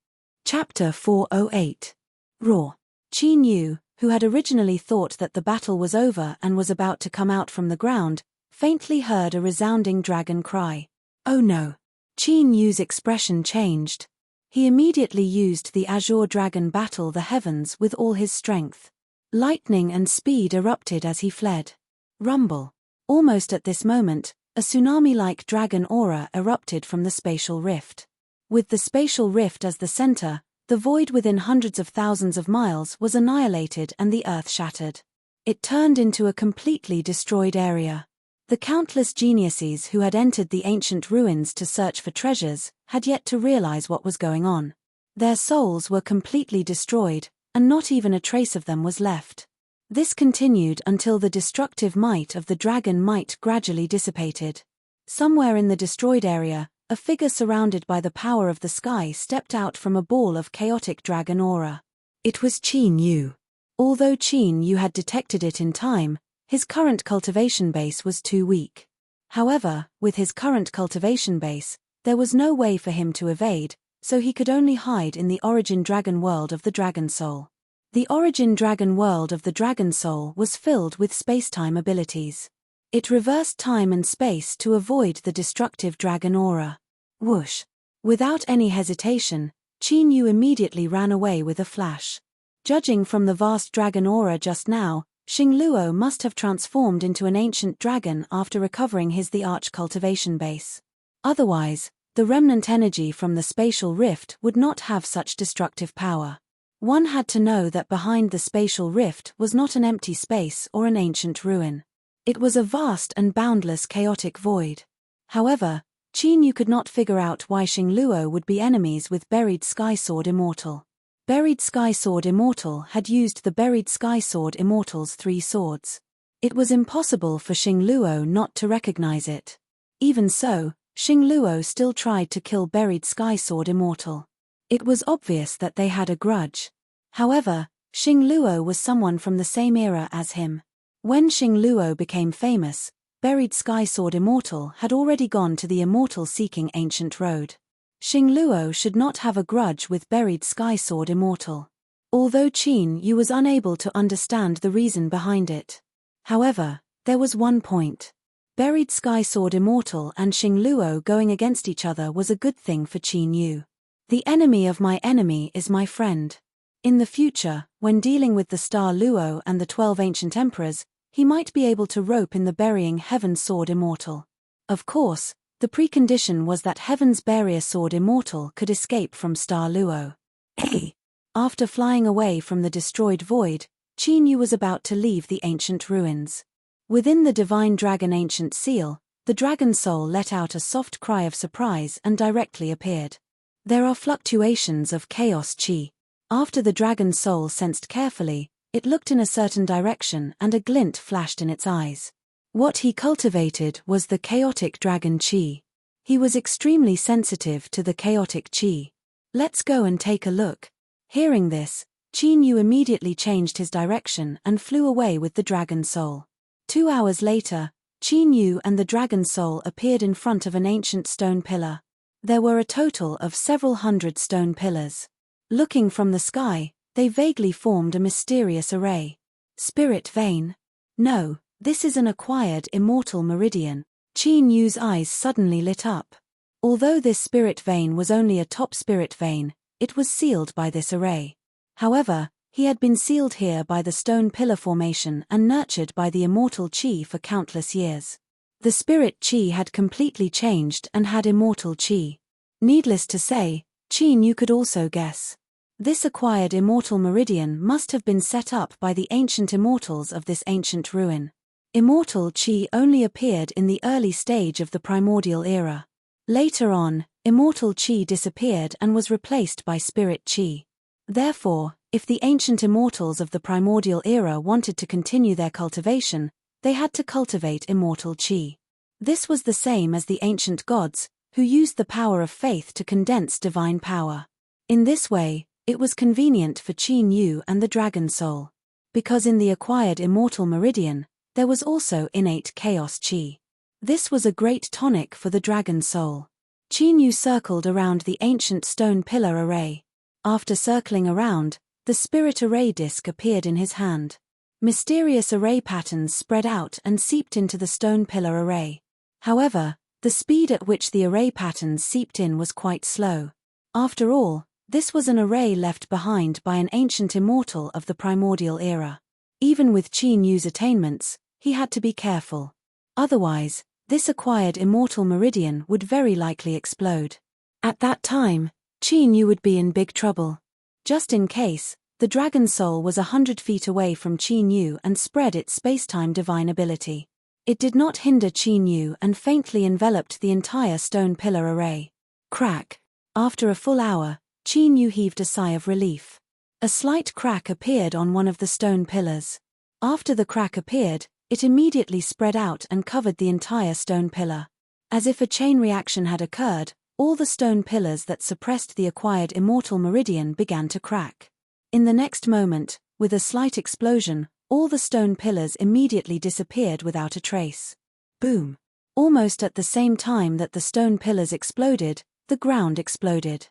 Speaker 1: Chapter 408. Roar. Qin Yu, who had originally thought that the battle was over and was about to come out from the ground, faintly heard a resounding dragon cry. Oh no! Qin Yu's expression changed. He immediately used the Azure Dragon battle the heavens with all his strength. Lightning and speed erupted as he fled. Rumble. Almost at this moment, a tsunami-like dragon aura erupted from the spatial rift. With the spatial rift as the center, the void within hundreds of thousands of miles was annihilated and the earth shattered. It turned into a completely destroyed area. The countless geniuses who had entered the ancient ruins to search for treasures had yet to realize what was going on. Their souls were completely destroyed, and not even a trace of them was left. This continued until the destructive might of the dragon might gradually dissipated. Somewhere in the destroyed area, a figure surrounded by the power of the sky stepped out from a ball of chaotic dragon aura. It was Qin Yu. Although Qin Yu had detected it in time, his current cultivation base was too weak. However, with his current cultivation base, there was no way for him to evade, so he could only hide in the origin dragon world of the Dragon Soul. The origin dragon world of the Dragon Soul was filled with spacetime abilities. It reversed time and space to avoid the destructive dragon aura. Whoosh! Without any hesitation, Qin Yu immediately ran away with a flash. Judging from the vast dragon aura just now, Xing Luo must have transformed into an ancient dragon after recovering the arch cultivation base. Otherwise, the remnant energy from the spatial rift would not have such destructive power. One had to know that behind the spatial rift was not an empty space or an ancient ruin. It was a vast and boundless chaotic void. However, Qin Yu could not figure out why Xing Luo would be enemies with Buried Sky Sword Immortal. Buried Sky Sword Immortal had used the Buried Sky Sword Immortal's 3 swords. It was impossible for Xing Luo not to recognize it. Even so, Xing Luo still tried to kill Buried Sky Sword Immortal. It was obvious that they had a grudge. However, Xing Luo was someone from the same era as him. When Xing Luo became famous, Buried Sky Sword Immortal had already gone to the immortal-seeking ancient road. Xing Luo should not have a grudge with Buried Sky Sword Immortal. Although Qin Yu was unable to understand the reason behind it. However, there was one point. Buried Sky Sword Immortal and Xing Luo going against each other was a good thing for Qin Yu. The enemy of my enemy is my friend. In the future, when dealing with the Star Luo and the 12 ancient emperors, he might be able to rope in the Burying Heaven Sword Immortal. Of course, the precondition was that Heaven's Barrier Sword Immortal could escape from Star Luo. After flying away from the destroyed void, Qin Yu was about to leave the ancient ruins. Within the Divine Dragon Ancient Seal, the Dragon Soul let out a soft cry of surprise and directly appeared. There are fluctuations of chaos chi. After the Dragon Soul sensed carefully, it looked in a certain direction and a glint flashed in its eyes. What he cultivated was the chaotic dragon chi. He was extremely sensitive to the chaotic chi. Let's go and take a look. Hearing this, Qin Yu immediately changed his direction and flew away with the Dragon Soul. 2 hours later, Qin Yu and the Dragon Soul appeared in front of an ancient stone pillar. There were a total of several hundred stone pillars. Looking from the sky, they vaguely formed a mysterious array. Spirit vein? No, this is an acquired immortal meridian. Qin Yu's eyes suddenly lit up. Although this spirit vein was only a top spirit vein, it was sealed by this array. However, he had been sealed here by the stone pillar formation and nurtured by the immortal chi for countless years. The spirit chi had completely changed and had immortal chi. Needless to say, Qin Yu could also guess. This acquired immortal meridian must have been set up by the ancient immortals of this ancient ruin. Immortal chi only appeared in the early stage of the primordial era. Later on, immortal chi disappeared and was replaced by spirit chi. Therefore, if the ancient immortals of the primordial era wanted to continue their cultivation, they had to cultivate immortal chi. This was the same as the ancient gods, who used the power of faith to condense divine power. In this way, it was convenient for Qin Yu and the Dragon Soul. Because in the acquired immortal meridian, there was also innate chaos chi. This was a great tonic for the Dragon Soul. Qin Yu circled around the ancient stone pillar array. After circling around, the spirit array disc appeared in his hand. Mysterious array patterns spread out and seeped into the stone pillar array. However, the speed at which the array patterns seeped in was quite slow. After all, this was an array left behind by an ancient immortal of the primordial era. Even with Qin Yu's attainments, he had to be careful. Otherwise, this acquired immortal meridian would very likely explode. At that time, Qin Yu would be in big trouble. Just in case, The dragon soul was 100 feet away from Qin Yu and spread its spacetime divine ability. It did not hinder Qin Yu and faintly enveloped the entire stone pillar array. Crack. After a full hour, Qin Yu heaved a sigh of relief. A slight crack appeared on one of the stone pillars. After the crack appeared, it immediately spread out and covered the entire stone pillar. As if a chain reaction had occurred, all the stone pillars that suppressed the acquired immortal meridian began to crack. In the next moment, with a slight explosion, all the stone pillars immediately disappeared without a trace. Boom! Almost at the same time that the stone pillars exploded, the ground exploded.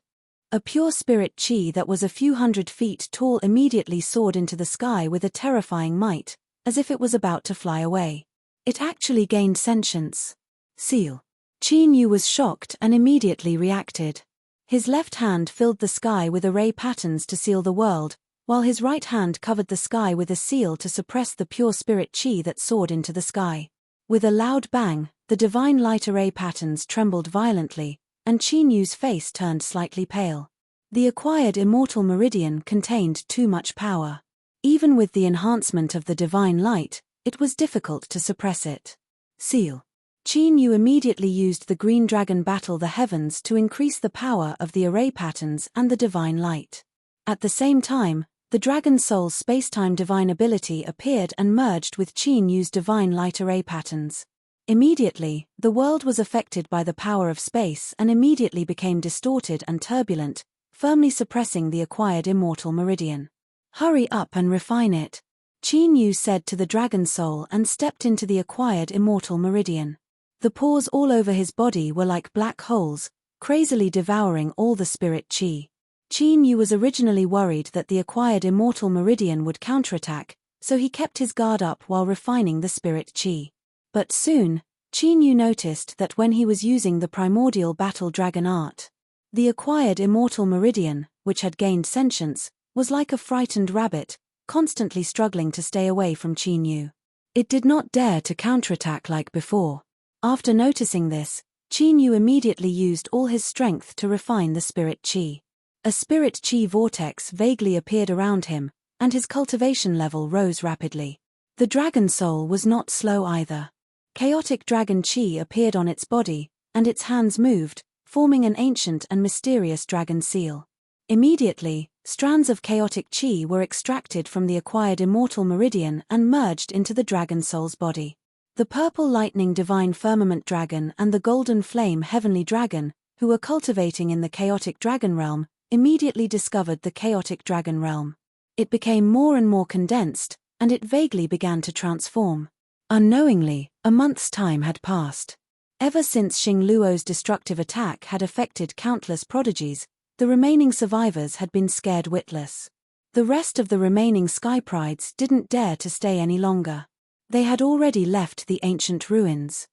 Speaker 1: A pure spirit chi that was a few hundred feet tall immediately soared into the sky with a terrifying might, as if it was about to fly away. It actually gained sentience. Seal. Qin Yu was shocked and immediately reacted. His left hand filled the sky with array patterns to seal the world, while his right hand covered the sky with a seal to suppress the pure spirit chi that soared into the sky. With a loud bang, the divine light array patterns trembled violently, and Qin Yu's face turned slightly pale. The acquired immortal meridian contained too much power. Even with the enhancement of the divine light, it was difficult to suppress it. Seal. Qin Yu immediately used the green dragon battle the heavens to increase the power of the array patterns and the divine light. At the same time, the dragon soul's spacetime divine ability appeared and merged with Qin Yu's divine light array patterns. Immediately, the world was affected by the power of space and immediately became distorted and turbulent, firmly suppressing the acquired immortal meridian. Hurry up and refine it, Qin Yu said to the dragon soul and stepped into the acquired immortal meridian. The pores all over his body were like black holes, crazily devouring all the spirit chi. Qin Yu was originally worried that the acquired immortal meridian would counterattack, so he kept his guard up while refining the spirit chi. But soon, Qin Yu noticed that when he was using the primordial battle dragon art, the acquired immortal meridian, which had gained sentience, was like a frightened rabbit, constantly struggling to stay away from Qin Yu. It did not dare to counterattack like before. After noticing this, Qin Yu immediately used all his strength to refine the spirit chi. A spirit chi vortex vaguely appeared around him, and his cultivation level rose rapidly. The dragon soul was not slow either. Chaotic dragon chi appeared on its body, and its hands moved, forming an ancient and mysterious dragon seal. Immediately, strands of chaotic chi were extracted from the acquired immortal meridian and merged into the dragon soul's body. The purple lightning divine firmament dragon and the golden flame heavenly dragon, who were cultivating in the chaotic dragon realm, immediately discovered the chaotic dragon realm. It became more and more condensed, and it vaguely began to transform. Unknowingly, a month's time had passed. Ever since Xing Luo's destructive attack had affected countless prodigies, the remaining survivors had been scared witless. The rest of the remaining sky prides didn't dare to stay any longer. They had already left the ancient ruins.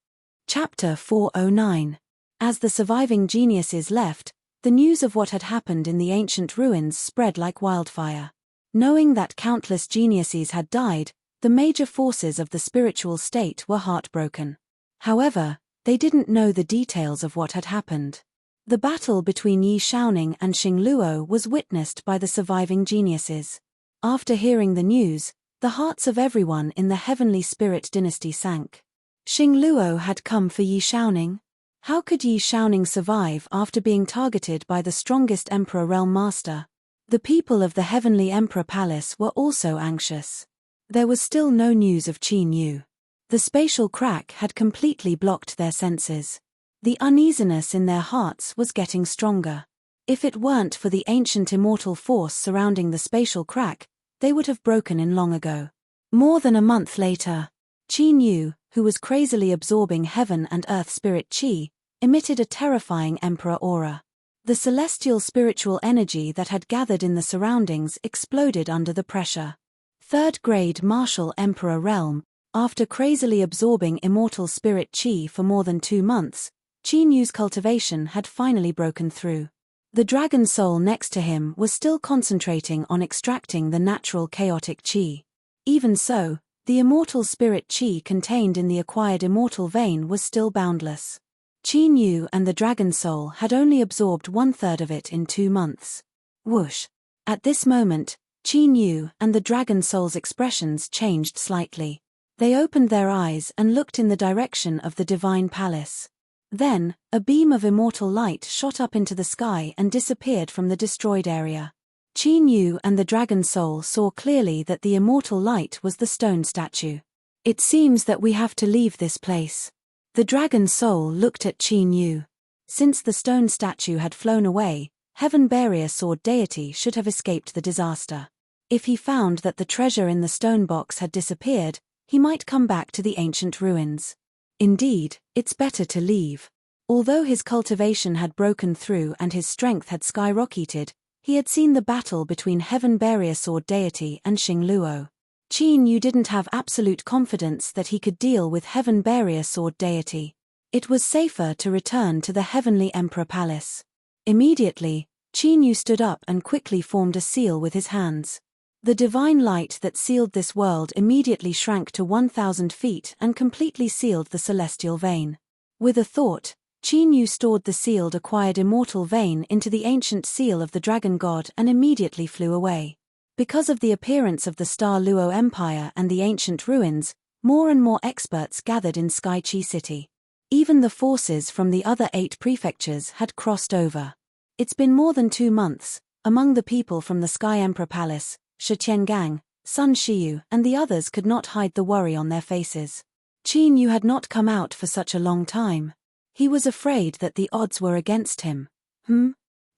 Speaker 1: Chapter 409. As the surviving geniuses left, the news of what had happened in the ancient ruins spread like wildfire. Knowing that countless geniuses had died, the major forces of the spiritual state were heartbroken. However, they didn't know the details of what had happened. The battle between Yi Shaoning and Xing Luo was witnessed by the surviving geniuses. After hearing the news, the hearts of everyone in the heavenly spirit dynasty sank. Xing Luo had come for Yi Shaoning. How could Yi Shaoning survive after being targeted by the strongest Emperor Realm Master? The people of the Heavenly Emperor Palace were also anxious. There was still no news of Qin Yu. The spatial crack had completely blocked their senses. The uneasiness in their hearts was getting stronger. If it weren't for the ancient immortal force surrounding the spatial crack, they would have broken in long ago. More than a month later, Qin Yu, who was crazily absorbing heaven and earth spirit chi, emitted a terrifying emperor aura. The celestial spiritual energy that had gathered in the surroundings exploded under the pressure. Third-grade martial emperor realm. After crazily absorbing immortal spirit chi for more than 2 months, Qin Yu's cultivation had finally broken through. The dragon soul next to him was still concentrating on extracting the natural chaotic chi. Even so, the immortal spirit chi contained in the acquired immortal vein was still boundless. Qin Yu and the dragon soul had only absorbed 1/3 of it in 2 months. Whoosh! At this moment, Qin Yu and the Dragon Soul's expressions changed slightly. They opened their eyes and looked in the direction of the divine palace. Then, a beam of immortal light shot up into the sky and disappeared from the destroyed area. Qin Yu and the Dragon Soul saw clearly that the immortal light was the stone statue. It seems that we have to leave this place. The Dragon Soul looked at Qin Yu. Since the stone statue had flown away, Heaven Barrier Sword Deity should have escaped the disaster. If he found that the treasure in the stone box had disappeared, he might come back to the ancient ruins. Indeed, it's better to leave. Although his cultivation had broken through and his strength had skyrocketed, he had seen the battle between Heaven Barrier Sword Deity and Xing Luo. Qin Yu didn't have absolute confidence that he could deal with Heaven Barrier Sword Deity. It was safer to return to the Heavenly Emperor Palace. Immediately, Qin Yu stood up and quickly formed a seal with his hands. The divine light that sealed this world immediately shrank to 1,000 feet and completely sealed the celestial vein. With a thought, Qin Yu stored the sealed acquired immortal vein into the ancient seal of the dragon god and immediately flew away. Because of the appearance of the Star Luo Empire and the ancient ruins, more and more experts gathered in Sky Chi City. Even the forces from the other 8 prefectures had crossed over. It's been more than 2 months. Among the people from the Sky Emperor Palace, Shi Tiangang, Sun Shiyu and the others could not hide the worry on their faces. Qin Yu had not come out for such a long time. He was afraid that the odds were against him.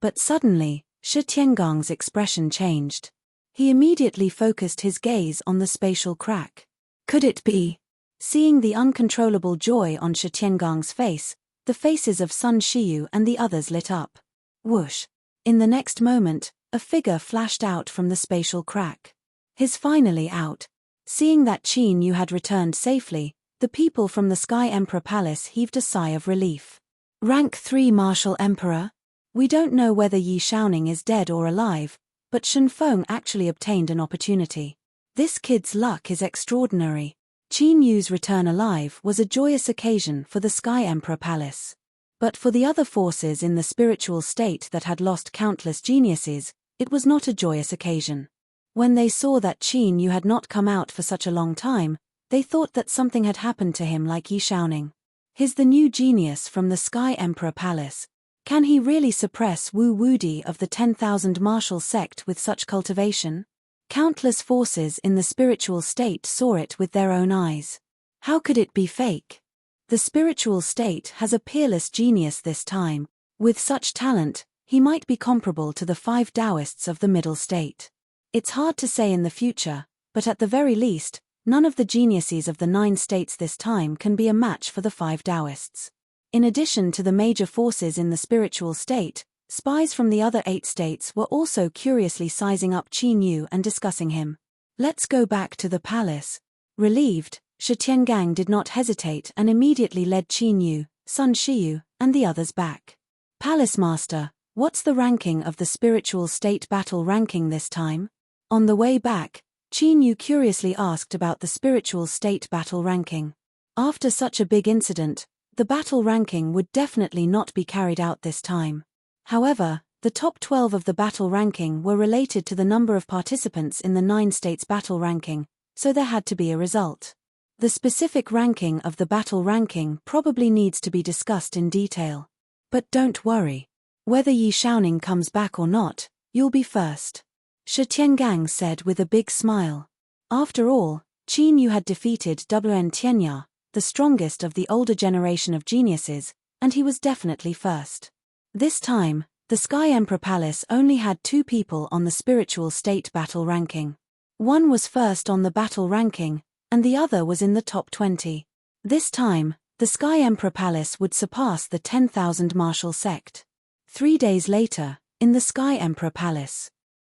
Speaker 1: But suddenly, Shi Tiangang's expression changed. He immediately focused his gaze on the spatial crack. Could it be? Seeing the uncontrollable joy on Shi Tiangang's face, the faces of Sun Shiyu and the others lit up. Whoosh! In the next moment, a figure flashed out from the spatial crack. He's finally out. Seeing that Qin Yu had returned safely, the people from the Sky Emperor Palace heaved a sigh of relief. Rank 3 Martial Emperor? We don't know whether Yi Shaoning is dead or alive, but Shen Feng actually obtained an opportunity. This kid's luck is extraordinary. Qin Yu's return alive was a joyous occasion for the Sky Emperor Palace. But for the other forces in the spiritual state that had lost countless geniuses, it was not a joyous occasion. When they saw that Qin Yu had not come out for such a long time, they thought that something had happened to him like Yi Shaoning. He's the new genius from the Sky Emperor Palace. Can he really suppress Wu Wudi of the 10,000 martial sect with such cultivation? Countless forces in the spiritual state saw it with their own eyes. How could it be fake? The spiritual state has a peerless genius this time. With such talent, he might be comparable to the 5 Taoists of the middle state. It's hard to say in the future, but at the very least, none of the geniuses of the 9 states this time can be a match for the 5 Taoists. In addition to the major forces in the spiritual state, spies from the other 8 states were also curiously sizing up Qin Yu and discussing him. Let's go back to the palace. Relieved, Shi Tiangang did not hesitate and immediately led Qin Yu, Sun Shiyu, and the others back. Palace Master, what's the ranking of the spiritual state battle ranking this time? On the way back, Qin Yu curiously asked about the spiritual state battle ranking. After such a big incident, the battle ranking would definitely not be carried out this time. However, the top 12 of the battle ranking were related to the number of participants in the 9 states battle ranking, so there had to be a result. The specific ranking of the battle ranking probably needs to be discussed in detail. But don't worry. Whether Yi Shaoning comes back or not, you'll be first. Shi Tiangang said with a big smile. After all, Qin Yu had defeated Wn Tianya, the strongest of the older generation of geniuses, and he was definitely first. This time, the Sky Emperor Palace only had 2 people on the spiritual state battle ranking. One was first on the battle ranking, and the other was in the top 20. This time, the Sky Emperor Palace would surpass the 10,000 martial sect. 3 days later, in the Sky Emperor Palace,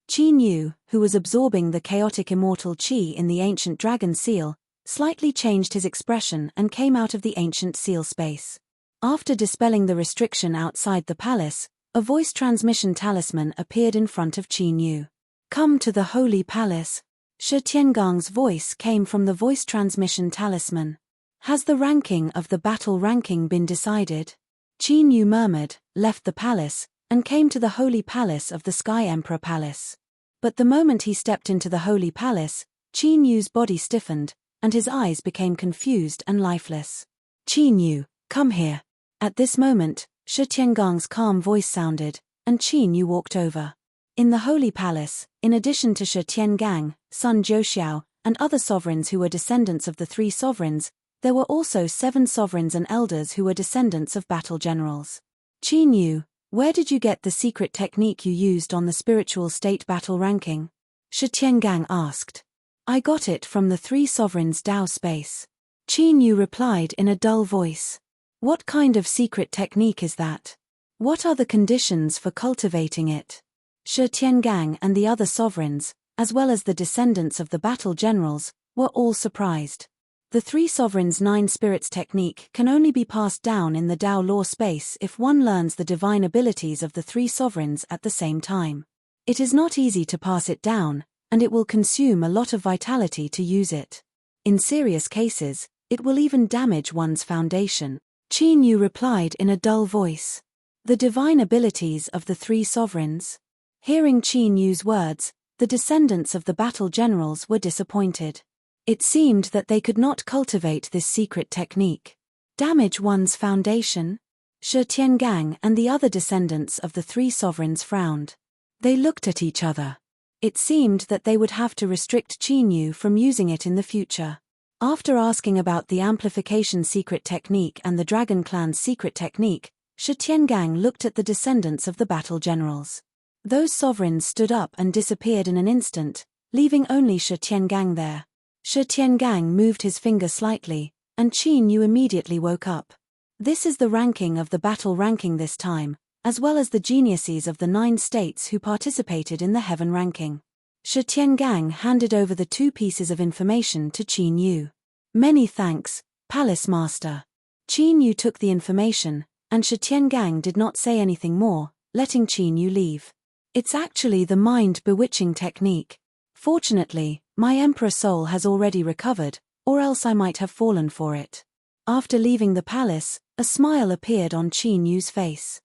Speaker 1: Qin Yu, who was absorbing the chaotic immortal qi in the ancient dragon seal, slightly changed his expression and came out of the ancient seal space. After dispelling the restriction outside the palace, a voice transmission talisman appeared in front of Qin Yu. Come to the Holy Palace. Shi Tiangang's voice came from the voice transmission talisman. Has the ranking of the battle ranking been decided? Qin Yu murmured, left the palace, and came to the Holy Palace of the Sky Emperor Palace. But the moment he stepped into the holy palace, Qin Yu's body stiffened, and his eyes became confused and lifeless. "Qin Yu, come here." At this moment, Shi Tiangong's calm voice sounded, and Qin Yu walked over. In the holy palace, in addition to Shi Tiangang, Sun Jiuxiao, and other sovereigns who were descendants of the three sovereigns, there were also 7 sovereigns and elders who were descendants of battle generals. "Qin Yu, where did you get the secret technique you used on the spiritual state battle ranking?" Shi Tiangang asked. "I got it from the three sovereigns' Dao space." Qin Yu replied in a dull voice. "What kind of secret technique is that? What are the conditions for cultivating it?" Shi Tiangang and the other sovereigns, as well as the descendants of the battle generals, were all surprised. The three sovereigns' 9 spirits technique can only be passed down in the Dao law space if one learns the divine abilities of the three sovereigns at the same time. It is not easy to pass it down, and it will consume a lot of vitality to use it. In serious cases, it will even damage one's foundation. Qin Yu replied in a dull voice. "The divine abilities of the three sovereigns?" Hearing Qin Yu's words, the descendants of the battle generals were disappointed. It seemed that they could not cultivate this secret technique. Damage one's foundation? Shi Tiangang and the other descendants of the three sovereigns frowned. They looked at each other. It seemed that they would have to restrict Qin Yu from using it in the future. After asking about the amplification secret technique and the Dragon Clan's secret technique, Shi Tiangang looked at the descendants of the battle generals. Those sovereigns stood up and disappeared in an instant, leaving only Shi Tiangang there. Shi Tiangang moved his finger slightly, and Qin Yu immediately woke up. This is the ranking of the battle ranking this time, as well as the geniuses of the 9 states who participated in the heaven ranking. Shi Tiangang handed over the 2 pieces of information to Qin Yu. "Many thanks, Palace Master." Qin Yu took the information, and Shi Tiangang did not say anything more, letting Qin Yu leave. "It's actually the mind-bewitching technique. Fortunately, my Emperor soul has already recovered, or else I might have fallen for it." After leaving the palace, a smile appeared on Qin Yu's face.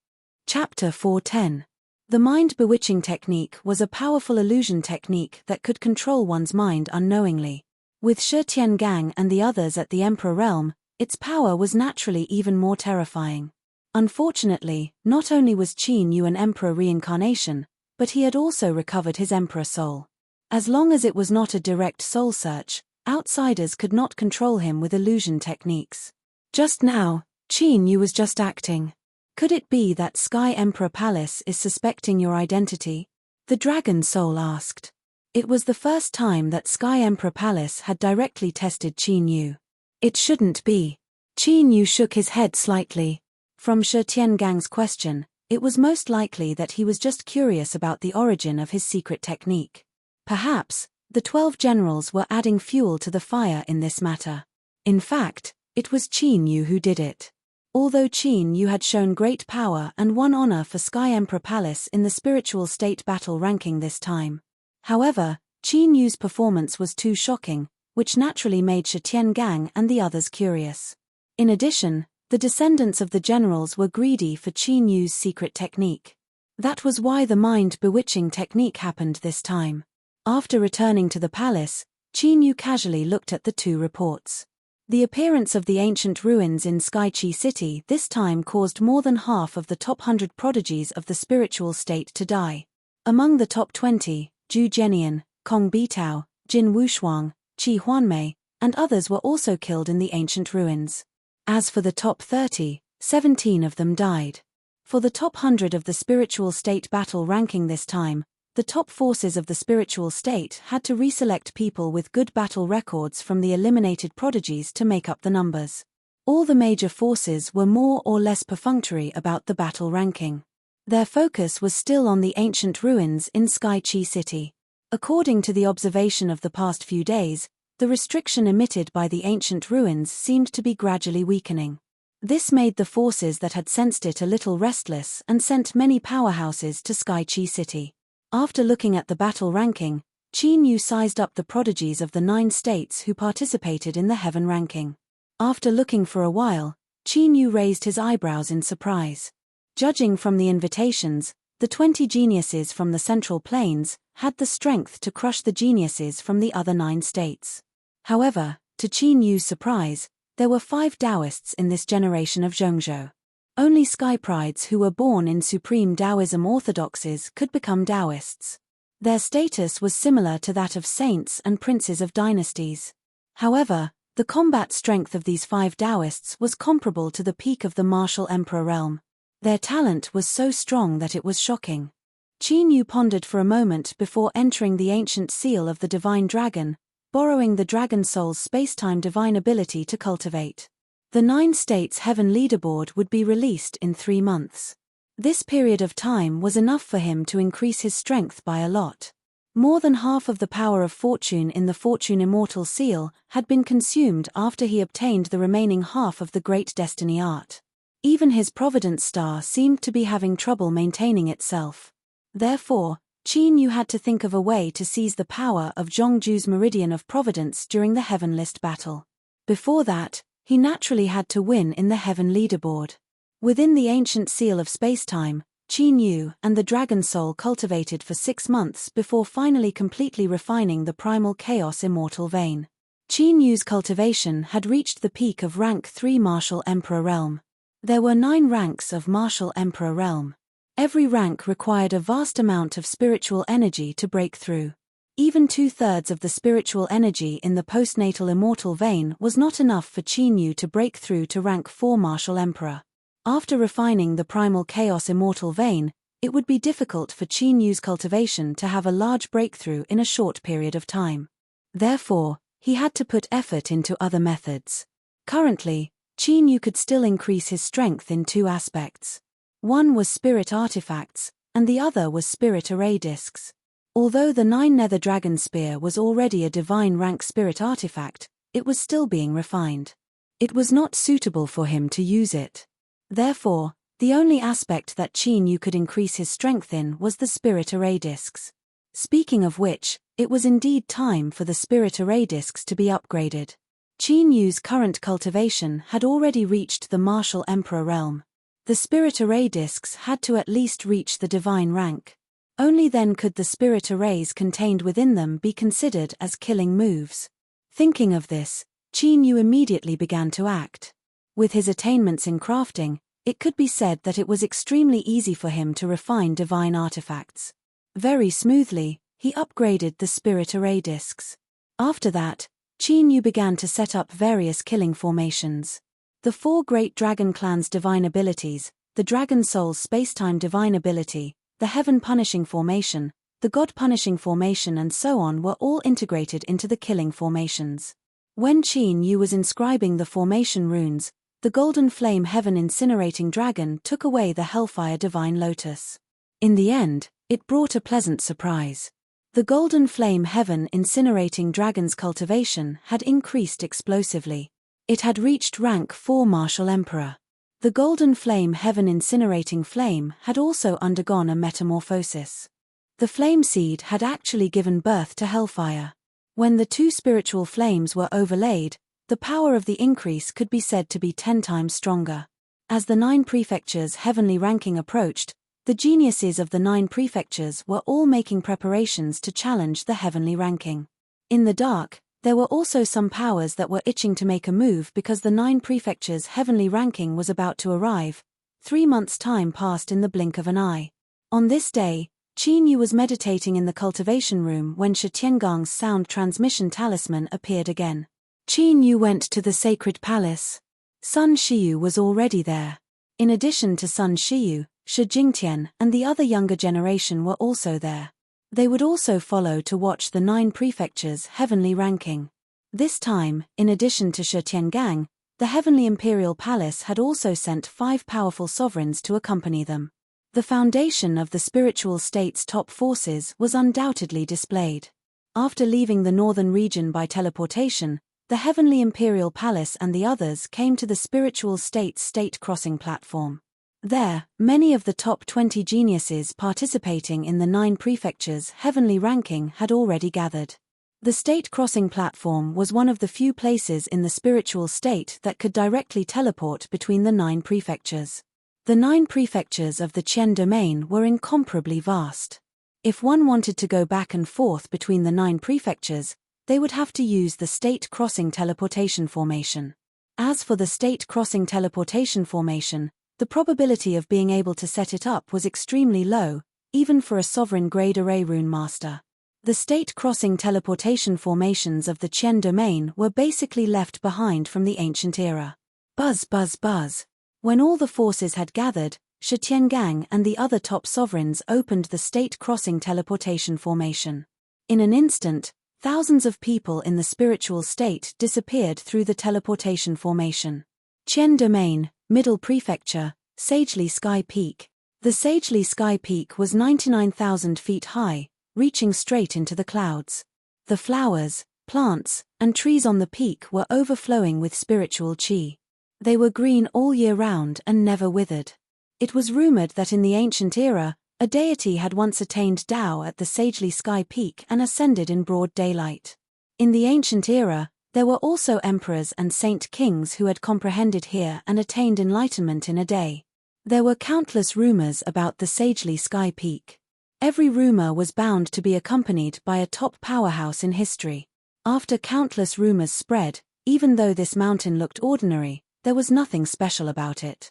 Speaker 1: Chapter 410. The mind-bewitching technique was a powerful illusion technique that could control one's mind unknowingly. With Shi Tiangang and the others at the Emperor realm, its power was naturally even more terrifying. Unfortunately, not only was Qin Yu an Emperor reincarnation, but he had also recovered his Emperor soul. As long as it was not a direct soul search, outsiders could not control him with illusion techniques. Just now, Qin Yu was just acting. Could it be that Sky Emperor Palace is suspecting your identity? The Dragon Soul asked. It was the first time that Sky Emperor Palace had directly tested Qin Yu. It shouldn't be. Qin Yu shook his head slightly. From Shi Tiangang's question, it was most likely that he was just curious about the origin of his secret technique. Perhaps, the 12 generals were adding fuel to the fire in this matter. In fact, it was Qin Yu who did it. Although Qin Yu had shown great power and won honor for Sky Emperor Palace in the spiritual state battle ranking this time. However, Qin Yu's performance was too shocking, which naturally made Shi Tiangang and the others curious. In addition, the descendants of the generals were greedy for Qin Yu's secret technique. That was why the mind-bewitching technique happened this time. After returning to the palace, Qin Yu casually looked at the 2 reports. The appearance of the ancient ruins in Skychi City this time caused more than half of the top 100 prodigies of the spiritual state to die. Among the top 20, Zhu Jianian, Kong Bitao, Jin Wushuang, Qi Huanmei, and others were also killed in the ancient ruins. As for the top 30, 17 of them died. For the top 100 of the spiritual state battle ranking this time, the top forces of the spiritual state had to reselect people with good battle records from the eliminated prodigies to make up the numbers. All the major forces were more or less perfunctory about the battle ranking. Their focus was still on the ancient ruins in Skychi City. According to the observation of the past few days, the restriction emitted by the ancient ruins seemed to be gradually weakening. This made the forces that had sensed it a little restless and sent many powerhouses to Skychi City. After looking at the battle ranking, Qin Yu sized up the prodigies of the 9 states who participated in the heaven ranking. After looking for a while, Qin Yu raised his eyebrows in surprise. Judging from the invitations, The 20 geniuses from the central plains had the strength to crush the geniuses from the other 9 states. However, to Qin Yu's surprise, there were 5 Taoists in this generation of Zhongzhou. Only sky prides who were born in supreme Taoism orthodoxies could become Taoists. Their status was similar to that of saints and princes of dynasties. However, the combat strength of these 5 Taoists was comparable to the peak of the martial emperor realm. Their talent was so strong that it was shocking. Qin Yu pondered for a moment before entering the ancient seal of the divine dragon, borrowing the dragon soul's spacetime divine ability to cultivate. The 9 states heaven leaderboard would be released in 3 months. This period of time was enough for him to increase his strength by a lot. More than half of the power of fortune in the Fortune Immortal Seal had been consumed after he obtained the remaining half of the Great Destiny Art. Even his Providence Star seemed to be having trouble maintaining itself. Therefore, Qin Yu had to think of a way to seize the power of Zhongzhou's Meridian of Providence during the Heaven List battle. Before that, he naturally had to win in the Heaven Leaderboard. Within the ancient seal of spacetime, Qin Yu and the Dragon Soul cultivated for 6 months before finally completely refining the Primal Chaos Immortal Vein. Qin Yu's cultivation had reached the peak of rank 3 Martial Emperor Realm. There were 9 ranks of Martial Emperor Realm. Every rank required a vast amount of spiritual energy to break through. Even 2/3 of the spiritual energy in the postnatal Immortal Vein was not enough for Qin Yu to break through to rank 4 Martial Emperor. After refining the Primal Chaos Immortal Vein, it would be difficult for Qin Yu's cultivation to have a large breakthrough in a short period of time. Therefore, he had to put effort into other methods. Currently, Qin Yu could still increase his strength in 2 aspects. One was spirit artifacts, and the other was spirit array discs. Although the 9 Nether Dragon Spear was already a divine rank spirit artifact, it was still being refined. It was not suitable for him to use it. Therefore, the only aspect that Qin Yu could increase his strength in was the spirit array discs. Speaking of which, it was indeed time for the spirit array discs to be upgraded. Qin Yu's current cultivation had already reached the Martial Emperor realm. The spirit array discs had to at least reach the divine rank. Only then could the spirit arrays contained within them be considered as killing moves. Thinking of this, Qin Yu immediately began to act. With his attainments in crafting, it could be said that it was extremely easy for him to refine divine artifacts. Very smoothly, he upgraded the spirit array discs. After that, Qin Yu began to set up various killing formations. The 4 great dragon clans' divine abilities, the Dragon Soul's spacetime divine ability, the Heaven Punishing Formation, the God Punishing Formation and so on were all integrated into the killing formations. When Qin Yu was inscribing the formation runes, the Golden Flame Heaven Incinerating Dragon took away the Hellfire Divine Lotus. In the end, it brought a pleasant surprise. The Golden Flame Heaven Incinerating Dragon's cultivation had increased explosively. It had reached rank 4 Martial Emperor. The Golden Flame Heaven Incinerating Flame had also undergone a metamorphosis. The flame seed had actually given birth to Hellfire. When the 2 spiritual flames were overlaid, the power of the increase could be said to be 10 times stronger. As the 9 prefectures' heavenly ranking approached, the geniuses of the 9 prefectures were all making preparations to challenge the heavenly ranking. In the dark, there were also some powers that were itching to make a move because the 9 prefectures' heavenly ranking was about to arrive. 3 months' time passed in the blink of an eye. On this day, Qin Yu was meditating in the cultivation room when Shi Tiangong's sound transmission talisman appeared again. Qin Yu went to the sacred palace. Sun Shiyu was already there. In addition to Sun Shiyu, Shi Jingtian and the other younger generation were also there. They would also follow to watch the 9 prefectures' heavenly ranking. This time, in addition to Shi Tiangang, the Heavenly Imperial Palace had also sent 5 powerful sovereigns to accompany them. The foundation of the spiritual state's top forces was undoubtedly displayed. After leaving the northern region by teleportation, the Heavenly Imperial Palace and the others came to the spiritual state's state-crossing platform. There, many of the top 20 geniuses participating in the 9 prefectures' heavenly ranking had already gathered. The state-crossing platform was one of the few places in the spiritual state that could directly teleport between the 9 prefectures. The 9 prefectures of the Qian domain were incomparably vast. If one wanted to go back and forth between the 9 prefectures, they would have to use the state-crossing teleportation formation. As for the state-crossing teleportation formation, the probability of being able to set it up was extremely low, even for a sovereign-grade array rune master. The state-crossing teleportation formations of the Qian domain were basically left behind from the ancient era. Buzz buzz buzz. When all the forces had gathered, Shi Tiangang and the other top sovereigns opened the state-crossing teleportation formation. In an instant, thousands of people in the spiritual state disappeared through the teleportation formation. Qian domain, Middle Prefecture, Sagely Sky Peak. The Sagely Sky Peak was 99,000 feet high, reaching straight into the clouds. The flowers, plants, and trees on the peak were overflowing with spiritual qi. They were green all year round and never withered. It was rumored that in the ancient era, a deity had once attained Tao at the Sagely Sky Peak and ascended in broad daylight. In the ancient era, there were also emperors and saint kings who had comprehended here and attained enlightenment in a day. There were countless rumors about the Sagely Sky Peak. Every rumor was bound to be accompanied by a top powerhouse in history. After countless rumors spread, even though this mountain looked ordinary, there was nothing special about it.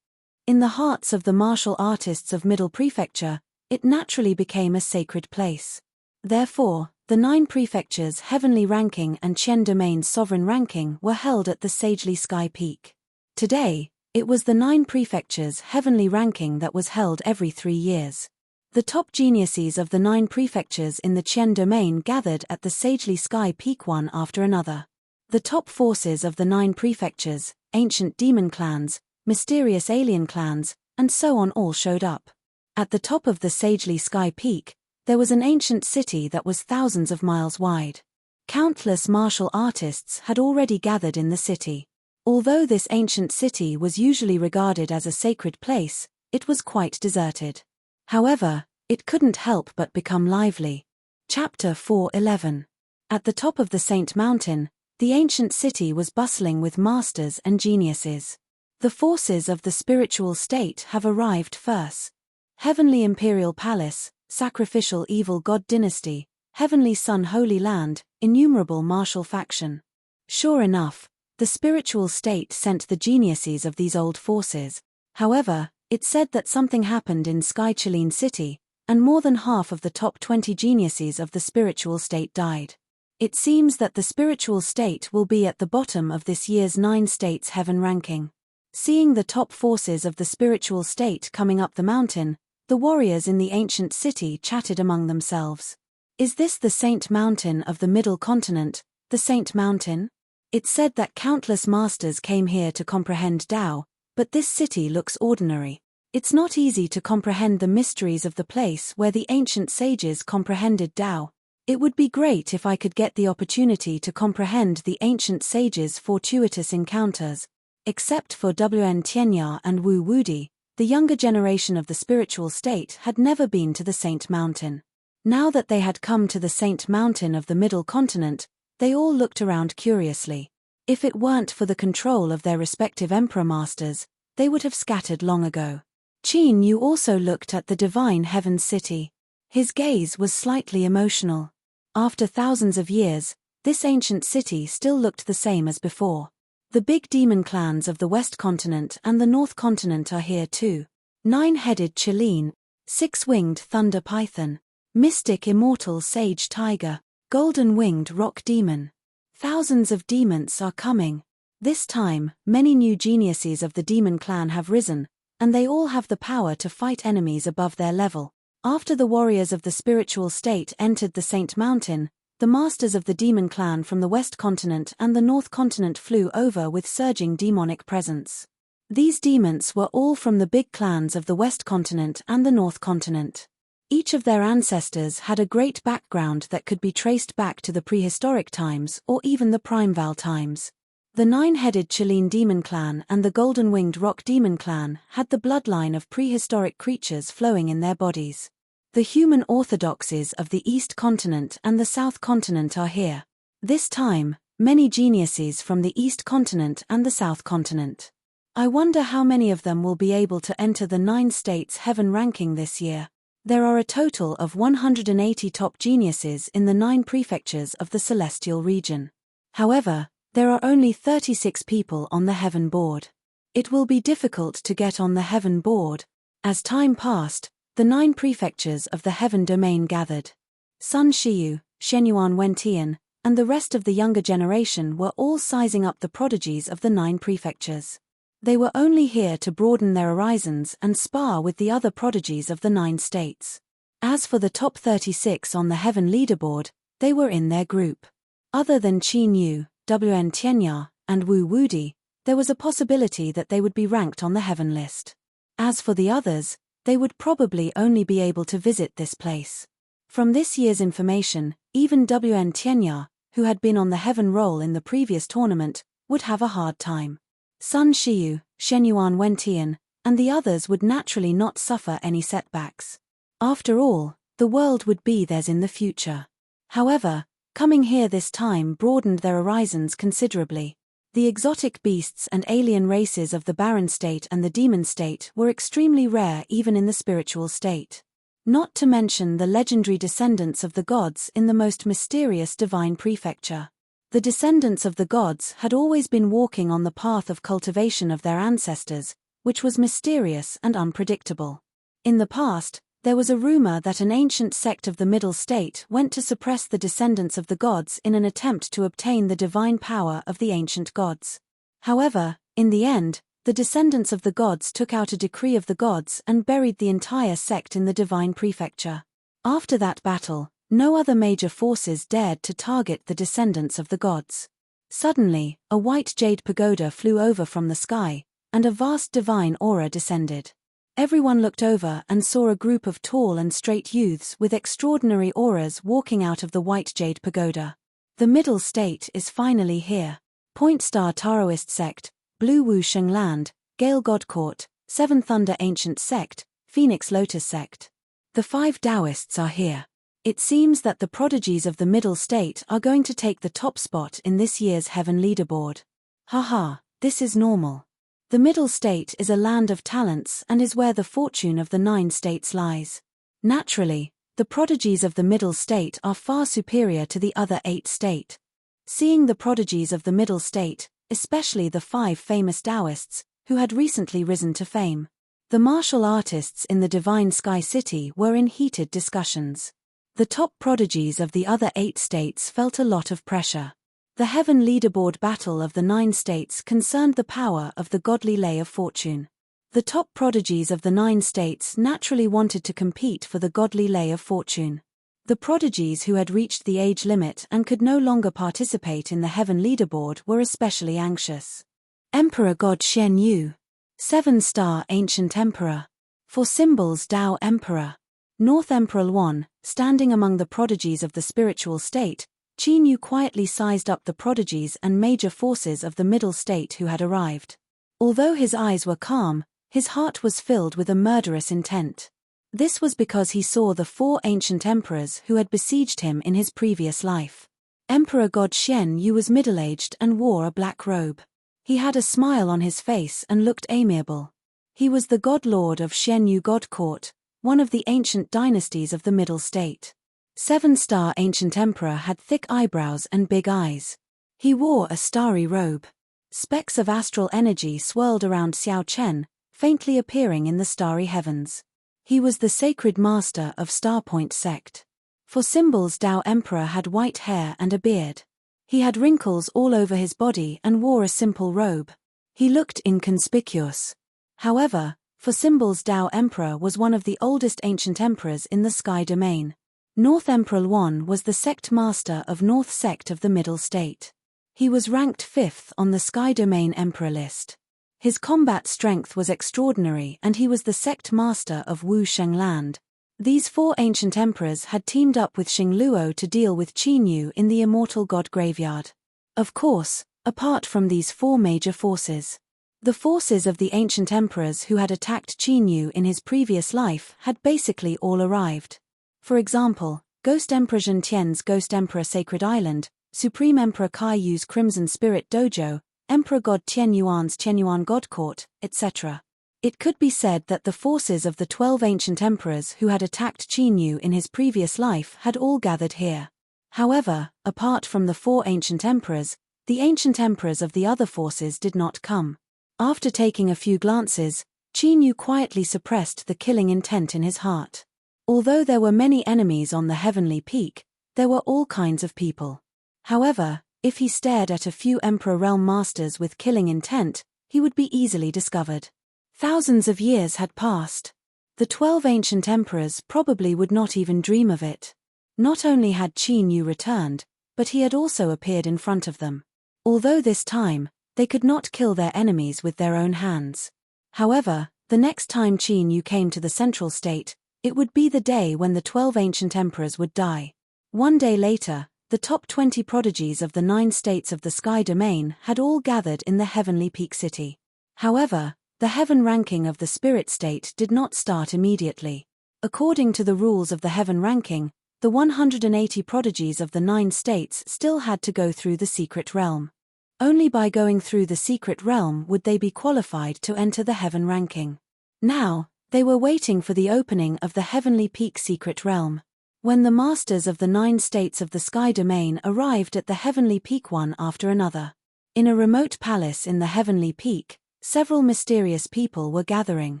Speaker 1: In the hearts of the martial artists of Middle Prefecture, it naturally became a sacred place. Therefore, the 9 prefectures' heavenly ranking and Qian domain's sovereign ranking were held at the Sagely Sky Peak. Today, it was the 9 prefectures' heavenly ranking that was held every 3 years. The top geniuses of the 9 prefectures in the Qian domain gathered at the Sagely Sky Peak one after another. The top forces of the 9 prefectures, ancient demon clans, mysterious alien clans, and so on all showed up. At the top of the Sagely Sky Peak, there was an ancient city that was thousands of miles wide. Countless martial artists had already gathered in the city. Although this ancient city was usually regarded as a sacred place, it was quite deserted. However, it couldn't help but become lively. Chapter 4:11. At the top of the Saint Mountain, the ancient city was bustling with masters and geniuses. The forces of the spiritual state have arrived first. Heavenly Imperial Palace, Sacrificial Evil God Dynasty, Heavenly Sun Holy Land, innumerable martial faction. Sure enough, the spiritual state sent the geniuses of these old forces. However, it said that something happened in Sky Chilean City, and more than half of the top 20 geniuses of the spiritual state died. It seems that the spiritual state will be at the bottom of this year's 9 states heaven ranking. Seeing the top forces of the spiritual state coming up the mountain, the warriors in the ancient city chatted among themselves. Is this the Saint Mountain of the Middle Continent, the Saint Mountain? It said that countless masters came here to comprehend Tao, but this city looks ordinary. It's not easy to comprehend the mysteries of the place where the ancient sages comprehended Tao. It would be great if I could get the opportunity to comprehend the ancient sages' fortuitous encounters. Except for Wn Tianya and Wu Wudi, the younger generation of the spiritual state had never been to the Saint Mountain. Now that they had come to the Saint Mountain of the Middle Continent, they all looked around curiously. If it weren't for the control of their respective emperor masters, they would have scattered long ago. Qin Yu also looked at the divine heaven's city. His gaze was slightly emotional. After thousands of years, this ancient city still looked the same as before. The big demon clans of the West Continent and the North Continent are here too. 9-headed Chilean, 6-winged thunder python, mystic immortal sage tiger, golden-winged rock demon. Thousands of demons are coming. This time, many new geniuses of the demon clan have risen, and they all have the power to fight enemies above their level. After the warriors of the spiritual state entered the Saint Mountain, the masters of the demon clan from the West Continent and the North Continent flew over with surging demonic presence. These demons were all from the big clans of the West Continent and the North Continent. Each of their ancestors had a great background that could be traced back to the prehistoric times or even the primeval times. The 9-headed Chilean demon clan and the golden-winged rock demon clan had the bloodline of prehistoric creatures flowing in their bodies. The human orthodoxies of the East Continent and the South Continent are here. This time, many geniuses from the East Continent and the South Continent. I wonder how many of them will be able to enter the 9 states heaven ranking this year. There are a total of 180 top geniuses in the 9 prefectures of the celestial region. However, there are only 36 people on the heaven board. It will be difficult to get on the heaven board. As time passed, the 9 prefectures of the heaven domain gathered. Sun Shiyu, Shenyuan Wentian, and the rest of the younger generation were all sizing up the prodigies of the 9 prefectures. They were only here to broaden their horizons and spar with the other prodigies of the 9 states. As for the top 36 on the heaven leaderboard, they were in their group. Other than Qin Yu, Wn Tianya, and Wu Wudi, there was a possibility that they would be ranked on the heaven list. As for the others, they would probably only be able to visit this place. From this year's information, even Wn Tianya, who had been on the heaven roll in the previous tournament, would have a hard time. Sun Shiyu, Shenyuan Wentian, and the others would naturally not suffer any setbacks. After all, the world would be theirs in the future. However, coming here this time broadened their horizons considerably. The exotic beasts and alien races of the barren state and the demon state were extremely rare even in the spiritual state. Not to mention the legendary descendants of the gods in the most mysterious divine prefecture. The descendants of the gods had always been walking on the path of cultivation of their ancestors, which was mysterious and unpredictable. In the past, there was a rumor that an ancient sect of the Middle State went to suppress the descendants of the gods in an attempt to obtain the divine power of the ancient gods. However, in the end, the descendants of the gods took out a decree of the gods and buried the entire sect in the divine prefecture. After that battle, no other major forces dared to target the descendants of the gods. Suddenly, a white jade pagoda flew over from the sky, and a vast divine aura descended. Everyone looked over and saw a group of tall and straight youths with extraordinary auras walking out of the white jade pagoda. The middle state is finally here. Point Star Taoist Sect, Blue Wu Sheng Land, Gale God Court, Seven Thunder Ancient Sect, Phoenix Lotus Sect. The 5 Taoists are here. It seems that the prodigies of the middle state are going to take the top spot in this year's heaven leaderboard. Haha, this is normal. The middle state is a land of talents and is where the fortune of the 9 states lies. Naturally, the prodigies of the middle state are far superior to the other 8 states. Seeing the prodigies of the middle state, especially the 5 famous Taoists, who had recently risen to fame, the martial artists in the Divine Sky City were in heated discussions. The top prodigies of the other 8 states felt a lot of pressure. The heaven leaderboard battle of the 9 states concerned the power of the godly lay of fortune. The top prodigies of the 9 states naturally wanted to compete for the godly lay of fortune. The prodigies who had reached the age limit and could no longer participate in the heaven leaderboard were especially anxious. Emperor God Shen Yu. 7-star Ancient Emperor. For symbols Tao Emperor. North Emperor 1, standing among the prodigies of the spiritual state, Qin Yu quietly sized up the prodigies and major forces of the middle state who had arrived. Although his eyes were calm, his heart was filled with a murderous intent. This was because he saw the 4 ancient emperors who had besieged him in his previous life. Emperor God Shen Yu was middle-aged and wore a black robe. He had a smile on his face and looked amiable. He was the God Lord of Shen Yu God Court, one of the ancient dynasties of the Middle State. 7-star Ancient Emperor had thick eyebrows and big eyes. He wore a starry robe. Specks of astral energy swirled around Xiao Chen, faintly appearing in the starry heavens. He was the sacred master of Starpoint Sect. For symbols Tao Emperor had white hair and a beard. He had wrinkles all over his body and wore a simple robe. He looked inconspicuous. However, for symbols Tao Emperor was one of the oldest ancient emperors in the sky domain. North Emperor 1 was the sect master of North Sect of the Middle State. He was ranked 5th on the sky domain emperor list. His combat strength was extraordinary and he was the sect master of Wu Sheng Land. These 4 ancient emperors had teamed up with Xing Luo to deal with Qin Yu in the immortal god graveyard. Of course, apart from these 4 major forces, the forces of the ancient emperors who had attacked Qin Yu in his previous life had basically all arrived. For example, Ghost Emperor Zhen Tian's Ghost Emperor Sacred Island, Supreme Emperor Kai Yu's Crimson Spirit Dojo, Emperor God Tianyuan's Tianyuan God Court, etc. It could be said that the forces of the 12 ancient emperors who had attacked Qin in his previous life had all gathered here. However, apart from the 4 ancient emperors, the ancient emperors of the other forces did not come. After taking a few glances, Qin quietly suppressed the killing intent in his heart. Although there were many enemies on the heavenly peak, there were all kinds of people. However, if he stared at a few Emperor Realm Masters with killing intent, he would be easily discovered. Thousands of years had passed. The 12 ancient emperors probably would not even dream of it. Not only had Qin returned, but he had also appeared in front of them. Although this time, they could not kill their enemies with their own hands. However, the next time Qin came to the central state, it would be the day when the 12 ancient emperors would die. One day later, the top 20 prodigies of the 9 states of the sky domain had all gathered in the heavenly peak city. However, the heaven ranking of the spirit state did not start immediately. According to the rules of the heaven ranking, the 180 prodigies of the 9 states still had to go through the secret realm. Only by going through the secret realm would they be qualified to enter the heaven ranking. Now, they were waiting for the opening of the heavenly peak secret realm. When the masters of the 9 states of the sky domain arrived at the heavenly peak one after another. In a remote palace in the heavenly peak, several mysterious people were gathering.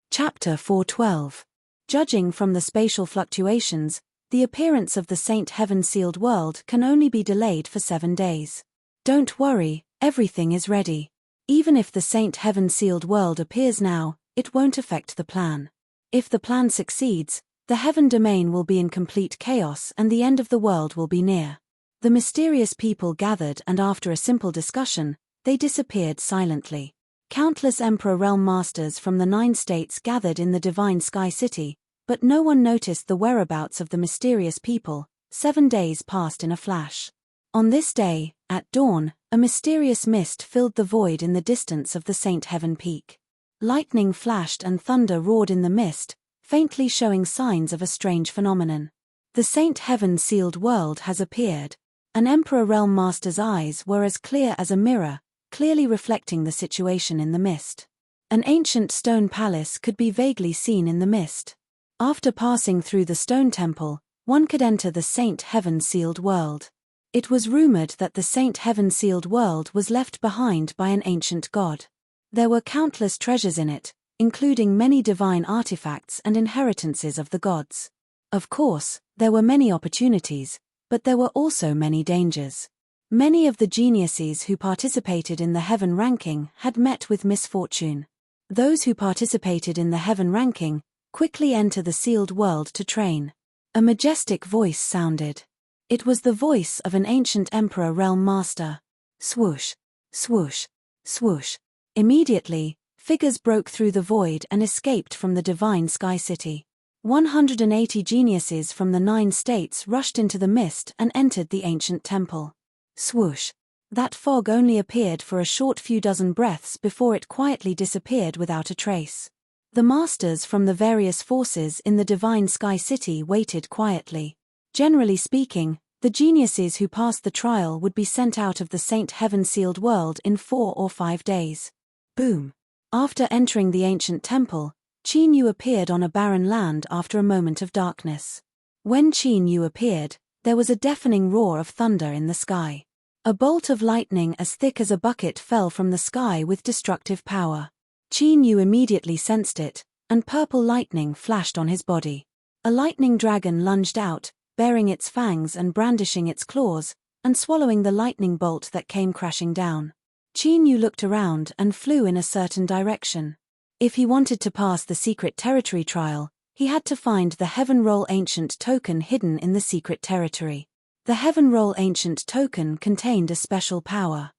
Speaker 1: Chapter 412. Judging from the spatial fluctuations, the appearance of the Saint Heaven-sealed world can only be delayed for 7 days. Don't worry, everything is ready. Even if the Saint Heaven-sealed world appears now, it won't affect the plan. If the plan succeeds, the heaven domain will be in complete chaos and the end of the world will be near. The mysterious people gathered and after a simple discussion, they disappeared silently. Countless Emperor Realm Masters from the 9 states gathered in the divine sky city, but no one noticed the whereabouts of the mysterious people. 7 days passed in a flash. On this day, at dawn, a mysterious mist filled the void in the distance of the Saint Heaven Peak. Lightning flashed and thunder roared in the mist, faintly showing signs of a strange phenomenon. The Saint Heaven-sealed world has appeared. An Emperor Realm Master's eyes were as clear as a mirror, clearly reflecting the situation in the mist. An ancient stone palace could be vaguely seen in the mist. After passing through the stone temple, one could enter the Saint Heaven-sealed world. It was rumored that the Saint Heaven-sealed world was left behind by an ancient god. There were countless treasures in it, including many divine artifacts and inheritances of the gods. Of course, there were many opportunities, but there were also many dangers. Many of the geniuses who participated in the heaven ranking had met with misfortune. Those who participated in the heaven ranking quickly enter the sealed world to train. A majestic voice sounded. It was the voice of an ancient Emperor Realm Master. Swoosh, swoosh, swoosh. Immediately, figures broke through the void and escaped from the divine sky city. 180 geniuses from the 9 states rushed into the mist and entered the ancient temple. Swoosh. That fog only appeared for a short few dozen breaths before it quietly disappeared without a trace. The masters from the various forces in the divine sky city waited quietly. Generally speaking, the geniuses who passed the trial would be sent out of the Saint Heaven-sealed world in 4 or 5 days. Boom. After entering the ancient temple, Qin appeared on a barren land after a moment of darkness. When Qin appeared, there was a deafening roar of thunder in the sky. A bolt of lightning as thick as a bucket fell from the sky with destructive power. Qin immediately sensed it, and purple lightning flashed on his body. A lightning dragon lunged out, baring its fangs and brandishing its claws, and swallowing the lightning bolt that came crashing down. Qin looked around and flew in a certain direction. If he wanted to pass the secret territory trial, he had to find the Heaven Roll Ancient token hidden in the secret territory. The Heaven Roll Ancient token contained a special power.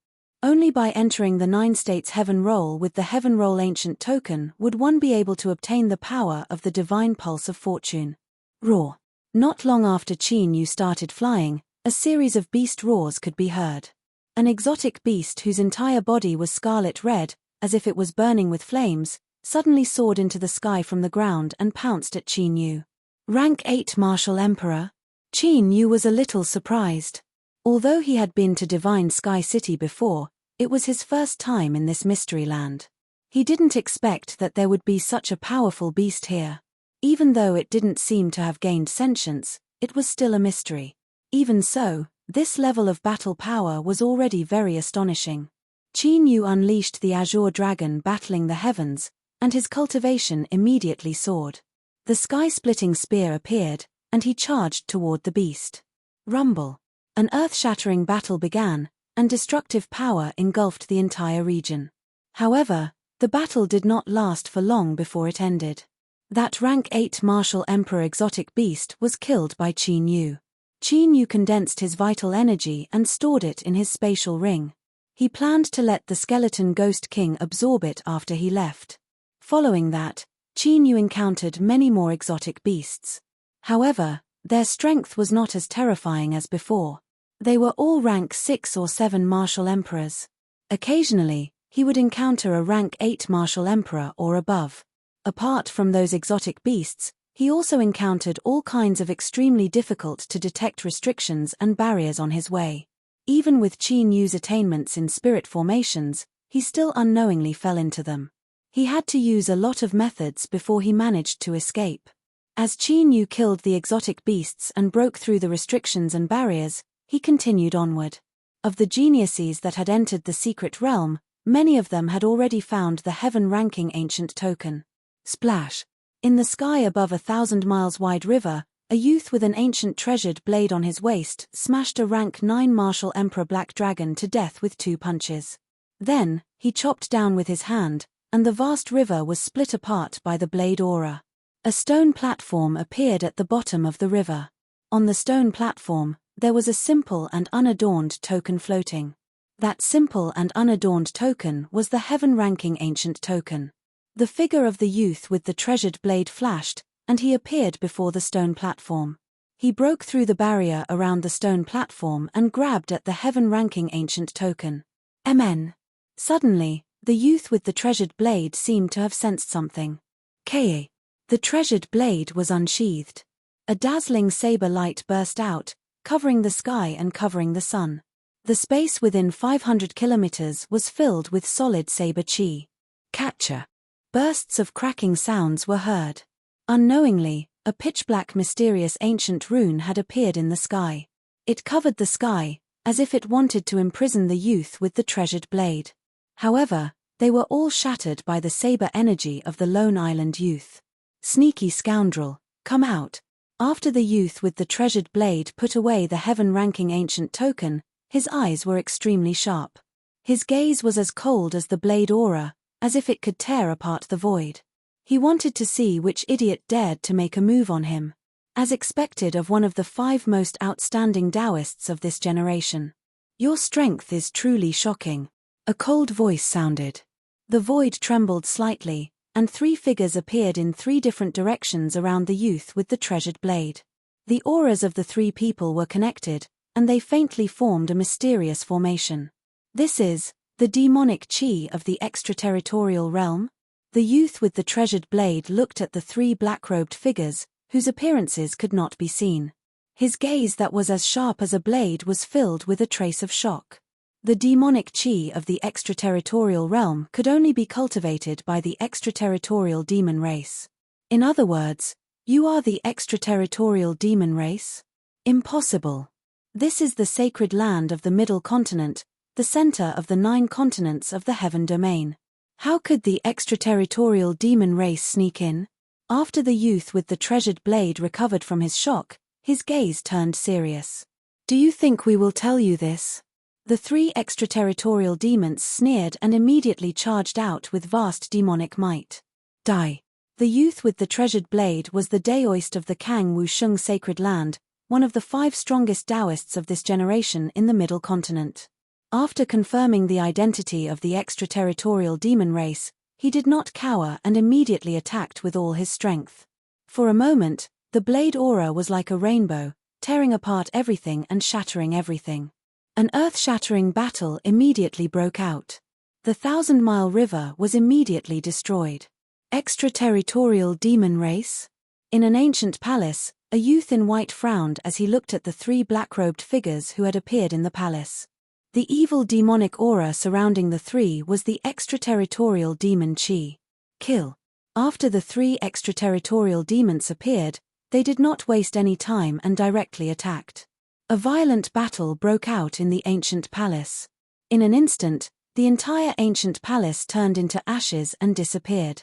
Speaker 1: Only by entering the 9 states Heaven Roll with the Heaven Roll Ancient token would one be able to obtain the power of the divine pulse of fortune. Roar. Not long after Qin started flying, a series of beast roars could be heard. An exotic beast whose entire body was scarlet red, as if it was burning with flames, suddenly soared into the sky from the ground and pounced at Qin. Rank 8 Martial Emperor? Qin was a little surprised. Although he had been to Divine Sky City before, It was his first time in this mystery land. He didn't expect that there would be such a powerful beast here. Even though it didn't seem to have gained sentience, it was still a mystery. Even so, this level of battle power was already very astonishing. Qin Yu unleashed the azure dragon battling the heavens, and his cultivation immediately soared. The sky-splitting spear appeared, and he charged toward the beast. Rumble. An earth-shattering battle began, and destructive power engulfed the entire region. However, the battle did not last for long before it ended. That rank 8 martial emperor exotic beast was killed by Qin Yu. Qin Yu condensed his vital energy and stored it in his spatial ring. He planned to let the skeleton ghost king absorb it after he left. Following that, Qin Yu encountered many more exotic beasts. However, their strength was not as terrifying as before. They were all rank 6 or 7 martial emperors. Occasionally, he would encounter a rank 8 martial emperor or above. Apart from those exotic beasts, he also encountered all kinds of extremely difficult to detect restrictions and barriers on his way. Even with Qin Yu's attainments in spirit formations, he still unknowingly fell into them. He had to use a lot of methods before he managed to escape. As Qin Yu killed the exotic beasts and broke through the restrictions and barriers, he continued onward. Of the geniuses that had entered the secret realm, many of them had already found the heaven-ranking ancient token. Splash! In the sky above 1,000-miles-wide river, a youth with an ancient treasured blade on his waist smashed a rank 9 martial emperor black dragon to death with 2 punches. Then, he chopped down with his hand, and the vast river was split apart by the blade aura. A stone platform appeared at the bottom of the river. On the stone platform, there was a simple and unadorned token floating. That simple and unadorned token was the heaven-ranking ancient token. The figure of the youth with the treasured blade flashed, and he appeared before the stone platform. He broke through the barrier around the stone platform and grabbed at the heaven-ranking ancient token. Amen. Suddenly, the youth with the treasured blade seemed to have sensed something. Ka. The treasured blade was unsheathed. A dazzling saber light burst out, covering the sky and covering the sun. The space within 500 kilometers was filled with solid saber chi. Catcher. Bursts of cracking sounds were heard. Unknowingly, a pitch-black mysterious ancient rune had appeared in the sky. It covered the sky, as if it wanted to imprison the youth with the treasured blade. However, they were all shattered by the saber energy of the lone island youth. Sneaky scoundrel, come out. After the youth with the treasured blade put away the heaven-ranking ancient token, his eyes were extremely sharp. His gaze was as cold as the blade aura, as if it could tear apart the void. He wanted to see which idiot dared to make a move on him. As expected of one of the 5 most outstanding Taoists of this generation. Your strength is truly shocking. A cold voice sounded. The void trembled slightly, and 3 figures appeared in 3 different directions around the youth with the treasured blade. The auras of the 3 people were connected, and they faintly formed a mysterious formation. This is the demonic chi of the extraterritorial realm? The youth with the treasured blade looked at the 3 black-robed figures, whose appearances could not be seen. His gaze that was as sharp as a blade was filled with a trace of shock. The demonic chi of the extraterritorial realm could only be cultivated by the extraterritorial demon race. In other words, you are the extraterritorial demon race? Impossible. This is the sacred land of the middle continent, the center of the 9 continents of the heaven domain. How could the extraterritorial demon race sneak in? After the youth with the treasured blade recovered from his shock, his gaze turned serious. Do you think we will tell you this? The 3 extraterritorial demons sneered and immediately charged out with vast demonic might. Die. The youth with the treasured blade was the Daoist of the Kang Wusheng sacred land, one of the 5 strongest Taoists of this generation in the middle continent. After confirming the identity of the extraterritorial demon race, he did not cower and immediately attacked with all his strength. For a moment, the blade aura was like a rainbow, tearing apart everything and shattering everything. An earth-shattering battle immediately broke out. The 1,000-mile river was immediately destroyed. Extraterritorial demon race? In an ancient palace, a youth in white frowned as he looked at the 3 black-robed figures who had appeared in the palace. The evil demonic aura surrounding the three was the extraterritorial demon Qi. Kill. After the three extraterritorial demons appeared, they did not waste any time and directly attacked. A violent battle broke out in the ancient palace. In an instant, the entire ancient palace turned into ashes and disappeared.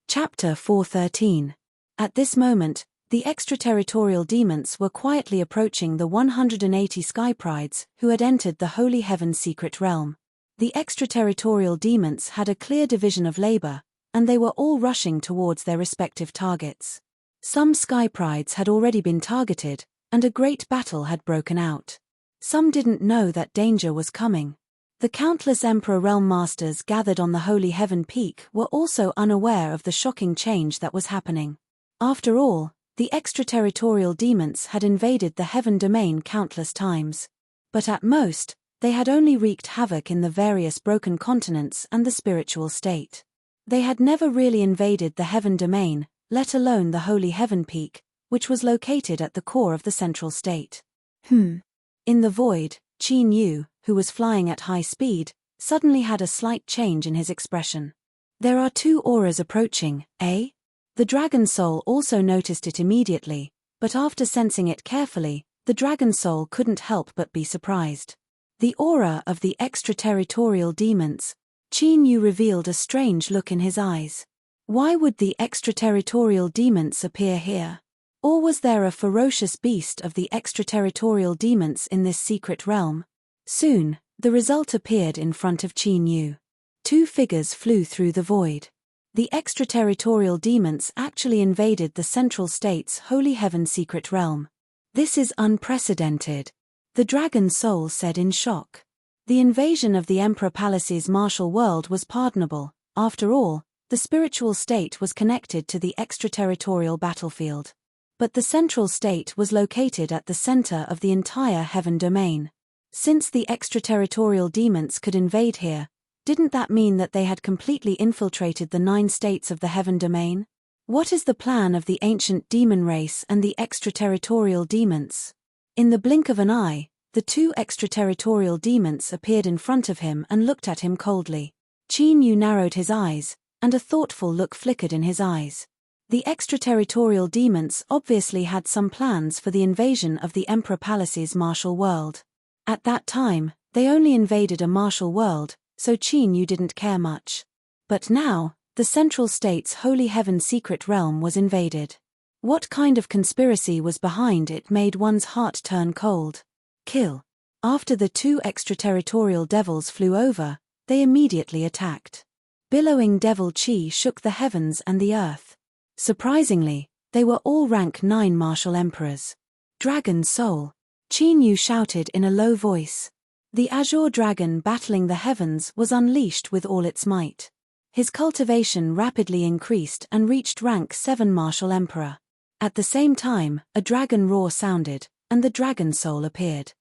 Speaker 1: Chapter 4:13. At this moment, the extraterritorial demons were quietly approaching the 180 sky prides who had entered the Holy Heaven's secret realm. The extraterritorial demons had a clear division of labor, and they were all rushing towards their respective targets. Some sky prides had already been targeted, and a great battle had broken out. Some didn't know that danger was coming. The countless Emperor Realm Masters gathered on the Holy Heaven Peak were also unaware of the shocking change that was happening. After all, the extraterritorial demons had invaded the Heaven Domain countless times. But at most, they had only wreaked havoc in the various broken continents and the spiritual state. They had never really invaded the Heaven Domain, let alone the Holy Heaven Peak, which was located at the core of the central state. In the void, Qin Yu, who was flying at high speed, suddenly had a slight change in his expression. There are two auras approaching, eh? The dragon soul also noticed it immediately, but after sensing it carefully, the dragon soul couldn't help but be surprised. The aura of the extraterritorial demons. Qin Yu revealed a strange look in his eyes. Why would the extraterritorial demons appear here? Or was there a ferocious beast of the extraterritorial demons in this secret realm? Soon, the result appeared in front of Qin Yu. Two figures flew through the void. The extraterritorial demons actually invaded the central state's Holy Heaven secret realm. This is unprecedented, the dragon soul said in shock. The invasion of the Emperor Palace's martial world was pardonable. After all, the spiritual state was connected to the extraterritorial battlefield. But the central state was located at the center of the entire Heaven Domain. Since the extraterritorial demons could invade here, didn't that mean that they had completely infiltrated the 9 states of the Heaven Domain? What is the plan of the ancient demon race and the extraterritorial demons? In the blink of an eye, the two extraterritorial demons appeared in front of him and looked at him coldly. Qin Yu narrowed his eyes, and a thoughtful look flickered in his eyes. The extraterritorial demons obviously had some plans for the invasion of the Emperor Palace's martial world. At that time, they only invaded a martial world, so Qin Yu didn't care much. But now, the central state's Holy Heaven secret realm was invaded. What kind of conspiracy was behind it made one's heart turn cold. Kill. After the two extraterritorial devils flew over, they immediately attacked. Billowing devil Qi shook the heavens and the earth. Surprisingly, they were all rank 9 martial emperors. Dragon soul. Qin Yu shouted in a low voice. The azure dragon battling the heavens was unleashed with all its might. His cultivation rapidly increased and reached rank 7 martial emperor. At the same time, a dragon roar sounded, and the dragon soul appeared.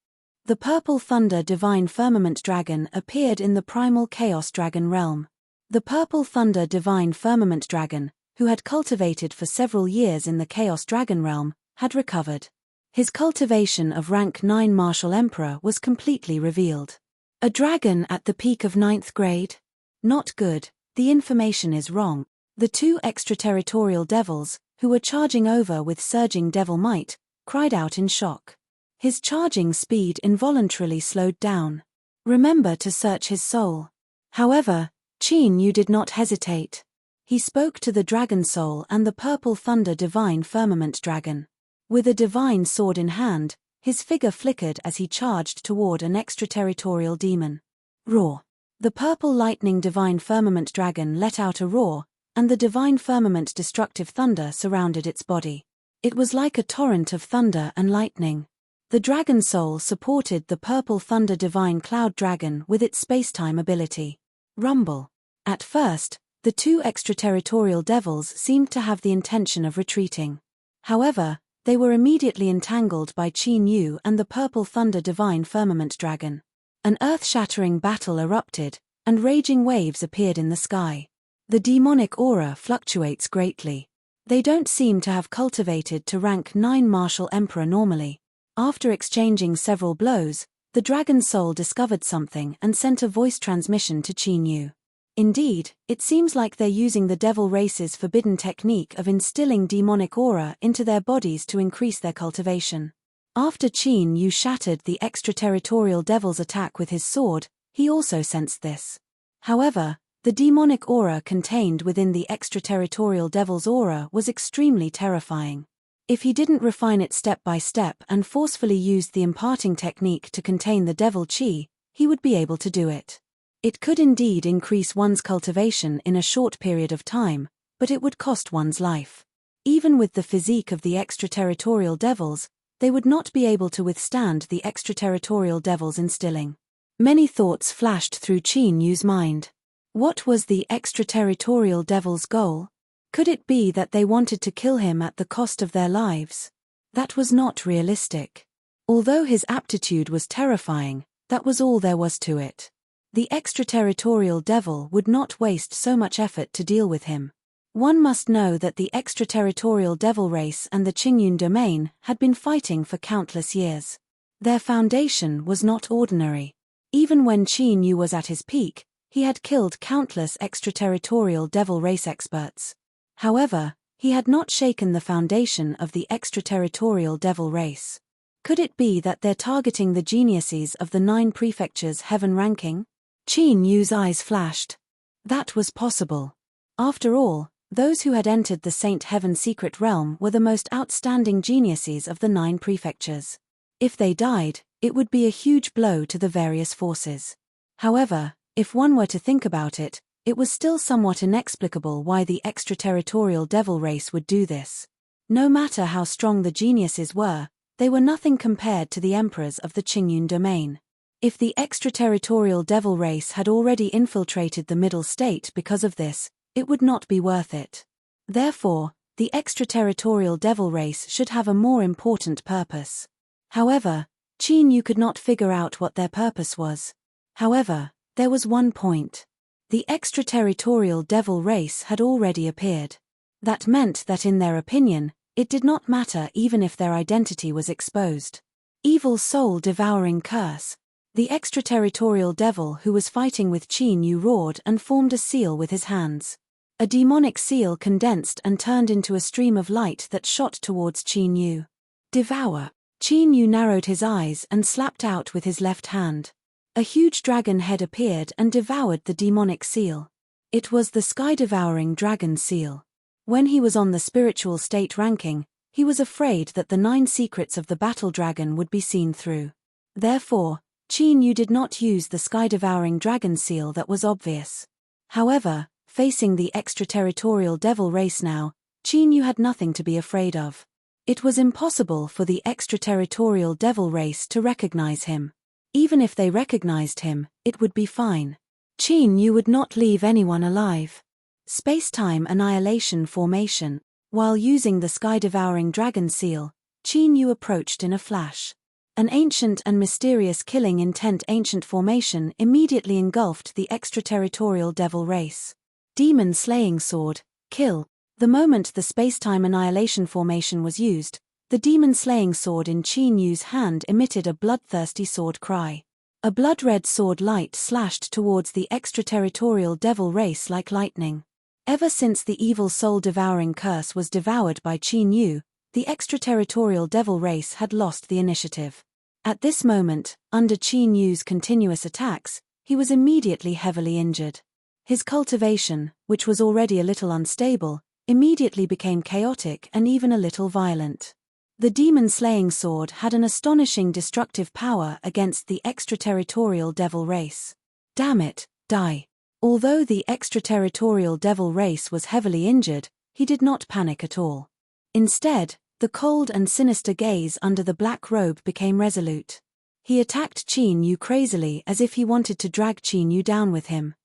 Speaker 1: The purple thunder divine firmament dragon appeared in the primal chaos dragon realm. The purple thunder divine firmament dragon, who had cultivated for several years in the chaos dragon realm, had recovered. His cultivation of rank 9 martial emperor was completely revealed. A dragon at the peak of 9th grade? Not good, the information is wrong. The two extraterritorial devils, who were charging over with surging devil might, cried out in shock. His charging speed involuntarily slowed down. Remember to search his soul. However, Qin Yu did not hesitate. He spoke to the dragon soul and the purple thunder divine firmament dragon. With a divine sword in hand, his figure flickered as he charged toward an extraterritorial demon. Roar. The purple lightning divine firmament dragon let out a roar, and the divine firmament destructive thunder surrounded its body. It was like a torrent of thunder and lightning. The dragon soul supported the purple thunder divine cloud dragon with its spacetime ability. Rumble. At first, the two extraterritorial devils seemed to have the intention of retreating. However, they were immediately entangled by Qin Yu and the purple thunder divine firmament dragon. An earth-shattering battle erupted, and raging waves appeared in the sky. The demonic aura fluctuates greatly. They don't seem to have cultivated to rank 9 martial emperor normally. After exchanging several blows, The dragon's soul discovered something and sent a voice transmission to Qin Yu. Indeed, it seems like they're using the devil race's forbidden technique of instilling demonic aura into their bodies to increase their cultivation. After Qin Yu shattered the extraterritorial devil's attack with his sword, he also sensed this. However, the demonic aura contained within the extraterritorial devil's aura was extremely terrifying. If he didn't refine it step by step and forcefully used the imparting technique to contain the devil qi, he would be able to do it. It could indeed increase one's cultivation in a short period of time, but it would cost one's life. Even with the physique of the extraterritorial devils, they would not be able to withstand the extraterritorial devil's instilling. Many thoughts flashed through Qin Yu's mind. What was the extraterritorial devil's goal? Could it be that they wanted to kill him at the cost of their lives? That was not realistic. Although his aptitude was terrifying, that was all there was to it. The extraterritorial devil would not waste so much effort to deal with him. One must know that the extraterritorial devil race and the Qingyun domain had been fighting for countless years. Their foundation was not ordinary. Even when Qin Yu was at his peak, he had killed countless extraterritorial devil race experts. However, he had not shaken the foundation of the extraterritorial devil race. Could it be that they're targeting the geniuses of the 9 prefectures' heaven ranking? Qin Yu's eyes flashed. That was possible. After all, those who had entered the Saint Heaven secret realm were the most outstanding geniuses of the 9 prefectures. If they died, it would be a huge blow to the various forces. However, if one were to think about it, it was still somewhat inexplicable why the extraterritorial devil race would do this. No matter how strong the geniuses were, they were nothing compared to the emperors of the Qingyun domain. If the extraterritorial devil race had already infiltrated the middle state because of this, it would not be worth it. Therefore, the extraterritorial devil race should have a more important purpose. However, Qin Yu could not figure out what their purpose was. However, there was one point. The extraterritorial devil race had already appeared. That meant that in their opinion, it did not matter even if their identity was exposed. Evil soul-devouring curse. The extraterritorial devil who was fighting with Qin Yu roared and formed a seal with his hands. A demonic seal condensed and turned into a stream of light that shot towards Qin Yu. Devour. Qin Yu narrowed his eyes and slapped out with his left hand. A huge dragon head appeared and devoured the demonic seal. It was the sky-devouring dragon seal. When he was on the spiritual state ranking, he was afraid that the 9 secrets of the battle dragon would be seen through. Therefore, Qin Yu did not use the sky-devouring dragon seal that was obvious. However, facing the extraterritorial devil race now, Qin Yu had nothing to be afraid of. It was impossible for the extraterritorial devil race to recognize him. Even if they recognized him, it would be fine. Qin Yu would not leave anyone alive. Space-time annihilation formation. While using the sky-devouring dragon seal, Qin Yu approached in a flash. An ancient and mysterious killing intent ancient formation immediately engulfed the extraterritorial devil race. Demon slaying sword, kill. The moment the space-time annihilation formation was used, the demon slaying sword in Qin Yu's hand emitted a bloodthirsty sword cry. A blood-red sword light slashed towards the extraterritorial devil race like lightning. Ever since the evil soul-devouring curse was devoured by Qin Yu, the extraterritorial devil race had lost the initiative. At this moment, under Qin Yu's continuous attacks, he was immediately heavily injured. His cultivation, which was already a little unstable, immediately became chaotic and even a little violent. The demon-slaying sword had an astonishing destructive power against the extraterritorial devil race. Damn it, die. Although the extraterritorial devil race was heavily injured, he did not panic at all. Instead, the cold and sinister gaze under the black robe became resolute. He attacked Qin Yu crazily as if he wanted to drag Qin Yu down with him.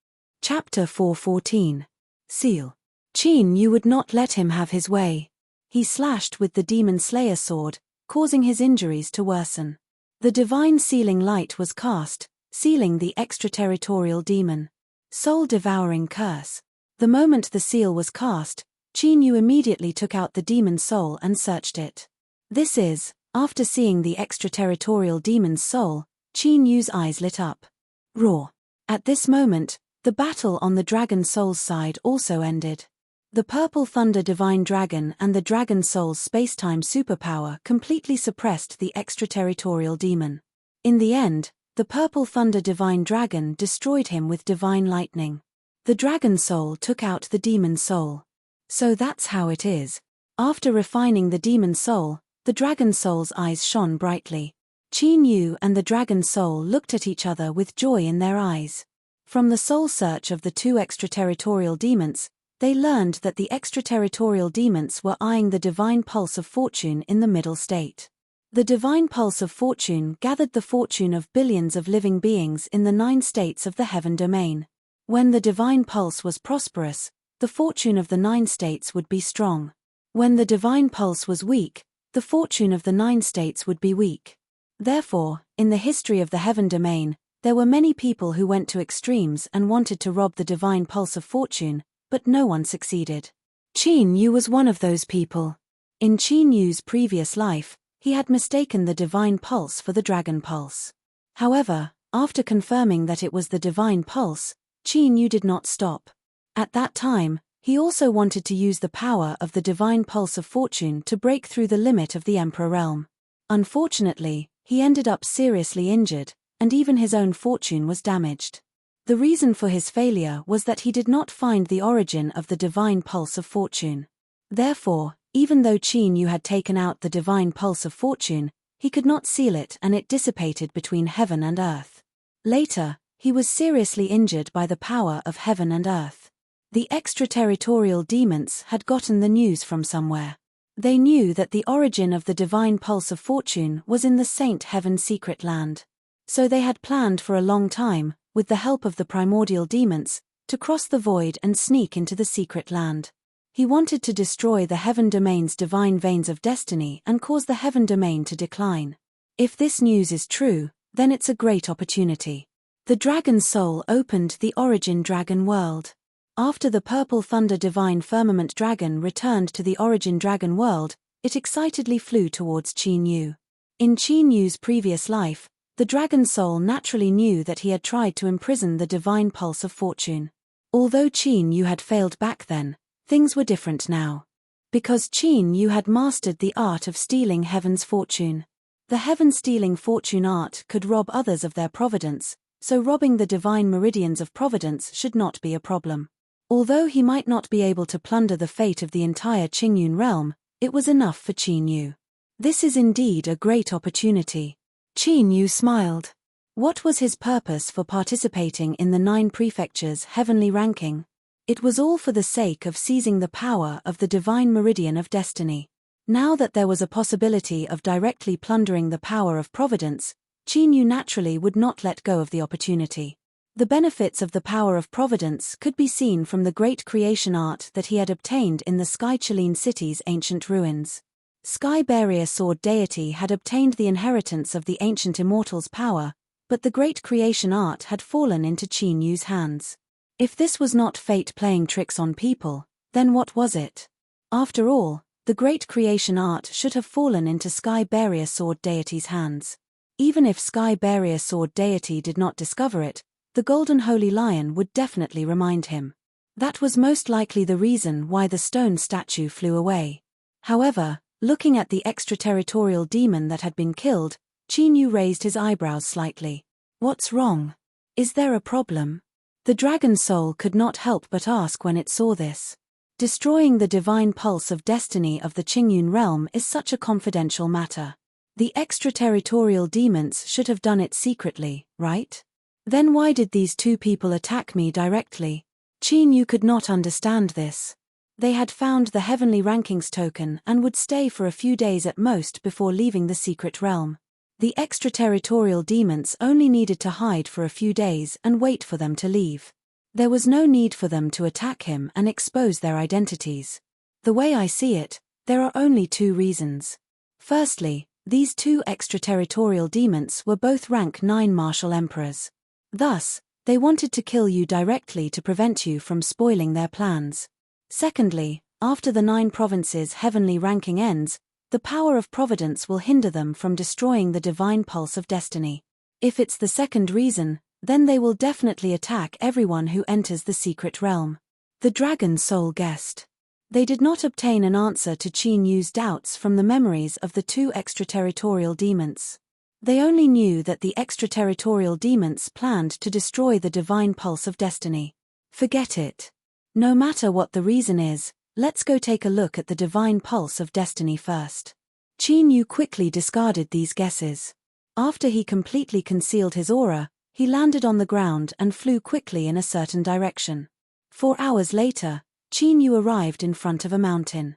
Speaker 1: Chapter 414. Seal. Qin Yu would not let him have his way. He slashed with the Demon Slayer sword, causing his injuries to worsen. The divine sealing light was cast, sealing the extraterritorial demon. Soul-devouring curse. The moment the seal was cast, Qin Yu immediately took out the demon soul and searched it. This is, after seeing the extraterritorial demon's soul, Qin Yu's eyes lit up. Roar. At this moment, the battle on the Dragon Soul's side also ended. The Purple Thunder Divine Dragon and the Dragon Soul's spacetime superpower completely suppressed the extraterritorial demon. In the end, the Purple Thunder Divine Dragon destroyed him with divine lightning. The Dragon Soul took out the Demon Soul. So that's how it is. After refining the Demon Soul, the Dragon Soul's eyes shone brightly. Qin Yu and the Dragon Soul looked at each other with joy in their eyes. From the soul search of the two extraterritorial demons, they learned that the extraterritorial demons were eyeing the divine pulse of fortune in the middle state. The divine pulse of fortune gathered the fortune of billions of living beings in the 9 states of the heaven domain. When the divine pulse was prosperous, the fortune of the 9 states would be strong. When the divine pulse was weak, the fortune of the 9 states would be weak. Therefore, in the history of the heaven domain, there were many people who went to extremes and wanted to rob the divine pulse of fortune, but no one succeeded. Qin Yu was one of those people. In Qin Yu's previous life, he had mistaken the divine pulse for the dragon pulse. However, after confirming that it was the divine pulse, Qin Yu did not stop. At that time, he also wanted to use the power of the divine pulse of fortune to break through the limit of the Emperor realm. Unfortunately, he ended up seriously injured, and even his own fortune was damaged. The reason for his failure was that he did not find the origin of the divine pulse of fortune. Therefore, even though Qin Yu had taken out the divine pulse of fortune, he could not seal it and it dissipated between heaven and earth. Later, he was seriously injured by the power of heaven and earth. The extraterritorial demons had gotten the news from somewhere. They knew that the origin of the divine pulse of fortune was in the Saint Heaven secret land. So they had planned for a long time, with the help of the primordial demons, to cross the void and sneak into the secret land. He wanted to destroy the heaven domain's divine veins of destiny and cause the heaven domain to decline. If this news is true, then it's a great opportunity. The Dragon Soul opened the Origin Dragon world. After the Purple Thunder Divine Firmament Dragon returned to the Origin Dragon world, it excitedly flew towards Qin Yu. In Qin Yu's previous life, the Dragon Soul naturally knew that he had tried to imprison the divine pulse of fortune. Although Qin Yu had failed back then, things were different now. Because Qin Yu had mastered the art of stealing heaven's fortune. The heaven-stealing fortune art could rob others of their providence, so robbing the divine meridians of providence should not be a problem. Although he might not be able to plunder the fate of the entire Qingyun realm, it was enough for Qin Yu. This is indeed a great opportunity. Qin Yu smiled. What was his purpose for participating in the 9 prefectures' heavenly ranking? It was all for the sake of seizing the power of the divine meridian of destiny. Now that there was a possibility of directly plundering the power of providence, Qin Yu naturally would not let go of the opportunity. The benefits of the power of providence could be seen from the great creation art that he had obtained in the Sky Chalene city's ancient ruins. Sky Barrier Sword deity had obtained the inheritance of the ancient immortal's power, but the great creation art had fallen into Qin Yu's hands. If this was not fate playing tricks on people, then what was it? After all, the great creation art should have fallen into Sky Barrier Sword deity's hands. Even if Sky Barrier Sword deity did not discover it, the Golden Holy Lion would definitely remind him. That was most likely the reason why the stone statue flew away. However, looking at the extraterritorial demon that had been killed, Qin Yu raised his eyebrows slightly. What's wrong? Is there a problem? The Dragon Soul could not help but ask when it saw this. Destroying the divine pulse of destiny of the Qingyun realm is such a confidential matter. The extraterritorial demons should have done it secretly, right? Then why did these 2 people attack me directly? Qin Yu could not understand this. They had found the heavenly rankings token and would stay for a few days at most before leaving the secret realm. The extraterritorial demons only needed to hide for a few days and wait for them to leave. There was no need for them to attack him and expose their identities. The way I see it, there are only 2 reasons. Firstly, these 2 extraterritorial demons were both rank 9 martial emperors. Thus, they wanted to kill you directly to prevent you from spoiling their plans. Secondly, after the 9 provinces' heavenly ranking ends, the power of providence will hinder them from destroying the divine pulse of destiny. If it's the second reason, then they will definitely attack everyone who enters the secret realm. The dragon soul guessed. They did not obtain an answer to Qin Yu's doubts from the memories of the two extraterritorial demons. They only knew that the extraterritorial demons planned to destroy the divine pulse of destiny. Forget it. No matter what the reason is, let's go take a look at the divine pulse of destiny first. Qin Yu quickly discarded these guesses. After he completely concealed his aura, he landed on the ground and flew quickly in a certain direction. 4 hours later, Qin Yu arrived in front of a mountain.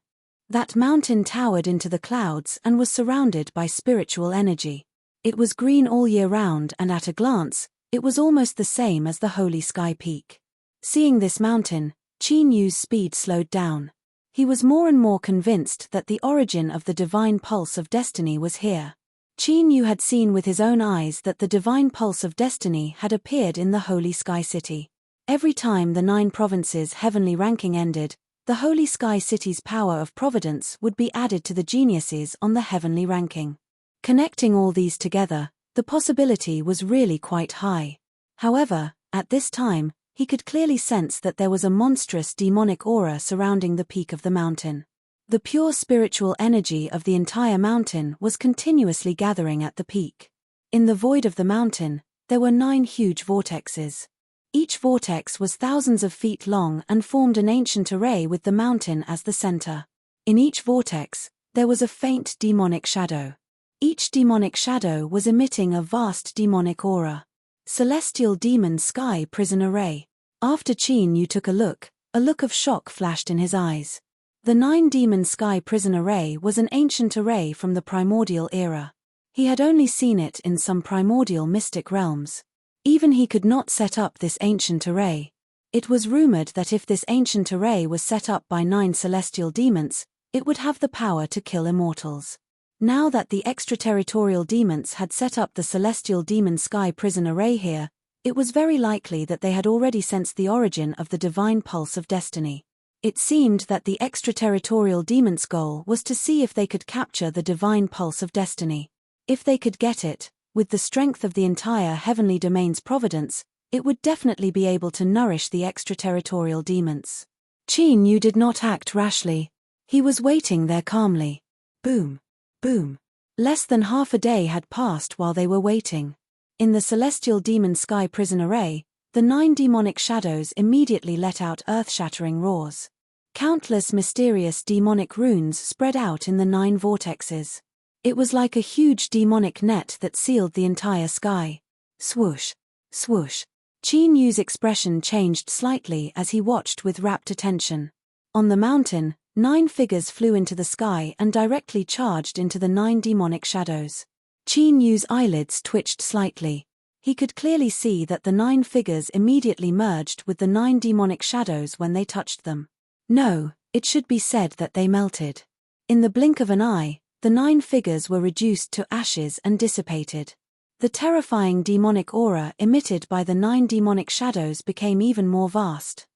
Speaker 1: That mountain towered into the clouds and was surrounded by spiritual energy. It was green all year round, and at a glance, it was almost the same as the Holy Sky Peak. Seeing this mountain, Qin Yu's speed slowed down. He was more and more convinced that the origin of the divine pulse of destiny was here. Qin Yu had seen with his own eyes that the divine pulse of destiny had appeared in the Holy Sky City. Every time the 9 provinces' heavenly ranking ended, the Holy Sky City's power of providence would be added to the geniuses on the heavenly ranking. Connecting all these together, the possibility was really quite high. However, at this time, he could clearly sense that there was a monstrous demonic aura surrounding the peak of the mountain. The pure spiritual energy of the entire mountain was continuously gathering at the peak. In the void of the mountain, there were 9 huge vortexes. Each vortex was thousands of feet long and formed an ancient array with the mountain as the center. In each vortex, there was a faint demonic shadow. Each demonic shadow was emitting a vast demonic aura. Celestial Demon Sky Prison Array. After Qin Yu took a look of shock flashed in his eyes. The 9 Demon Sky Prison Array was an ancient array from the primordial era. He had only seen it in some primordial mystic realms. Even he could not set up this ancient array. It was rumored that if this ancient array was set up by 9 celestial demons, it would have the power to kill immortals. Now that the extraterritorial demons had set up the Celestial Demon Sky Prison Array here, it was very likely that they had already sensed the origin of the divine pulse of destiny. It seemed that the extraterritorial demons' goal was to see if they could capture the divine pulse of destiny. If they could get it, with the strength of the entire heavenly domain's providence, it would definitely be able to nourish the extraterritorial demons. Qin Yu did not act rashly. He was waiting there calmly. Boom. Boom. Less than half a day had passed while they were waiting. In the Celestial Demon Sky Prison Array, the 9 demonic shadows immediately let out earth-shattering roars. Countless mysterious demonic runes spread out in the 9 vortexes. It was like a huge demonic net that sealed the entire sky. Swoosh. Swoosh. Qin Yu's expression changed slightly as he watched with rapt attention. On the mountain, 9 figures flew into the sky and directly charged into the 9 demonic shadows. Qin Yu's eyelids twitched slightly. He could clearly see that the 9 figures immediately merged with the 9 demonic shadows when they touched them. No, it should be said that they melted. In the blink of an eye, the 9 figures were reduced to ashes and dissipated. The terrifying demonic aura emitted by the 9 demonic shadows became even more vast.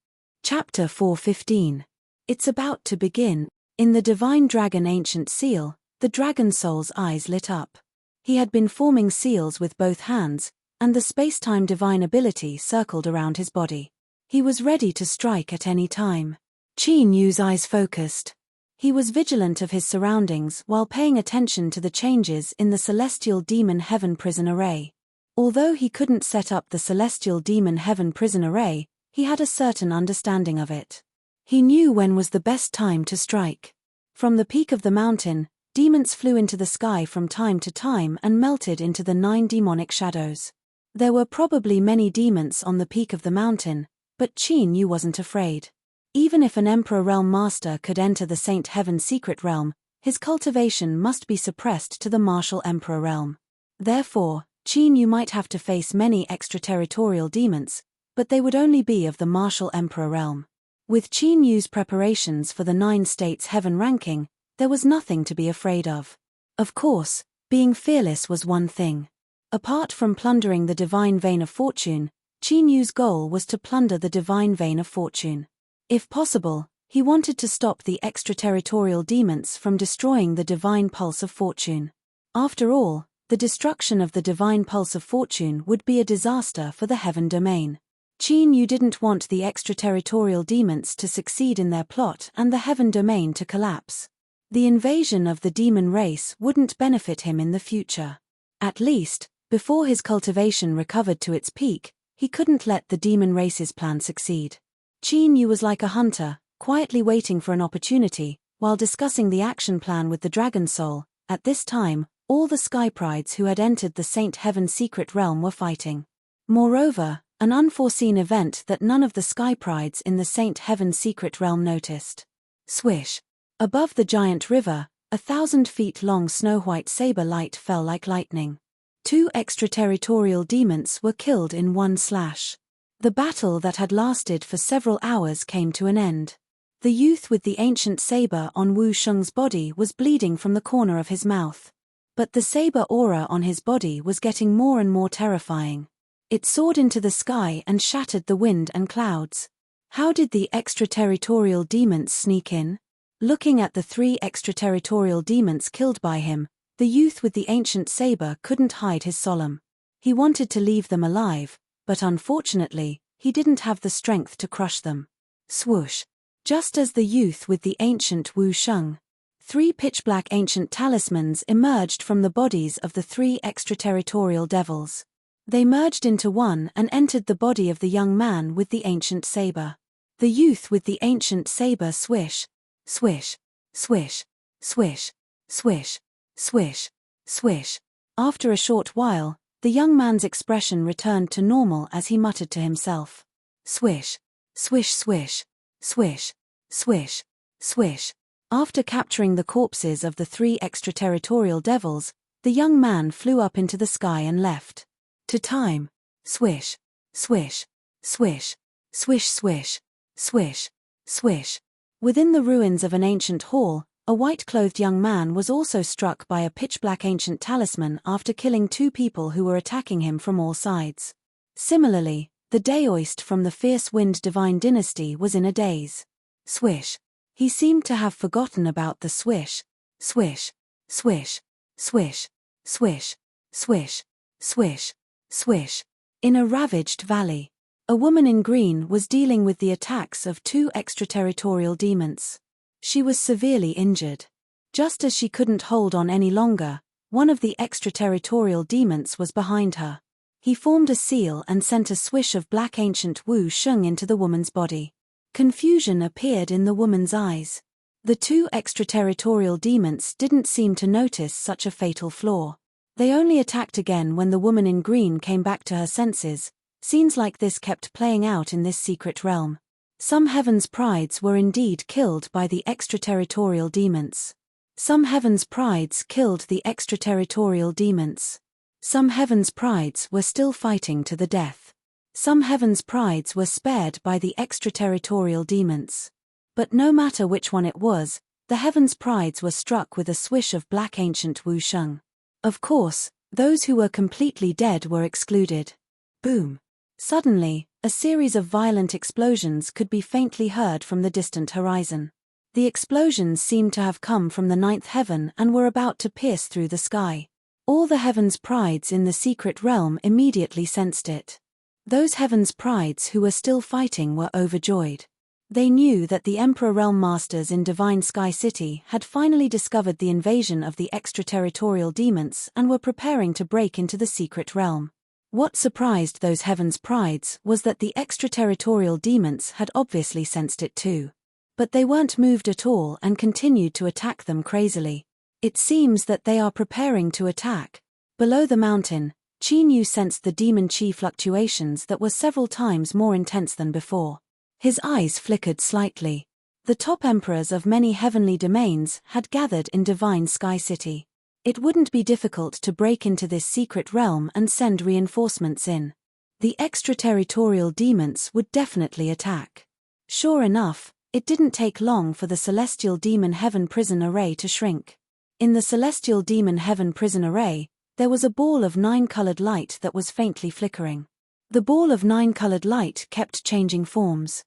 Speaker 1: Chapter 4:15. It's about to begin. In the Divine Dragon Ancient Seal, the Dragon Soul's eyes lit up. He had been forming seals with both hands, and the space-time divine ability circled around his body. He was ready to strike at any time. Qin Yu's eyes focused. He was vigilant of his surroundings while paying attention to the changes in the Celestial Demon Heaven Prison Array. Although he couldn't set up the Celestial Demon Heaven Prison Array, he had a certain understanding of it. He knew when was the best time to strike. From the peak of the mountain, demons flew into the sky from time to time and melted into the 9 demonic shadows. There were probably many demons on the peak of the mountain, but Qin Yu wasn't afraid. Even if an Emperor Realm Master could enter the Saint Heaven Secret Realm, his cultivation must be suppressed to the Martial Emperor Realm. Therefore, Qin Yu might have to face many extraterritorial demons, but they would only be of the Martial Emperor Realm. With Qin Yu's preparations for the 9 states heaven ranking, there was nothing to be afraid of. Of course, being fearless was one thing. Apart from plundering the divine vein of fortune, Qin Yu's goal was to plunder the divine vein of fortune. If possible, he wanted to stop the extraterritorial demons from destroying the divine pulse of fortune. After all, The destruction of the divine pulse of fortune would be a disaster for the heaven domain. Qin Yu didn't want the extraterritorial demons to succeed in their plot and the heaven domain to collapse. The invasion of the demon race wouldn't benefit him in the future. At least, before his cultivation recovered to its peak, he couldn't let the demon race's plan succeed. Qin Yu was like a hunter, quietly waiting for an opportunity, while discussing the action plan with the Dragon Soul. At this time, all the Sky Prides who had entered the Saint Heaven secret realm were fighting. Moreover, an unforeseen event that none of the Sky Prides in the Saint Heaven secret realm noticed. Swish! Above the giant river, 1,000 feet long snow-white saber light fell like lightning. 2 extraterritorial demons were killed in one slash. The battle that had lasted for several hours came to an end. The youth with the ancient saber on Wu Sheng's body was bleeding from the corner of his mouth. But the saber aura on his body was getting more and more terrifying. It soared into the sky and shattered the wind and clouds. How did the extraterritorial demons sneak in? Looking at the 3 extraterritorial demons killed by him, the youth with the ancient saber couldn't hide his solemn. He wanted to leave them alive, but unfortunately, he didn't have the strength to crush them. Swoosh! Just as the youth with the ancient Wu Sheng, 3 pitch-black ancient talismans emerged from the bodies of the 3 extraterritorial devils. They merged into one and entered the body of the young man with the ancient saber. The youth with the ancient saber swish, swish, swish, swish, swish, swish, swish. After a short while, the young man's expression returned to normal as he muttered to himself. Swish, swish, swish, swish, swish, swish. After capturing the corpses of the 3 extraterritorial devils, the young man flew up into the sky and left. To time. Swish, swish, swish, swish, swish, swish, swish. Within the ruins of an ancient hall, a white-clothed young man was also struck by a pitch-black ancient talisman after killing 2 people who were attacking him from all sides. Similarly, the Daoist from the Fierce Wind Divine Dynasty was in a daze. Swish. He seemed to have forgotten about the swish, swish, swish, swish, swish, swish, swish, swish. In a ravaged valley, a woman in green was dealing with the attacks of 2 extraterritorial demons. She was severely injured. Just as she couldn't hold on any longer, one of the extraterritorial demons was behind her. He formed a seal and sent a swish of black ancient Wu Sheng into the woman's body. Confusion appeared in the woman's eyes. The 2 extraterritorial demons didn't seem to notice such a fatal flaw. They only attacked again when the woman in green came back to her senses. Scenes like this kept playing out in this secret realm. Some heaven's prides were indeed killed by the extraterritorial demons. Some heaven's prides killed the extraterritorial demons. Some heaven's prides were still fighting to the death. Some heaven's prides were spared by the extraterritorial demons. But no matter which one it was, the heaven's prides were struck with a swish of black ancient Wu Sheng. Of course, those who were completely dead were excluded. Boom! Suddenly, a series of violent explosions could be faintly heard from the distant horizon. The explosions seemed to have come from the 9th heaven and were about to pierce through the sky. All the heaven's prides in the secret realm immediately sensed it. Those heaven's prides who were still fighting were overjoyed. They knew that the Emperor Realm Masters in Divine Sky City had finally discovered the invasion of the extraterritorial demons and were preparing to break into the secret realm. What surprised those heaven's prides was that the extraterritorial demons had obviously sensed it too. But they weren't moved at all and continued to attack them crazily. It seems that they are preparing to attack. Below the mountain, Qin Yu sensed the demon chi fluctuations that were several times more intense than before. His eyes flickered slightly. The top emperors of many heavenly domains had gathered in Divine Sky City. It wouldn't be difficult to break into this secret realm and send reinforcements in. The extraterritorial demons would definitely attack. Sure enough, it didn't take long for the Celestial Demon Heaven Prison Array to shrink. In the Celestial Demon Heaven Prison Array, there was a ball of 9-colored light that was faintly flickering. The ball of 9-colored light kept changing forms.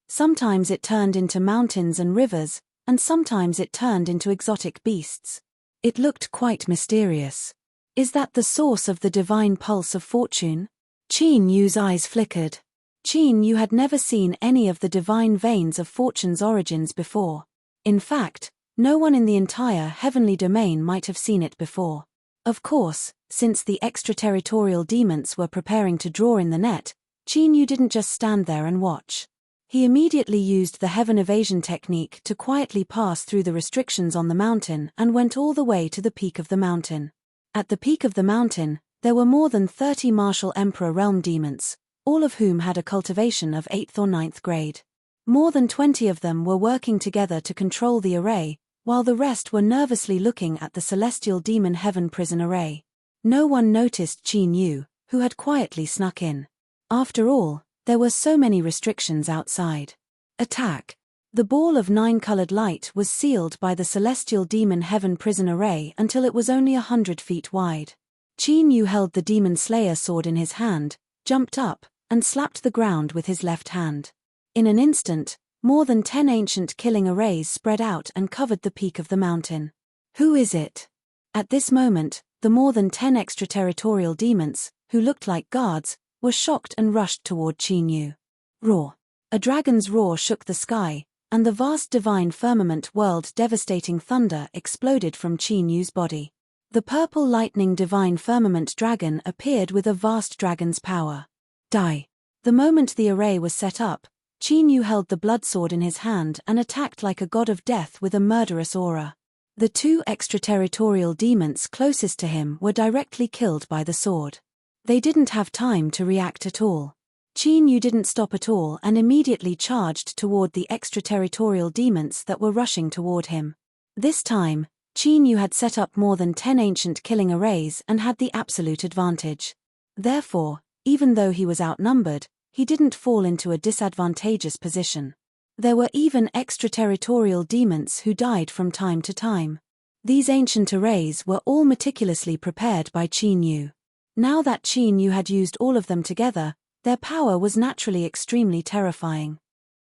Speaker 1: Sometimes it turned into mountains and rivers, and sometimes it turned into exotic beasts. It looked quite mysterious. Is that the source of the divine pulse of fortune? Qin Yu's eyes flickered. Qin Yu had never seen any of the divine veins of fortune's origins before. In fact, no one in the entire heavenly domain might have seen it before. Of course, since the extraterritorial demons were preparing to draw in the net, Qin Yu didn't just stand there and watch. He immediately used the heaven evasion technique to quietly pass through the restrictions on the mountain and went all the way to the peak of the mountain. At the peak of the mountain, there were more than 30 martial emperor realm demons, all of whom had a cultivation of 8th or 9th grade. More than 20 of them were working together to control the array, while the rest were nervously looking at the celestial demon heaven prison array. No one noticed Qin Yu, who had quietly snuck in. After all, there were so many restrictions outside. Attack! The ball of 9-colored light was sealed by the celestial demon heaven prison array until it was only 100 feet wide. Qin Yu held the demon slayer sword in his hand, jumped up, and slapped the ground with his left hand. In an instant, more than 10 ancient killing arrays spread out and covered the peak of the mountain. Who is it? At this moment, the more than 10 extraterritorial demons, who looked like guards, were shocked and rushed toward Qin Yu. Roar! A dragon's roar shook the sky, and the vast divine firmament whirled devastating thunder exploded from Qin Yu's body. The purple lightning divine firmament dragon appeared with a vast dragon's power. Die! The moment the array was set up, Qin Yu held the blood sword in his hand and attacked like a god of death with a murderous aura. The 2 extraterritorial demons closest to him were directly killed by the sword. They didn't have time to react at all. Qin Yu didn't stop at all and immediately charged toward the extraterritorial demons that were rushing toward him. This time, Qin Yu had set up more than 10 ancient killing arrays and had the absolute advantage. Therefore, even though he was outnumbered, he didn't fall into a disadvantageous position. There were even extraterritorial demons who died from time to time. These ancient arrays were all meticulously prepared by Qin Yu. Now that Qin Yu had used all of them together, their power was naturally extremely terrifying.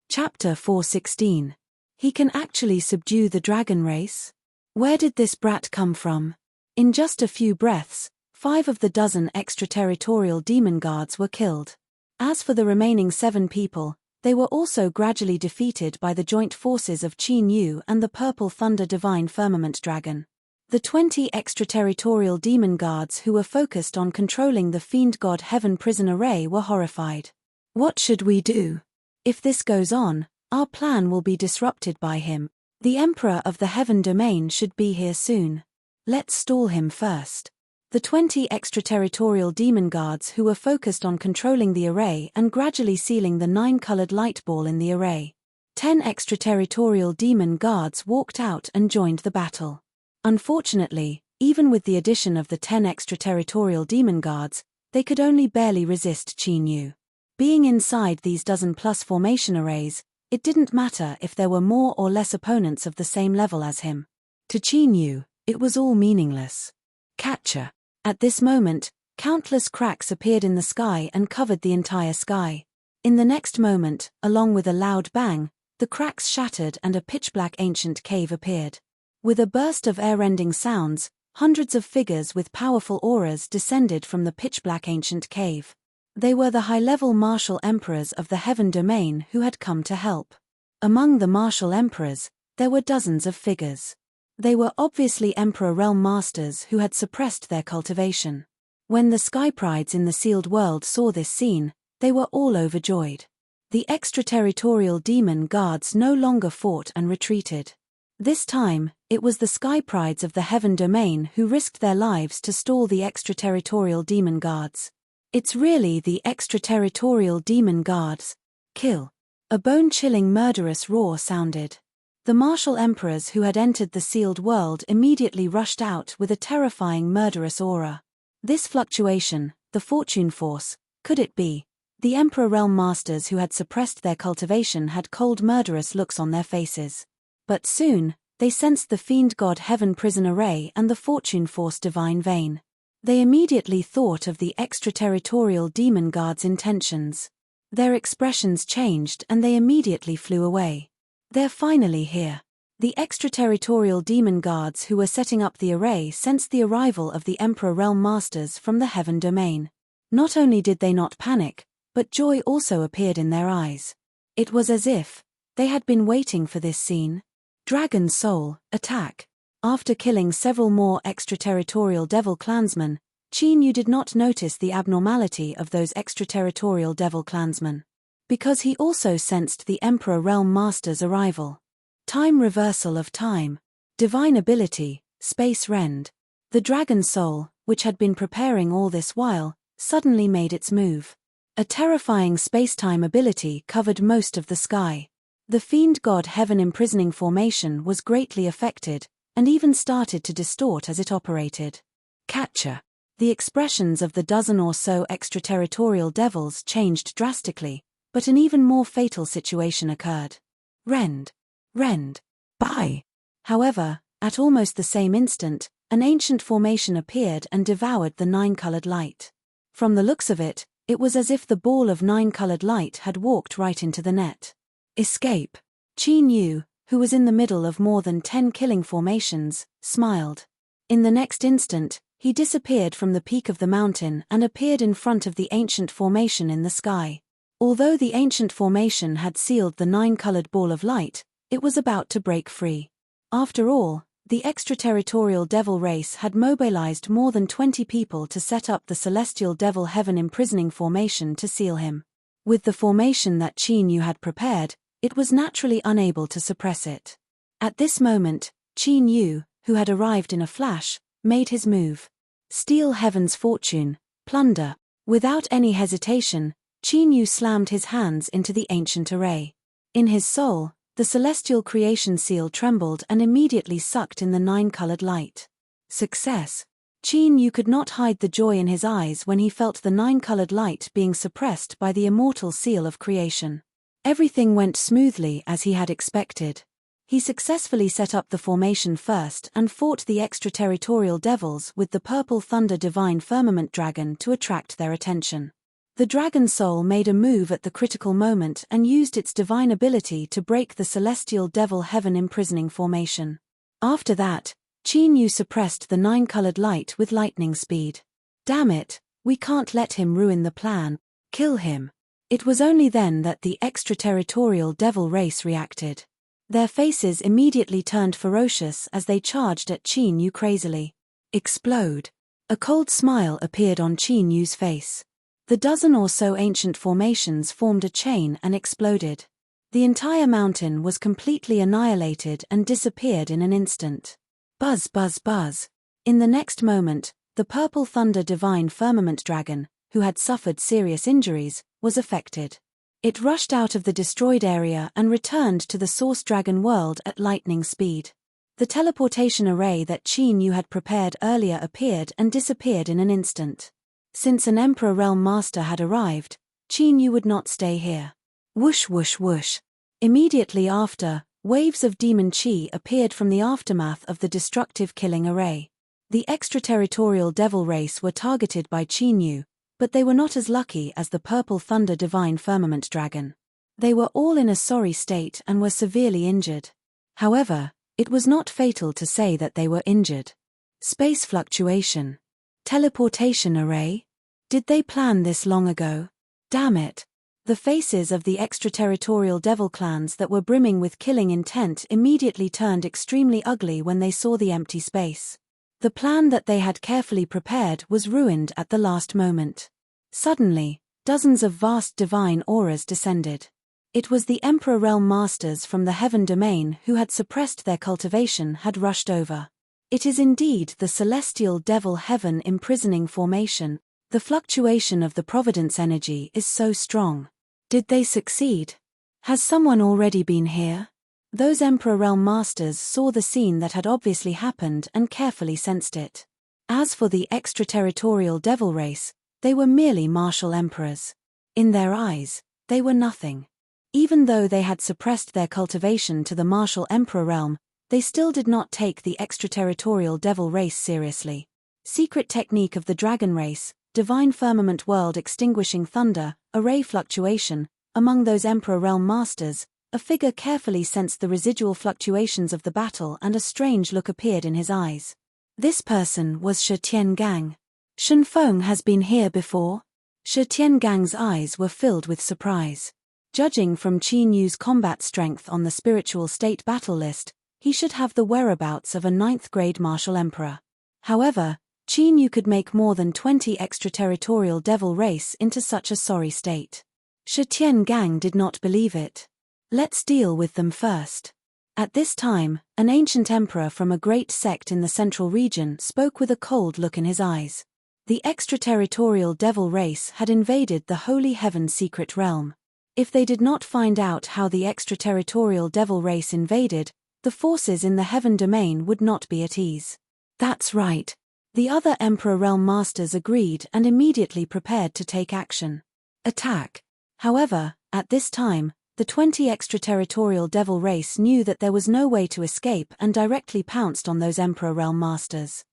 Speaker 1: Chapter 416. He can actually subdue the dragon race? Where did this brat come from? In just a few breaths, 5 of the dozen extraterritorial demon guards were killed. As for the remaining 7 people, they were also gradually defeated by the joint forces of Qin Yu and the purple thunder divine firmament dragon. The 20 extraterritorial demon guards who were focused on controlling the fiend god heaven prison array were horrified. What should we do? If this goes on, our plan will be disrupted by him. The emperor of the heaven domain should be here soon. Let's stall him first. The 20 extraterritorial demon guards who were focused on controlling the array and gradually sealing the 9-colored light ball in the array. 10 extraterritorial demon guards walked out and joined the battle. Unfortunately, even with the addition of the 10 extraterritorial demon guards, they could only barely resist Qin Yu. Being inside these dozen-plus formation arrays, it didn't matter if there were more or less opponents of the same level as him. To Qin Yu, it was all meaningless. Catcher. At this moment, countless cracks appeared in the sky and covered the entire sky. In the next moment, along with a loud bang, the cracks shattered and a pitch-black ancient cave appeared. With a burst of air-rending sounds, hundreds of figures with powerful auras descended from the pitch-black ancient cave. They were the high-level martial emperors of the heaven domain who had come to help. Among the martial emperors, there were dozens of figures. They were obviously emperor realm masters who had suppressed their cultivation. When the sky prides in the sealed world saw this scene, they were all overjoyed. The extraterritorial demon guards no longer fought and retreated. This time, it was the sky prides of the heaven domain who risked their lives to stall the extraterritorial demon guards. It's really the extraterritorial demon guards. Kill. A bone-chilling murderous roar sounded. The martial emperors who had entered the sealed world immediately rushed out with a terrifying murderous aura. This fluctuation, the fortune force, could it be? The emperor realm masters who had suppressed their cultivation had cold murderous looks on their faces. But soon, they sensed the fiend god heaven prison array and the fortune force divine vein. They immediately thought of the extraterritorial demon guards' intentions. Their expressions changed and they immediately flew away. They're finally here. The extraterritorial demon guards who were setting up the array sensed the arrival of the Emperor Realm Masters from the Heaven Domain. Not only did they not panic, but joy also appeared in their eyes. It was as if they had been waiting for this scene. Dragon Soul, attack. After killing several more extraterritorial devil clansmen, Qin Yu did not notice the abnormality of those extraterritorial devil clansmen, because he also sensed the Emperor Realm Master's arrival. Time reversal of time. Divine ability, Space Rend. The Dragon Soul, which had been preparing all this while, suddenly made its move. A terrifying space-time ability covered most of the sky. The Fiend God Heaven imprisoning formation was greatly affected, and even started to distort as it operated. Catcher. The expressions of the dozen or so extraterritorial devils changed drastically, but an even more fatal situation occurred. Rend. Rend. Bye. However, at almost the same instant, an ancient formation appeared and devoured the nine-colored light. From the looks of it, it was as if the ball of nine-colored light had walked right into the net. Escape. Qin Yu, who was in the middle of more than 10 killing formations, smiled. In the next instant, he disappeared from the peak of the mountain and appeared in front of the ancient formation in the sky. Although the ancient formation had sealed the nine-colored ball of light, it was about to break free. After all, the extraterritorial devil race had mobilized more than 20 people to set up the celestial devil heaven imprisoning formation to seal him. With the formation that Qin Yu had prepared, it was naturally unable to suppress it. At this moment, Qin Yu, who had arrived in a flash, made his move. Steal Heaven's fortune, plunder. Without any hesitation, Qin Yu slammed his hands into the ancient array. In his soul, the celestial creation seal trembled and immediately sucked in the nine-colored light. Success. Qin Yu could not hide the joy in his eyes when he felt the nine-colored light being suppressed by the immortal seal of creation. Everything went smoothly as he had expected. He successfully set up the formation first and fought the extraterritorial devils with the purple thunder divine firmament dragon to attract their attention. The Dragon Soul made a move at the critical moment and used its divine ability to break the celestial devil heaven imprisoning formation. After that, Qin Yu suppressed the nine-colored light with lightning speed. Damn it, we can't let him ruin the plan. Kill him. It was only then that the extraterritorial devil race reacted. Their faces immediately turned ferocious as they charged at Qin Yu crazily. Explode. A cold smile appeared on Qin Yu's face. The dozen or so ancient formations formed a chain and exploded. The entire mountain was completely annihilated and disappeared in an instant. Buzz, buzz, buzz. In the next moment, the purple thunder divine firmament dragon, who had suffered serious injuries, was affected. It rushed out of the destroyed area and returned to the source dragon world at lightning speed. The teleportation array that Qin Yu had prepared earlier appeared and disappeared in an instant. Since an Emperor Realm Master had arrived, Qin Yu would not stay here. Whoosh whoosh whoosh. Immediately after, waves of demon chi appeared from the aftermath of the destructive killing array. The extraterritorial devil race were targeted by Qin Yu, but they were not as lucky as the purple thunder divine firmament dragon. They were all in a sorry state and were severely injured. However, it was not fatal to say that they were injured. Space fluctuation. Teleportation array? Did they plan this long ago? Damn it. The faces of the extraterritorial devil clans that were brimming with killing intent immediately turned extremely ugly when they saw the empty space. The plan that they had carefully prepared was ruined at the last moment. Suddenly, dozens of vast divine auras descended. It was the Emperor Realm Masters from the Heaven Domain who had suppressed their cultivation had rushed over. It is indeed the celestial devil heaven imprisoning formation. The fluctuation of the providence energy is so strong. Did they succeed? Has someone already been here? Those Emperor Realm Masters saw the scene that had obviously happened and carefully sensed it. As for the extraterritorial devil race, they were merely martial emperors. In their eyes, they were nothing. Even though they had suppressed their cultivation to the martial emperor realm, they still did not take the extraterritorial devil race seriously. Secret technique of the dragon race, divine firmament world extinguishing thunder, array fluctuation, among those Emperor Realm Masters, A figure carefully sensed the residual fluctuations of the battle, and a strange look appeared in his eyes. This person was Shi Tiangang. "Shen Feng has been here before?" Shi Tiangang's eyes were filled with surprise. Judging from Qin Yu's combat strength on the spiritual state battle list, he should have the whereabouts of a 9th-grade martial emperor. However, Qin Yu could make more than 20 extraterritorial devil race into such a sorry state. Shi Tiangang did not believe it. "Let's deal with them first." At this time, an ancient emperor from a great sect in the central region spoke with a cold look in his eyes. The extraterritorial devil race had invaded the Holy Heaven secret realm. If they did not find out how the extraterritorial devil race invaded, the forces in the heaven domain would not be at ease. "That's right." The other Emperor Realm Masters agreed and immediately prepared to take action. Attack. However, at this time, the 20 extraterritorial devil race knew that there was no way to escape and directly pounced on those Emperor Realm Masters.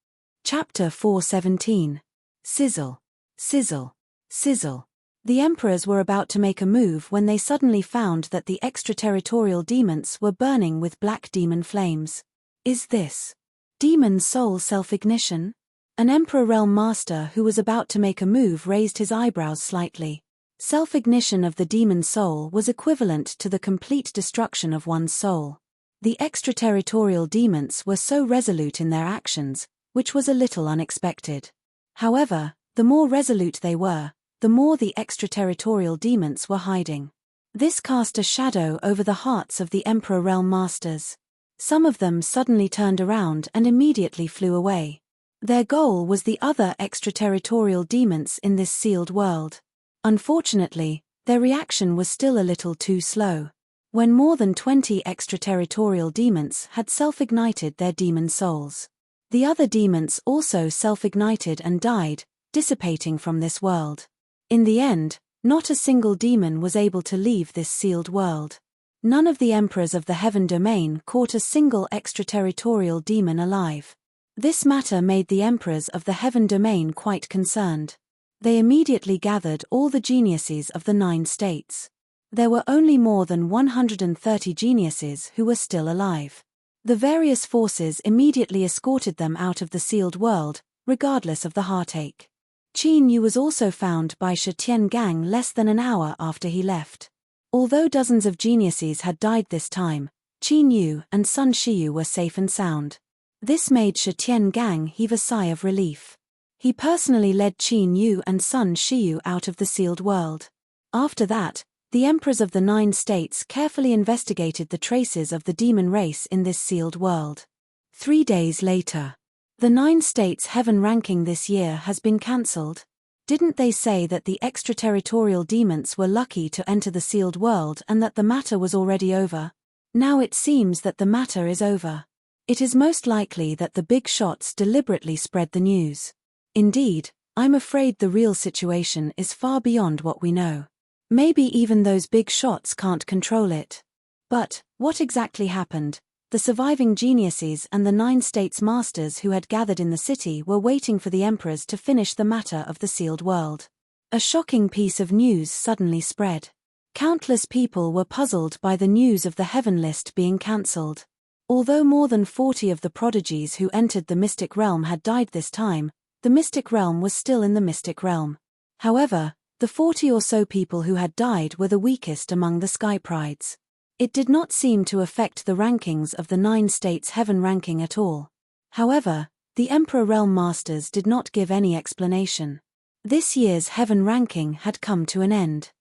Speaker 1: Chapter 417. Sizzle. Sizzle. Sizzle. The emperors were about to make a move when they suddenly found that the extraterritorial demons were burning with black demon flames. Is this demon soul self-ignition? An Emperor Realm Master who was about to make a move raised his eyebrows slightly. Self-ignition of the demon soul was equivalent to the complete destruction of one's soul. The extraterritorial demons were so resolute in their actions, which was a little unexpected. However, the more resolute they were, the more the extraterritorial demons were hiding. This cast a shadow over the hearts of the Emperor Realm Masters. Some of them suddenly turned around and immediately flew away. Their goal was the other extraterritorial demons in this sealed world. Unfortunately, their reaction was still a little too slow. When more than 20 extraterritorial demons had self-ignited their demon souls, the other demons also self-ignited and died, dissipating from this world. In the end, not a single demon was able to leave this sealed world. None of the emperors of the heaven domain caught a single extraterritorial demon alive. This matter made the emperors of the heaven domain quite concerned. They immediately gathered all the geniuses of the 9 states. There were only more than 130 geniuses who were still alive. The various forces immediately escorted them out of the sealed world, regardless of the heartache. Qin Yu was also found by Shi Tiangang less than an hour after he left. Although dozens of geniuses had died this time, Qin Yu and Sun Shiyu were safe and sound. This made Shi Tiangang heave a sigh of relief. He personally led Qin Yu and Sun Shiyu out of the sealed world. After that, the emperors of the 9 states carefully investigated the traces of the demon race in this sealed world. 3 days later. The 9 states heaven ranking this year has been cancelled. Didn't they say that the extraterritorial demons were lucky to enter the sealed world and that the matter was already over? Now it seems that the matter is over. It is most likely that the big shots deliberately spread the news. Indeed, I'm afraid the real situation is far beyond what we know. Maybe even those big shots can't control it. But, what exactly happened? The surviving geniuses and the 9 states masters who had gathered in the city were waiting for the emperors to finish the matter of the sealed world. A shocking piece of news suddenly spread. Countless people were puzzled by the news of the heaven list being cancelled. Although more than 40 of the prodigies who entered the mystic realm had died this time, the mystic realm was still in the mystic realm. However, the 40 or so people who had died were the weakest among the sky prides. It did not seem to affect the rankings of the 9 states heaven ranking at all. However, the Emperor Realm Masters did not give any explanation. This year's heaven ranking had come to an end.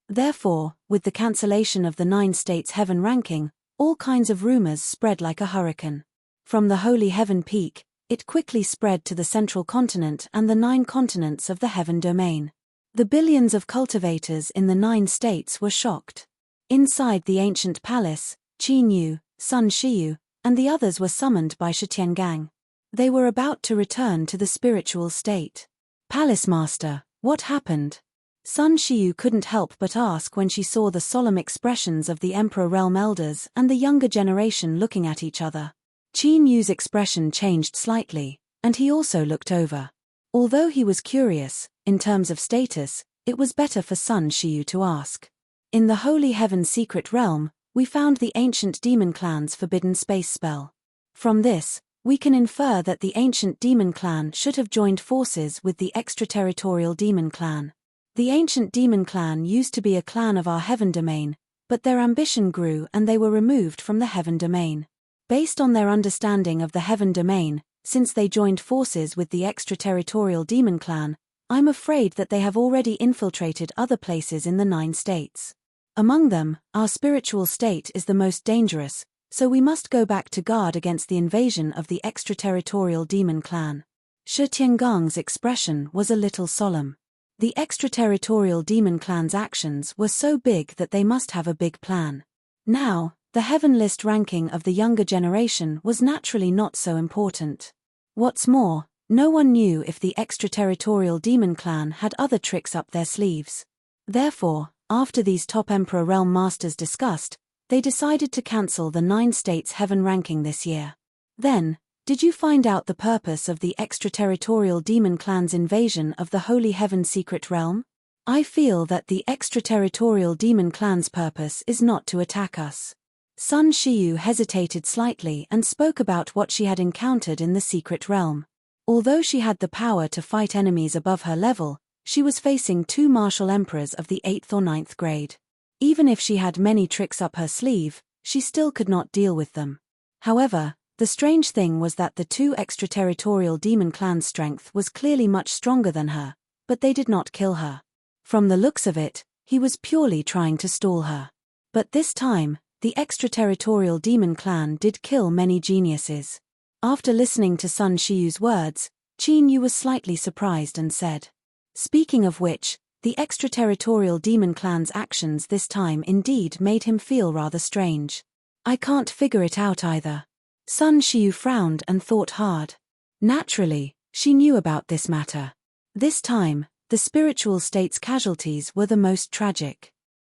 Speaker 1: Therefore, with the cancellation of the 9 states heaven ranking, all kinds of rumors spread like a hurricane. From the holy heaven peak, it quickly spread to the central continent and the 9 continents of the heaven domain. The billions of cultivators in the 9 states were shocked. Inside the ancient palace, Qin Yu, Sun Shiyu, and the others were summoned by Shi Tiangang. They were about to return to the spiritual state. "Palace Master, what happened?" Sun Shiyu couldn't help but ask when she saw the solemn expressions of the Emperor Realm Elders and the younger generation looking at each other. Qin Yu's expression changed slightly, and he also looked over. Although he was curious, in terms of status, it was better for Sun Shiyu to ask. In the Holy Heaven secret realm, we found the ancient demon clan's forbidden space spell. From this, we can infer that the ancient demon clan should have joined forces with the extraterritorial demon clan. The ancient demon clan used to be a clan of our heaven domain, but their ambition grew and they were removed from the heaven domain. Based on their understanding of the heaven domain, since they joined forces with the extraterritorial demon clan, I'm afraid that they have already infiltrated other places in the 9 states. Among them, our spiritual state is the most dangerous, so we must go back to guard against the invasion of the extraterritorial demon clan. Shi Tiangong's expression was a little solemn. The extraterritorial demon clan's actions were so big that they must have a big plan. Now, the heaven list ranking of the younger generation was naturally not so important. What's more, no one knew if the extraterritorial demon clan had other tricks up their sleeves. Therefore, after these top Emperor Realm Masters discussed, they decided to cancel the 9 states heaven ranking this year. Then, did you find out the purpose of the extraterritorial demon clan's invasion of the Holy Heaven Secret Realm? I feel that the extraterritorial demon clan's purpose is not to attack us. Sun Shiyu hesitated slightly and spoke about what she had encountered in the secret realm. Although she had the power to fight enemies above her level, she was facing 2 martial emperors of the 8th or 9th grade. Even if she had many tricks up her sleeve, she still could not deal with them. However, the strange thing was that the 2 extraterritorial demon clan's strength was clearly much stronger than her, but they did not kill her. From the looks of it, he was purely trying to stall her. But this time, the extraterritorial demon clan did kill many geniuses. After listening to Sun Shiyu's words, Qin Yu was slightly surprised and said, "Speaking of which, the extraterritorial demon clan's actions this time indeed made him feel rather strange. I can't figure it out either." Sun Shiyu frowned and thought hard. Naturally, she knew about this matter. This time, the spiritual state's casualties were the most tragic.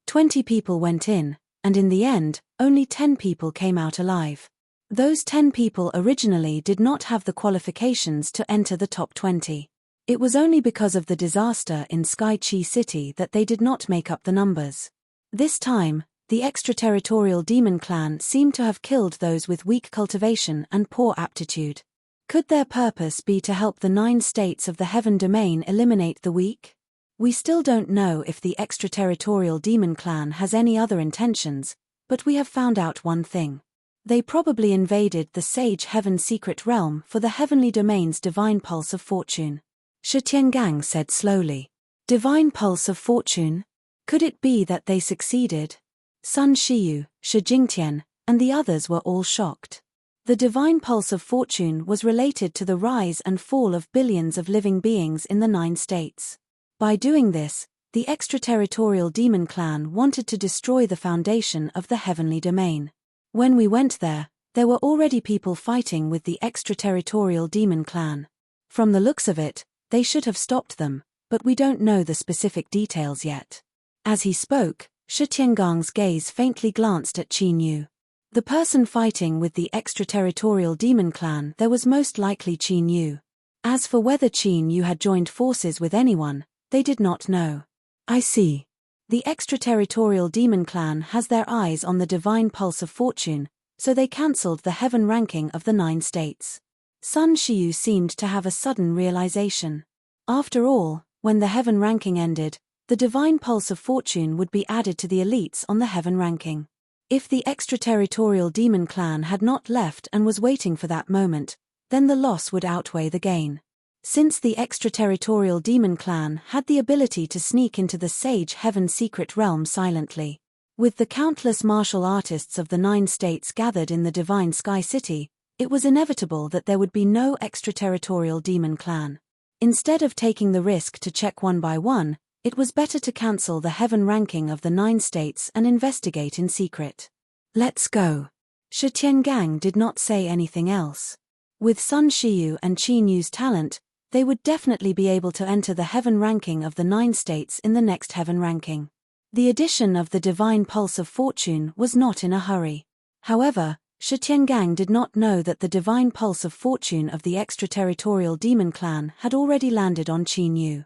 Speaker 1: 20 people went in, and in the end, only 10 people came out alive. Those 10 people originally did not have the qualifications to enter the top 20. It was only because of the disaster in Sky Chi City that they did not make up the numbers. This time, the extraterritorial demon clan seemed to have killed those with weak cultivation and poor aptitude. Could their purpose be to help the 9 states of the heaven domain eliminate the weak? We still don't know if the extraterritorial demon clan has any other intentions, but we have found out one thing. They probably invaded the Sage Heaven Secret Realm for the heavenly domain's divine pulse of fortune. Shi Tiangang said slowly. Divine pulse of fortune? Could it be that they succeeded? Sun Shiyu, Shi Jingtian, and the others were all shocked. The divine pulse of fortune was related to the rise and fall of billions of living beings in the 9 states. By doing this, the extraterritorial demon clan wanted to destroy the foundation of the heavenly domain. When we went there were already people fighting with the extraterritorial demon clan. From the looks of it, they should have stopped them, but we don't know the specific details yet. As he spoke, Shi Tiangong's gaze faintly glanced at Qin Yu. The person fighting with the extraterritorial demon clan there was most likely Qin Yu. As for whether Qin Yu had joined forces with anyone, they did not know. I see. The extraterritorial demon clan has their eyes on the divine pulse of fortune, so they cancelled the heaven ranking of the 9 states. Sun Shiyu seemed to have a sudden realization. After all, when the heaven ranking ended, the divine pulse of fortune would be added to the elites on the heaven ranking. If the extraterritorial demon clan had not left and was waiting for that moment, then the loss would outweigh the gain. Since the extraterritorial demon clan had the ability to sneak into the Sage Heaven Secret Realm silently. With the countless martial artists of the 9 states gathered in the Divine Sky City, it was inevitable that there would be no extraterritorial demon clan. Instead of taking the risk to check one by one, it was better to cancel the heaven ranking of the 9 states and investigate in secret. Let's go. Shi Tiangang did not say anything else. With Sun Shiyu and Qin Yu's talent, they would definitely be able to enter the heaven ranking of the 9 states in the next heaven ranking. The addition of the divine pulse of fortune was not in a hurry. However, Shi Tiangang did not know that the divine pulse of fortune of the extraterritorial demon clan had already landed on Qin Yu.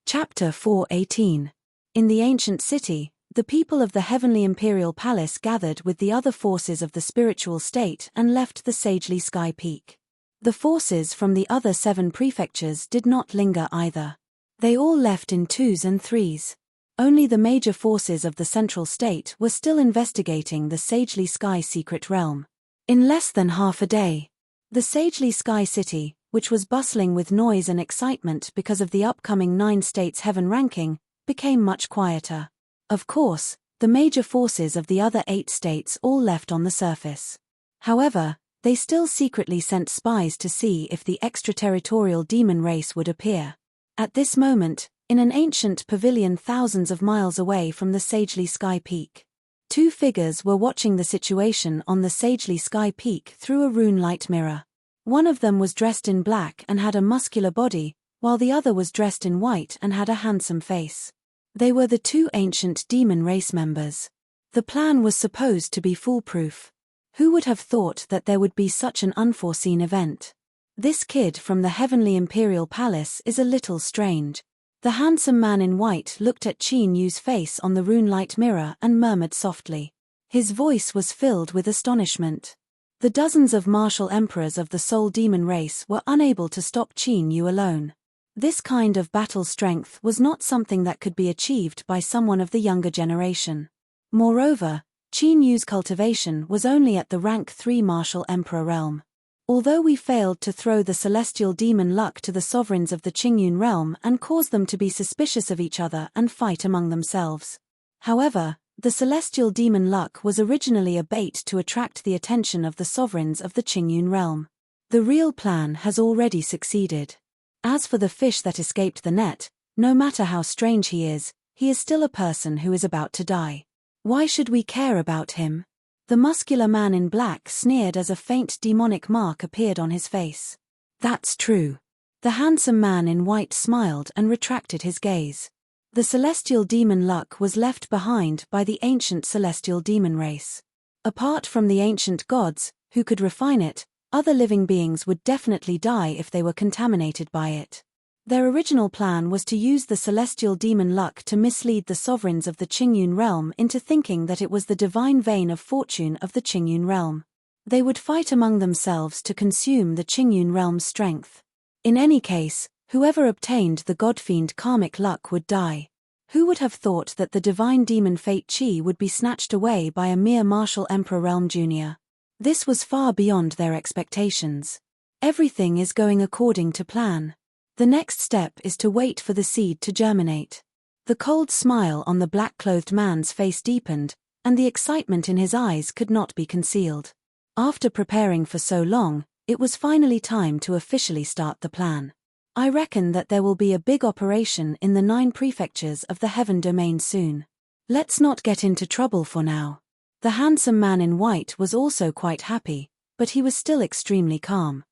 Speaker 1: Chapter 4:18. In the ancient city, The people of the heavenly imperial palace gathered with the other forces of the spiritual state and left the sagely sky peak. The forces from the other 7 prefectures did not linger either. They all left in 2s and 3s. Only the major forces of the central state were still investigating the sagely sky secret realm. In less than half a day, the sagely sky city, which was bustling with noise and excitement because of the upcoming 9 states heaven ranking, became much quieter. Of course, the major forces of the other 8 states all left on the surface. However, they still secretly sent spies to see if the extraterritorial demon race would appear. At this moment, in an ancient pavilion thousands of miles away from the sagely sky peak, 2 figures were watching the situation on the sagely sky peak through a rune-light mirror. One of them was dressed in black and had a muscular body, while the other was dressed in white and had a handsome face. They were the 2 ancient demon race members. The plan was supposed to be foolproof. Who would have thought that there would be such an unforeseen event? This kid from the heavenly imperial palace is a little strange. The handsome man in white looked at Qin Yu's face on the rune-light mirror and murmured softly. His voice was filled with astonishment. The dozens of martial emperors of the soul demon race were unable to stop Qin Yu alone. This kind of battle strength was not something that could be achieved by someone of the younger generation. Moreover, Qin Yu's cultivation was only at the rank 3 martial emperor realm. Although we failed to throw the celestial demon luck to the sovereigns of the Qingyun realm and cause them to be suspicious of each other and fight among themselves. However, the celestial demon luck was originally a bait to attract the attention of the sovereigns of the Qingyun realm. The real plan has already succeeded. As for the fish that escaped the net, no matter how strange he is still a person who is about to die. Why should we care about him? The muscular man in black sneered as a faint demonic mark appeared on his face. That's true. The handsome man in white smiled and retracted his gaze. The celestial demon luck was left behind by the ancient celestial demon race. Apart from the ancient gods, who could refine it, other living beings would definitely die if they were contaminated by it. Their original plan was to use the celestial demon luck to mislead the sovereigns of the Qingyun realm into thinking that it was the divine vein of fortune of the Qingyun realm. They would fight among themselves to consume the Qingyun realm's strength. In any case, whoever obtained the godfiend karmic luck would die. Who would have thought that the divine demon fate Qi would be snatched away by a mere martial emperor realm junior? This was far beyond their expectations. Everything is going according to plan. The next step is to wait for the seed to germinate. The cold smile on the black-clothed man's face deepened, and the excitement in his eyes could not be concealed. After preparing for so long, it was finally time to officially start the plan. I reckon that there will be a big operation in the 9 prefectures of the heaven domain soon. Let's not get into trouble for now. The handsome man in white was also quite happy, but he was still extremely calm.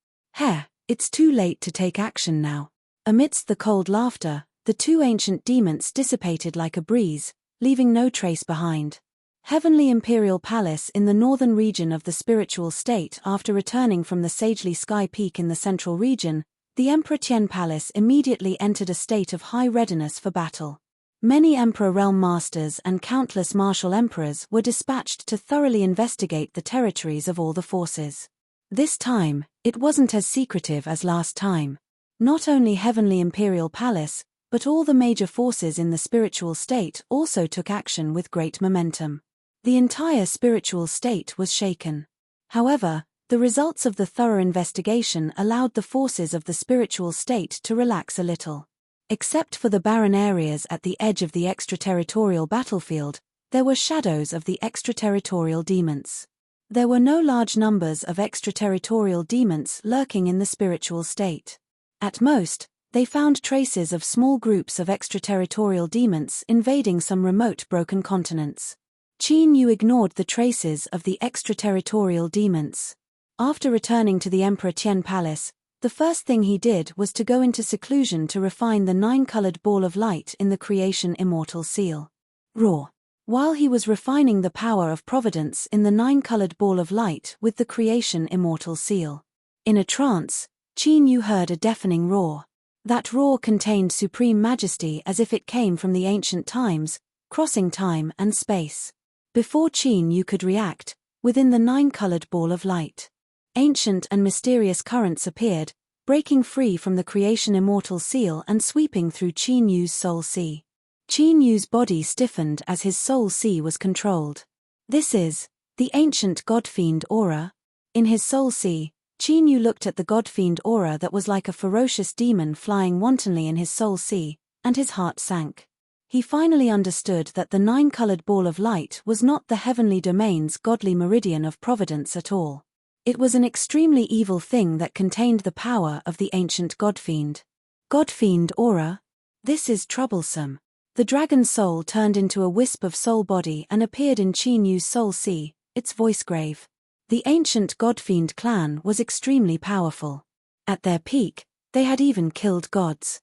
Speaker 1: It's too late to take action now. Amidst the cold laughter, the 2 ancient demons dissipated like a breeze, leaving no trace behind. Heavenly Imperial Palace in the northern region of the spiritual state. After returning from the sagely sky peak in the central region, the Emperor Tian Palace immediately entered a state of high readiness for battle. Many Emperor Realm Masters and countless martial emperors were dispatched to thoroughly investigate the territories of all the forces. This time, it wasn't as secretive as last time. Not only Heavenly Imperial Palace, but all the major forces in the spiritual state also took action with great momentum. The entire spiritual state was shaken. However, the results of the thorough investigation allowed the forces of the spiritual state to relax a little. Except for the barren areas at the edge of the extraterritorial battlefield, there were shadows of the extraterritorial demons. There were no large numbers of extraterritorial demons lurking in the spiritual state. At most, they found traces of small groups of extraterritorial demons invading some remote broken continents. Qin Yu ignored the traces of the extraterritorial demons. After returning to the Emperor Tian Palace, the first thing he did was to go into seclusion to refine the 9-colored ball of light in the creation immortal seal. Raw. While he was refining the power of providence in the 9-colored ball of light with the creation immortal seal. In a trance, Qin Yu heard a deafening roar. That roar contained supreme majesty as if it came from the ancient times, crossing time and space. Before Qin Yu could react, within the nine-colored ball of light, ancient and mysterious currents appeared, breaking free from the creation immortal seal and sweeping through Qin Yu's soul sea. Qin Yu's body stiffened as his soul sea was controlled. This is the ancient God-fiend aura. In his soul sea, Qin Yu looked at the God-fiend aura that was like a ferocious demon flying wantonly in his soul sea, and his heart sank. He finally understood that the nine-colored ball of light was not the heavenly domain's godly meridian of providence at all. It was an extremely evil thing that contained the power of the ancient God-fiend. God-fiend aura? This is troublesome. The dragon's soul turned into a wisp of soul body and appeared in Qin Yu's soul sea, its voice grave. The ancient God-fiend clan was extremely powerful. At their peak, they had even killed gods.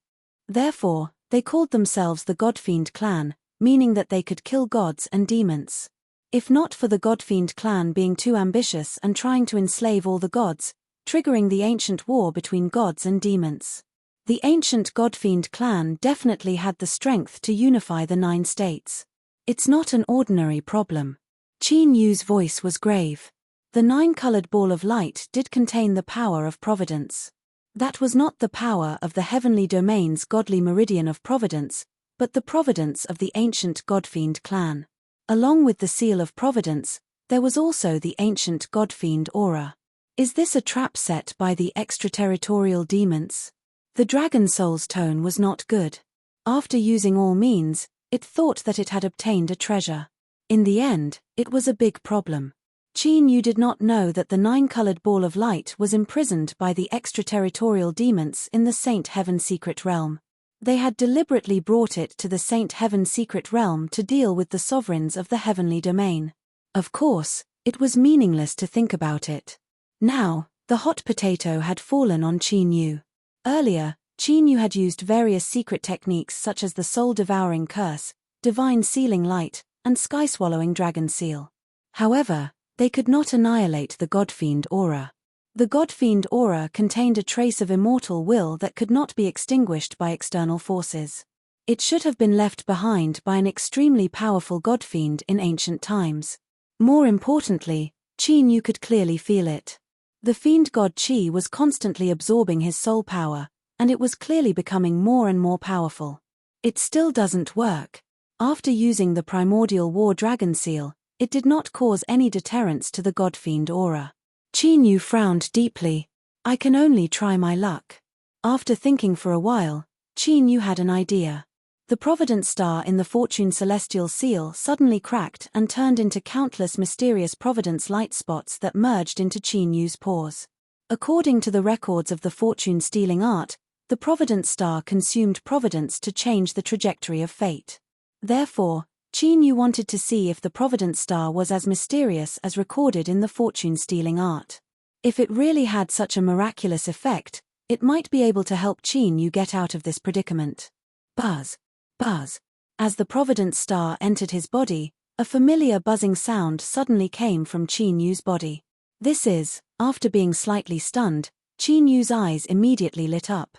Speaker 1: Therefore, they called themselves the God-fiend clan, meaning that they could kill gods and demons. If not for the God-fiend clan being too ambitious and trying to enslave all the gods, triggering the ancient war between gods and demons. The ancient God-fiend clan definitely had the strength to unify the 9 states. It's not an ordinary problem. Qin Yu's voice was grave. The 9-colored ball of light did contain the power of providence. That was not the power of the heavenly domain's godly meridian of providence, but the providence of the ancient God-fiend clan. Along with the seal of providence, there was also the ancient God-fiend aura. Is this a trap set by the extraterritorial demons? The dragon soul's tone was not good. After using all means, it thought that it had obtained a treasure. In the end, it was a big problem. Qin Yu did not know that the 9-colored ball of light was imprisoned by the extraterritorial demons in the Saint Heaven secret realm. They had deliberately brought it to the Saint Heaven secret realm to deal with the sovereigns of the heavenly domain. Of course, it was meaningless to think about it. Now, the hot potato had fallen on Qin Yu. Earlier, Qin Yu had used various secret techniques such as the soul-devouring curse, divine sealing light, and sky-swallowing dragon seal. However, they could not annihilate the God-fiend aura. The God-fiend aura contained a trace of immortal will that could not be extinguished by external forces. It should have been left behind by an extremely powerful God-fiend in ancient times. More importantly, Qin Yu could clearly feel it. The fiend god Qi was constantly absorbing his soul power, and it was clearly becoming more and more powerful. It still doesn't work. After using the primordial war dragon seal, it did not cause any deterrence to the God-fiend aura. Qin Yu frowned deeply. I can only try my luck. After thinking for a while, Qin Yu had an idea. The providence star in the fortune celestial seal suddenly cracked and turned into countless mysterious providence light spots that merged into Qin Yu's pores. According to the records of the fortune-stealing art, the providence star consumed providence to change the trajectory of fate. Therefore, Qin Yu wanted to see if the providence star was as mysterious as recorded in the fortune-stealing art. If it really had such a miraculous effect, it might be able to help Qin Yu get out of this predicament. Buzz. Buzz. As the providence star entered his body, a familiar buzzing sound suddenly came from Qin Yu's body. This is, after being slightly stunned, Qin Yu's eyes immediately lit up.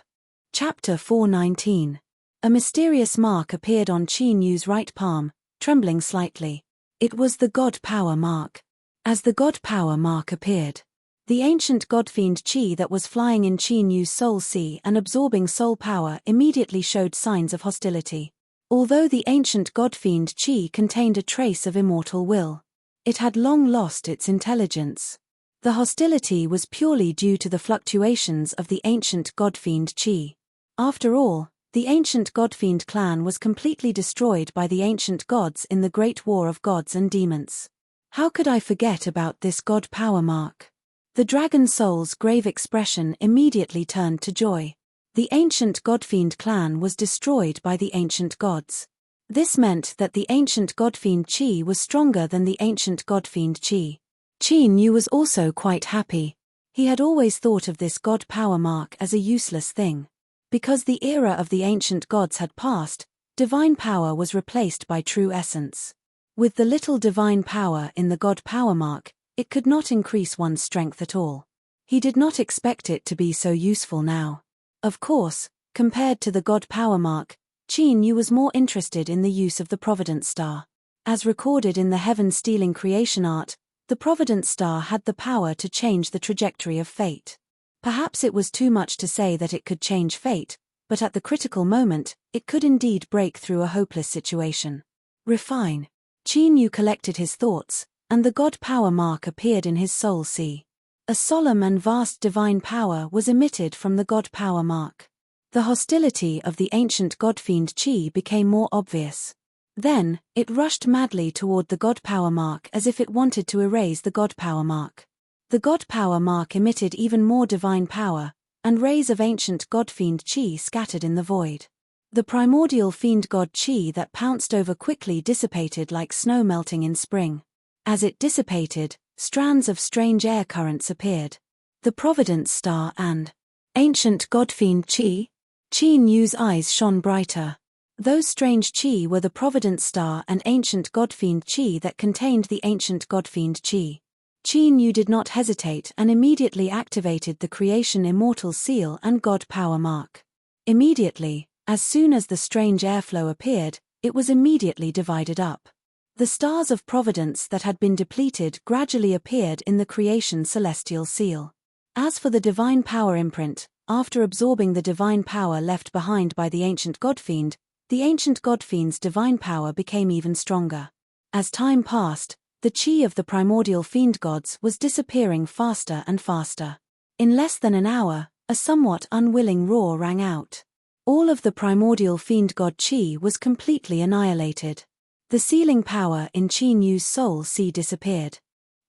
Speaker 1: Chapter 419. A mysterious mark appeared on Qin Yu's right palm, trembling slightly. It was the God Power mark. As the God Power mark appeared, the ancient God-fiend Qi that was flying in Qin Yu's soul sea and absorbing soul power immediately showed signs of hostility. Although the ancient God-fiend Qi contained a trace of immortal will, it had long lost its intelligence. The hostility was purely due to the fluctuations of the ancient God-fiend Qi. After all, the ancient God-fiend clan was completely destroyed by the ancient gods in the Great War of Gods and Demons. How could I forget about this God Power mark? The dragon soul's grave expression immediately turned to joy. The ancient God-fiend clan was destroyed by the ancient gods. This meant that the ancient God-fiend Qi was stronger than the ancient God-fiend Qi. Qin Yu was also quite happy. He had always thought of this God Power mark as a useless thing. Because the era of the ancient gods had passed, divine power was replaced by true essence. With the little divine power in the God Power mark, it could not increase one's strength at all. He did not expect it to be so useful now. Of course, compared to the God Power mark, Qin Yu was more interested in the use of the Providence Star. As recorded in the heaven-stealing creation art, the Providence Star had the power to change the trajectory of fate. Perhaps it was too much to say that it could change fate, but at the critical moment, it could indeed break through a hopeless situation. Refine. Qin Yu collected his thoughts, and the God power mark appeared in his soul sea. A solemn and vast divine power was emitted from the God power mark. The hostility of the ancient god-fiend Qi became more obvious. Then, it rushed madly toward the God power mark as if it wanted to erase the God power mark. The God power mark emitted even more divine power, and rays of ancient god-fiend Qi scattered in the void. The primordial fiend god Qi that pounced over quickly dissipated like snow melting in spring. As it dissipated, strands of strange air currents appeared. The Providence Star and ancient god-fiend Qi. Qin Yu's eyes shone brighter. Those strange Qi were the Providence Star and ancient god-fiend Qi that contained the ancient god-fiend Qi. Qin Yu did not hesitate and immediately activated the creation immortal seal and God power mark. Immediately, as soon as the strange airflow appeared, it was immediately divided up. The stars of providence that had been depleted gradually appeared in the creation celestial seal. As for the divine power imprint, after absorbing the divine power left behind by the ancient godfiend, the ancient godfiend's divine power became even stronger. As time passed, the Qi of the primordial fiend gods was disappearing faster and faster. In less than an hour, a somewhat unwilling roar rang out. All of the primordial fiend god Qi was completely annihilated. The sealing power in Qin Yu's soul sea disappeared.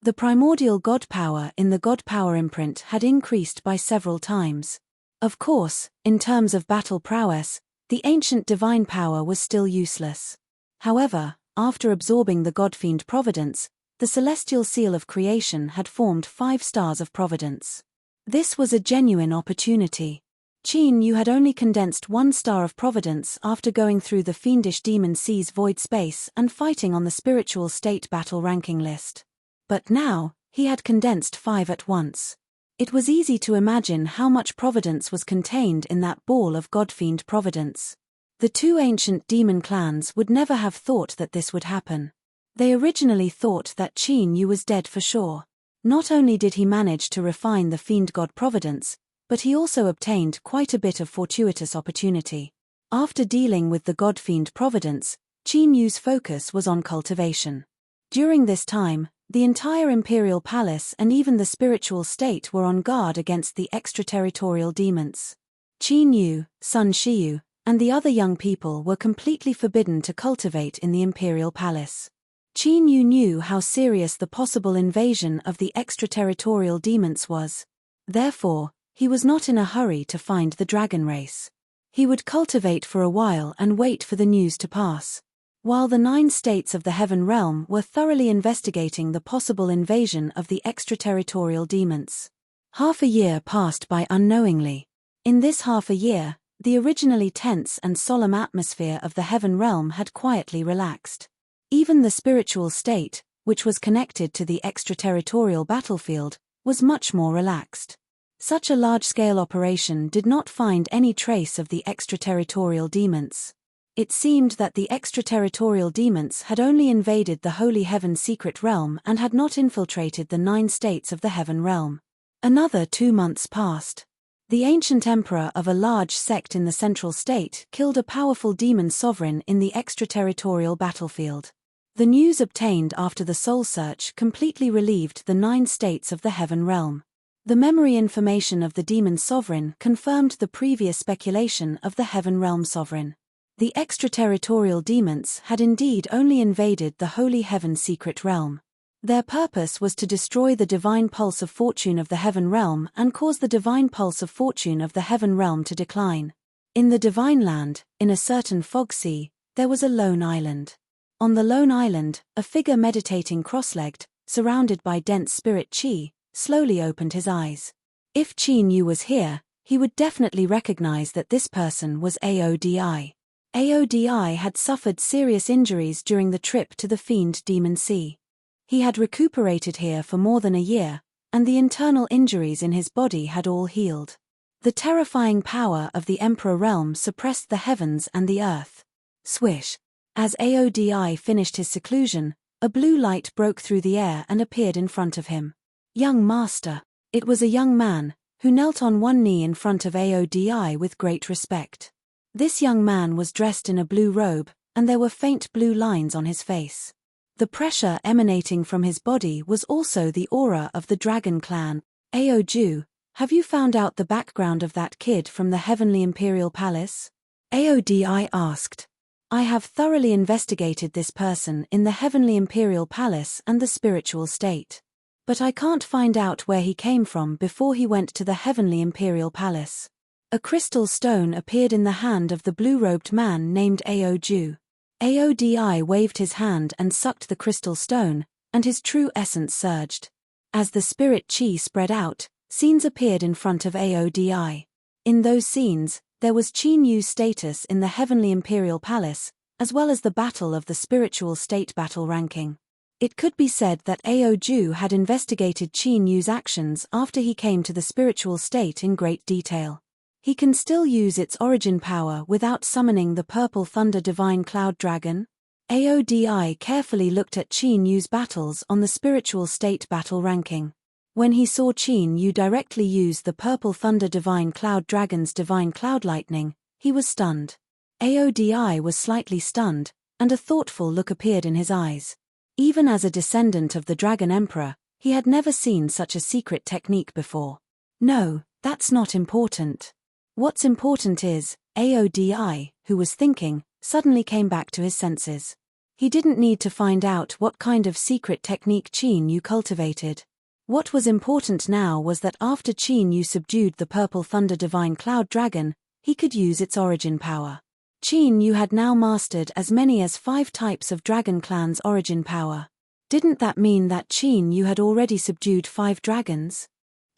Speaker 1: The primordial god power in the god power imprint had increased by several times. Of course, in terms of battle prowess, the ancient divine power was still useless. However, after absorbing the godfiend providence, the celestial seal of creation had formed 5 stars of providence. This was a genuine opportunity. Qin Yu had only condensed 1 star of providence after going through the fiendish demon sea's void space and fighting on the spiritual state battle ranking list. But now, he had condensed 5 at once. It was easy to imagine how much providence was contained in that ball of godfiend providence. The 2 ancient demon clans would never have thought that this would happen. They originally thought that Qin Yu was dead for sure. Not only did he manage to refine the fiend god providence, but he also obtained quite a bit of fortuitous opportunity. After dealing with the godfiend providence, Qin Yu's focus was on cultivation. During this time, the entire imperial palace and even the spiritual state were on guard against the extraterritorial demons. Qin Yu, Sun Shiyu, and the other young people were completely forbidden to cultivate in the imperial palace. Qin Yu knew how serious the possible invasion of the extraterritorial demons was. Therefore, he was not in a hurry to find the dragon race. He would cultivate for a while and wait for the news to pass. While the 9 states of the heaven realm were thoroughly investigating the possible invasion of the extraterritorial demons. Half a year passed by unknowingly. In this half a year, the originally tense and solemn atmosphere of the heaven realm had quietly relaxed. Even the spiritual state, which was connected to the extraterritorial battlefield, was much more relaxed. Such a large-scale operation did not find any trace of the extraterritorial demons. It seemed that the extraterritorial demons had only invaded the holy heaven secret realm and had not infiltrated the 9 states of the heaven realm. Another 2 months passed. The ancient emperor of a large sect in the central state killed a powerful demon sovereign in the extraterritorial battlefield. The news obtained after the soul search completely relieved the 9 states of the heaven realm. The memory information of the demon sovereign confirmed the previous speculation of the heaven realm sovereign. The extraterritorial demons had indeed only invaded the holy heaven secret realm. Their purpose was to destroy the divine pulse of fortune of the heaven realm and cause the divine pulse of fortune of the heaven realm to decline. In the divine land, in a certain fog sea, there was a lone island. On the lone island, a figure meditating cross-legged, surrounded by dense spirit Qi, slowly opened his eyes. If Qin Yu was here, he would definitely recognize that this person was Aodi. Aodi had suffered serious injuries during the trip to the Fiend Demon Sea. He had recuperated here for more than a year, and the internal injuries in his body had all healed. The terrifying power of the Emperor realm suppressed the heavens and the earth. Swish. As Aodi finished his seclusion, a blue light broke through the air and appeared in front of him. Young master. It was a young man, who knelt on one knee in front of Aodi with great respect. This young man was dressed in a blue robe, and there were faint blue lines on his face. The pressure emanating from his body was also the aura of the dragon clan. Aoju, have you found out the background of that kid from the Heavenly Imperial Palace? Aodi asked. I have thoroughly investigated this person in the Heavenly Imperial Palace and the spiritual state. But I can't find out where he came from before he went to the Heavenly Imperial Palace. A crystal stone appeared in the hand of the blue-robed man named Aoju. Aodi waved his hand and sucked the crystal stone, and his true essence surged. As the spirit chi spread out, scenes appeared in front of Aodi. In those scenes, there was Qin Yu's status in the Heavenly Imperial Palace, as well as the battle of the spiritual state battle ranking. It could be said that Aoju had investigated Qin Yu's actions after he came to the spiritual state in great detail. He can still use its origin power without summoning the Purple Thunder Divine Cloud Dragon. Aodi carefully looked at Qin Yu's battles on the spiritual state battle ranking. When he saw Qin Yu directly use the Purple Thunder Divine Cloud Dragon's Divine Cloud Lightning, he was stunned. Aodi was slightly stunned, and a thoughtful look appeared in his eyes. Even as a descendant of the Dragon Emperor, he had never seen such a secret technique before. No, that's not important. What's important is, Aodi, who was thinking, suddenly came back to his senses. He didn't need to find out what kind of secret technique Qin Yu cultivated. What was important now was that after Qin Yu subdued the Purple Thunder Divine Cloud Dragon, he could use its origin power. Qin Yu had now mastered as many as 5 types of Dragon Clan's origin power. Didn't that mean that Qin Yu had already subdued 5 dragons?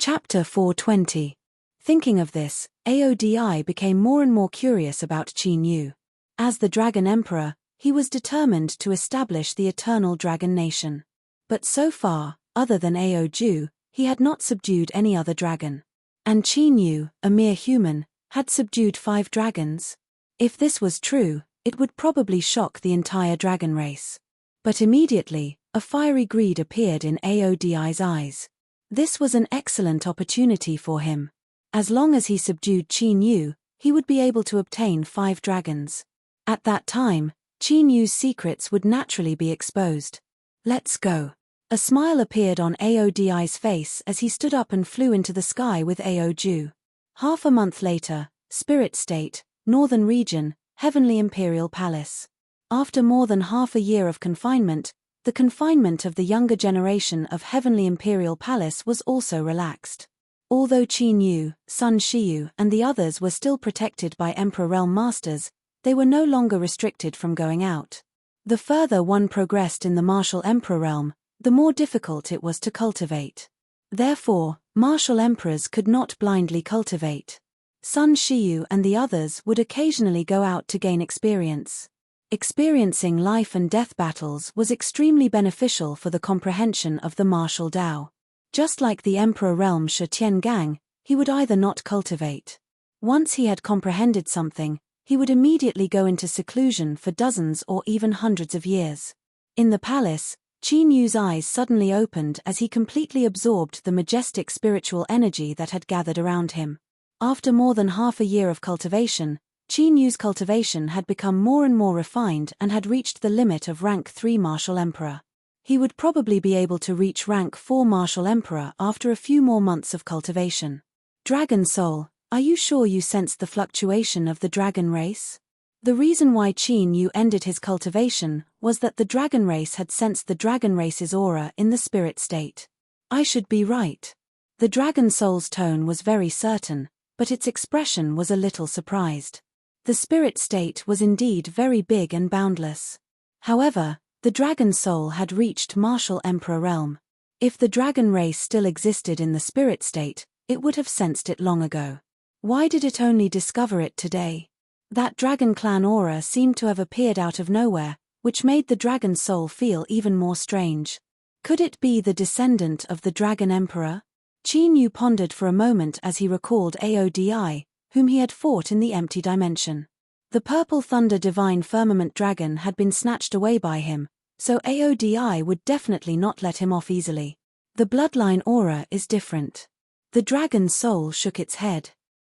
Speaker 1: Chapter 420. Thinking of this, Aodi became more and more curious about Qin Yu. As the Dragon Emperor, he was determined to establish the eternal Dragon Nation. But so far, other than Aoju, he had not subdued any other dragon. And Qin Yu, a mere human, had subdued 5 dragons. If this was true, it would probably shock the entire dragon race. But immediately, a fiery greed appeared in Aodi's eyes. This was an excellent opportunity for him. As long as he subdued Qin Yu, he would be able to obtain 5 dragons. At that time, Qin Yu's secrets would naturally be exposed. Let's go. A smile appeared on Aodi's face as he stood up and flew into the sky with Aoju. Half a month later, Spirit State, Northern Region, Heavenly Imperial Palace. After more than half a year of confinement, the confinement of the younger generation of Heavenly Imperial Palace was also relaxed. Although Qin Yu, Sun Shiyu, and the others were still protected by Emperor Realm Masters, they were no longer restricted from going out. The further one progressed in the martial Emperor realm, the more difficult it was to cultivate. Therefore, martial emperors could not blindly cultivate. Sun Shiyu and the others would occasionally go out to gain experience. Experiencing life and death battles was extremely beneficial for the comprehension of the martial Tao. Just like the Emperor realm Shi Tiangang, he would either not cultivate. Once he had comprehended something, he would immediately go into seclusion for dozens or even hundreds of years. In the palace, Qin Yu's eyes suddenly opened as he completely absorbed the majestic spiritual energy that had gathered around him. After more than half a year of cultivation, Qin Yu's cultivation had become more and more refined and had reached the limit of rank 3 martial emperor. He would probably be able to reach rank 4 martial emperor after a few more months of cultivation. Dragon Soul, are you sure you sensed the fluctuation of the dragon race? The reason why Qin Yu ended his cultivation was that the dragon race had sensed the dragon race's aura in the spirit state. I should be right. The dragon soul's tone was very certain, but its expression was a little surprised. The spirit state was indeed very big and boundless. However, the dragon soul had reached martial emperor realm. If the dragon race still existed in the spirit state, it would have sensed it long ago. Why did it only discover it today? That dragon clan aura seemed to have appeared out of nowhere, which made the dragon soul feel even more strange. Could it be the descendant of the dragon emperor? Qin Yu pondered for a moment as he recalled Aodi, whom he had fought in the empty dimension. The purple thunder divine firmament dragon had been snatched away by him, so Aodi would definitely not let him off easily. The bloodline aura is different. The dragon's soul shook its head.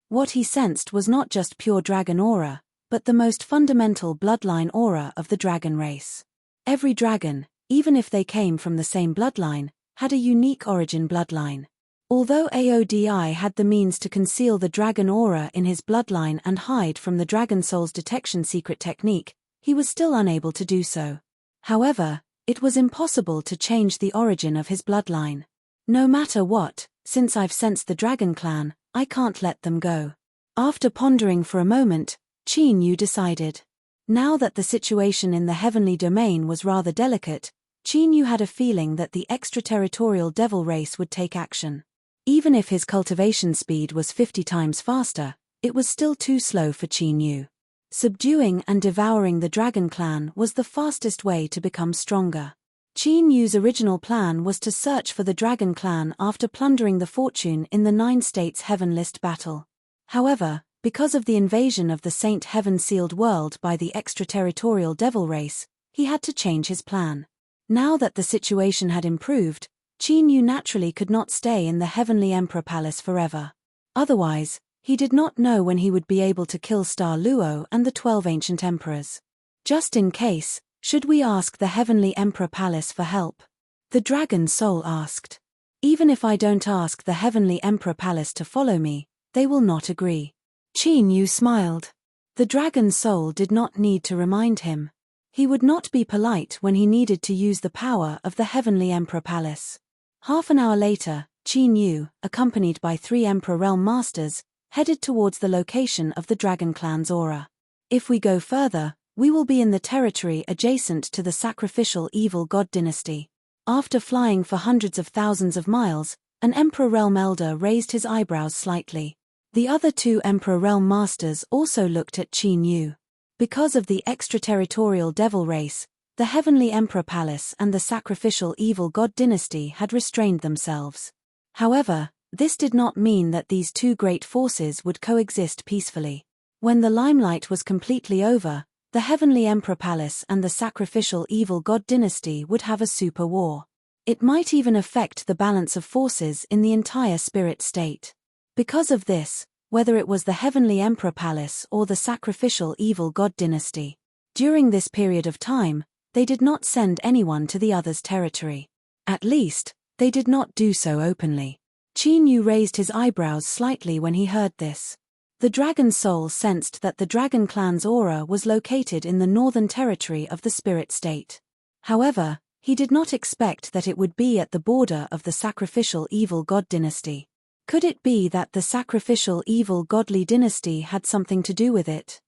Speaker 1: What he sensed was not just pure dragon aura, but the most fundamental bloodline aura of the dragon race. Every dragon, even if they came from the same bloodline, had a unique origin bloodline. Although Aodi had the means to conceal the dragon aura in his bloodline and hide from the dragon soul's detection secret technique, he was still unable to do so. However, it was impossible to change the origin of his bloodline. No matter what, since I've sensed the dragon clan, I can't let them go. After pondering for a moment, Qin Yu decided. Now that the situation in the heavenly domain was rather delicate, Qin Yu had a feeling that the extraterritorial devil race would take action. Even if his cultivation speed was 50 times faster, it was still too slow for Qin Yu. Subduing and devouring the dragon clan was the fastest way to become stronger. Qin Yu's original plan was to search for the dragon clan after plundering the fortune in the 9 states heaven list battle. However, because of the invasion of the Saint Heaven-sealed world by the extraterritorial devil race, he had to change his plan. Now that the situation had improved, Qin Yu naturally could not stay in the Heavenly Emperor Palace forever. Otherwise, he did not know when he would be able to kill Star Luo and the 12 ancient emperors. Just in case, should we ask the Heavenly Emperor Palace for help? The dragon soul asked. Even if I don't ask the Heavenly Emperor Palace to follow me, they will not agree. Qin Yu smiled. The dragon soul did not need to remind him. He would not be polite when he needed to use the power of the Heavenly Emperor Palace. Half an hour later, Qin Yu, accompanied by 3 Emperor Realm Masters, headed towards the location of the Dragon Clan's aura. If we go further, we will be in the territory adjacent to the sacrificial evil god dynasty. After flying for hundreds of thousands of miles, an Emperor Realm Elder raised his eyebrows slightly. The other 2 Emperor Realm Masters also looked at Qin Yu. Because of the extraterritorial devil race, the Heavenly Emperor Palace and the sacrificial evil god dynasty had restrained themselves. However, this did not mean that these 2 great forces would coexist peacefully. When the limelight was completely over, the Heavenly Emperor Palace and the sacrificial evil god dynasty would have a super war. It might even affect the balance of forces in the entire spirit state. Because of this, whether it was the Heavenly Emperor Palace or the sacrificial evil god dynasty, during this period of time, they did not send anyone to the other's territory. At least, they did not do so openly. Qin Yu raised his eyebrows slightly when he heard this. The dragon soul sensed that the dragon clan's aura was located in the northern territory of the spirit state. However, he did not expect that it would be at the border of the sacrificial evil god dynasty. Could it be that the sacrificial evil godly dynasty had something to do with it?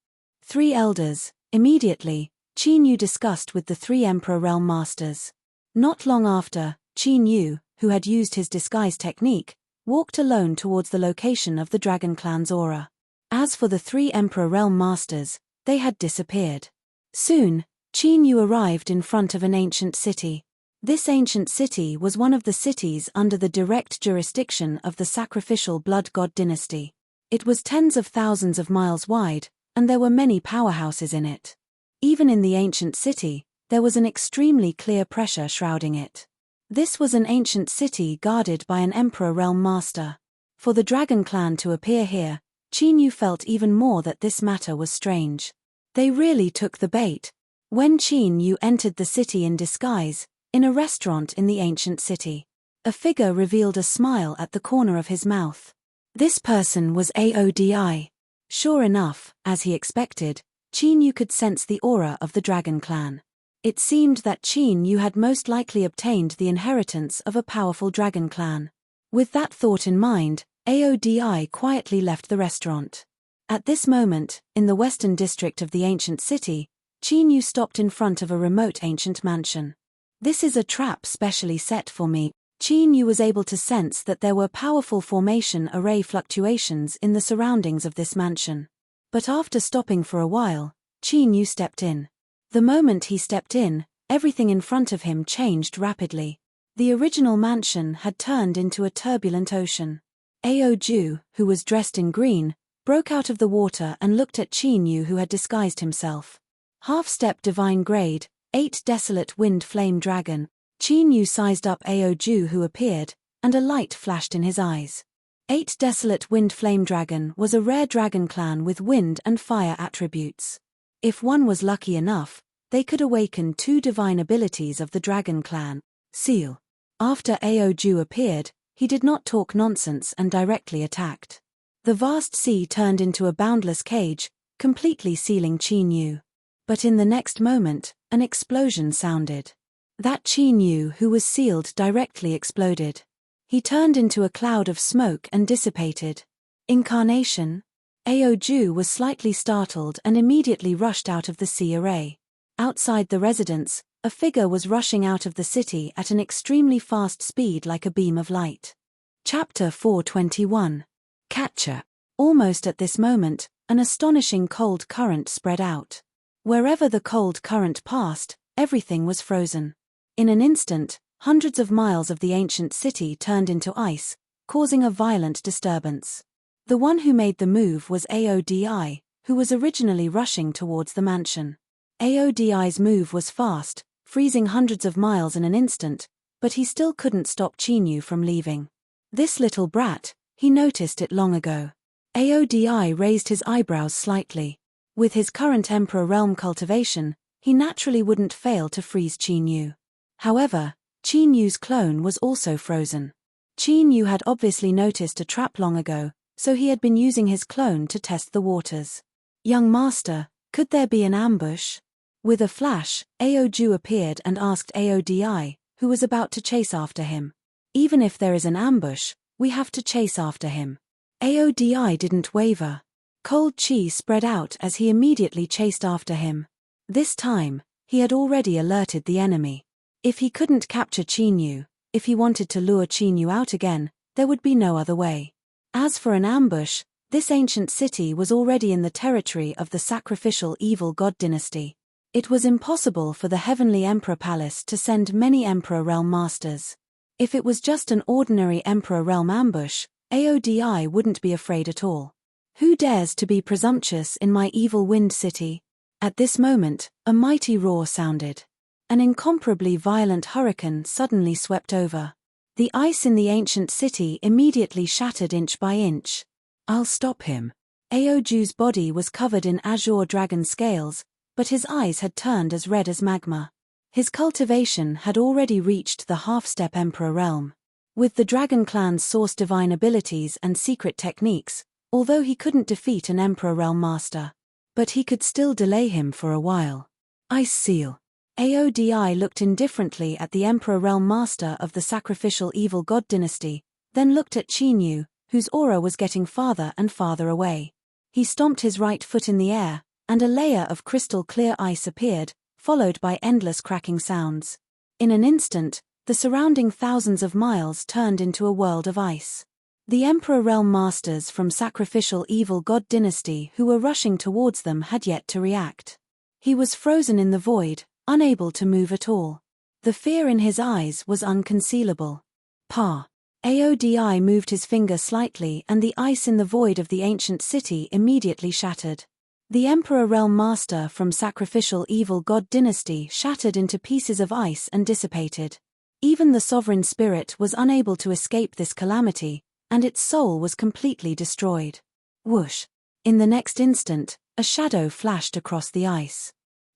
Speaker 1: 3 elders. Immediately, Qin Yu discussed with the 3 Emperor Realm Masters. Not long after, Qin Yu, who had used his disguise technique, walked alone towards the location of the Dragon Clan's aura. As for the 3 Emperor Realm Masters, they had disappeared. Soon, Qin Yu arrived in front of an ancient city. This ancient city was one of the cities under the direct jurisdiction of the sacrificial blood god dynasty. It was tens of thousands of miles wide, and there were many powerhouses in it. Even in the ancient city, there was an extremely clear pressure shrouding it. This was an ancient city guarded by an Emperor Realm Master. For the Dragon Clan to appear here, Qin Yu felt even more that this matter was strange. They really took the bait. When Qin Yu entered the city in disguise, in a restaurant in the ancient city, a figure revealed a smile at the corner of his mouth. This person was Aodi. Sure enough, as he expected, Qin Yu could sense the aura of the Dragon Clan. It seemed that Qin Yu had most likely obtained the inheritance of a powerful Dragon Clan. With that thought in mind, Aodi quietly left the restaurant. At this moment, in the western district of the ancient city, Qin Yu stopped in front of a remote ancient mansion. This is a trap specially set for me. Qin Yu was able to sense that there were powerful formation array fluctuations in the surroundings of this mansion. But after stopping for a while, Qin Yu stepped in. The moment he stepped in, everything in front of him changed rapidly. The original mansion had turned into a turbulent ocean. Aoju, who was dressed in green, broke out of the water and looked at Qin Yu, who had disguised himself. Half-step divine grade, 8 desolate wind flame dragon. Qin Yu sized up Aoju, who appeared, and a light flashed in his eyes. 8 desolate wind flame dragon was a rare dragon clan with wind and fire attributes. If one was lucky enough, they could awaken 2 divine abilities of the dragon clan. Seal. After Aoju appeared, he did not talk nonsense and directly attacked. The vast sea turned into a boundless cage, completely sealing Qin Yu. But in the next moment, an explosion sounded. That Qin Yu who was sealed directly exploded. He turned into a cloud of smoke and dissipated. Incarnation? Aoju was slightly startled and immediately rushed out of the sea array. Outside the residence, a figure was rushing out of the city at an extremely fast speed like a beam of light. Chapter 421. Catcher. Almost at this moment, an astonishing cold current spread out. Wherever the cold current passed, everything was frozen. In an instant, hundreds of miles of the ancient city turned into ice, causing a violent disturbance. The one who made the move was Aodi, who was originally rushing towards the mansion. Aodi's move was fast, freezing hundreds of miles in an instant, but he still couldn't stop Qin Yu from leaving. This little brat, he noticed it long ago. Aodi raised his eyebrows slightly. With his current Emperor Realm cultivation, he naturally wouldn't fail to freeze Qin Yu. However, Qin Yu's clone was also frozen. Qin Yu had obviously noticed a trap long ago, so he had been using his clone to test the waters. Young master, could there be an ambush? With a flash, Aoju appeared and asked Aodi, who was about to chase after him. Even if there is an ambush, we have to chase after him. Aodi didn't waver. Cold chi spread out as he immediately chased after him. This time, he had already alerted the enemy. If he couldn't capture Qin Yu, if he wanted to lure Qin Yu out again, there would be no other way. As for an ambush, this ancient city was already in the territory of the sacrificial evil god dynasty. It was impossible for the Heavenly Emperor Palace to send many Emperor Realm Masters. If it was just an ordinary Emperor Realm ambush, Aodi wouldn't be afraid at all. Who dares to be presumptuous in my evil wind city? At this moment, a mighty roar sounded. An incomparably violent hurricane suddenly swept over. The ice in the ancient city immediately shattered inch by inch. I'll stop him. Aoju's body was covered in azure dragon scales, but his eyes had turned as red as magma. His cultivation had already reached the half-step Emperor realm. With the Dragon Clan's source divine abilities and secret techniques, although he couldn't defeat an Emperor Realm Master, but he could still delay him for a while. Ice Seal. Aodi looked indifferently at the Emperor Realm Master of the sacrificial evil god dynasty, then looked at Qin Yu, whose aura was getting farther and farther away. He stomped his right foot in the air, and a layer of crystal-clear ice appeared, followed by endless cracking sounds. In an instant, the surrounding thousands of miles turned into a world of ice. The Emperor Realm Masters from sacrificial evil god dynasty who were rushing towards them had yet to react. He was frozen in the void, unable to move at all. The fear in his eyes was unconcealable. Pa. Aodi moved his finger slightly and the ice in the void of the ancient city immediately shattered. The Emperor Realm Master from sacrificial evil god dynasty shattered into pieces of ice and dissipated. Even the sovereign spirit was unable to escape this calamity, and its soul was completely destroyed. Whoosh! In the next instant, a shadow flashed across the ice.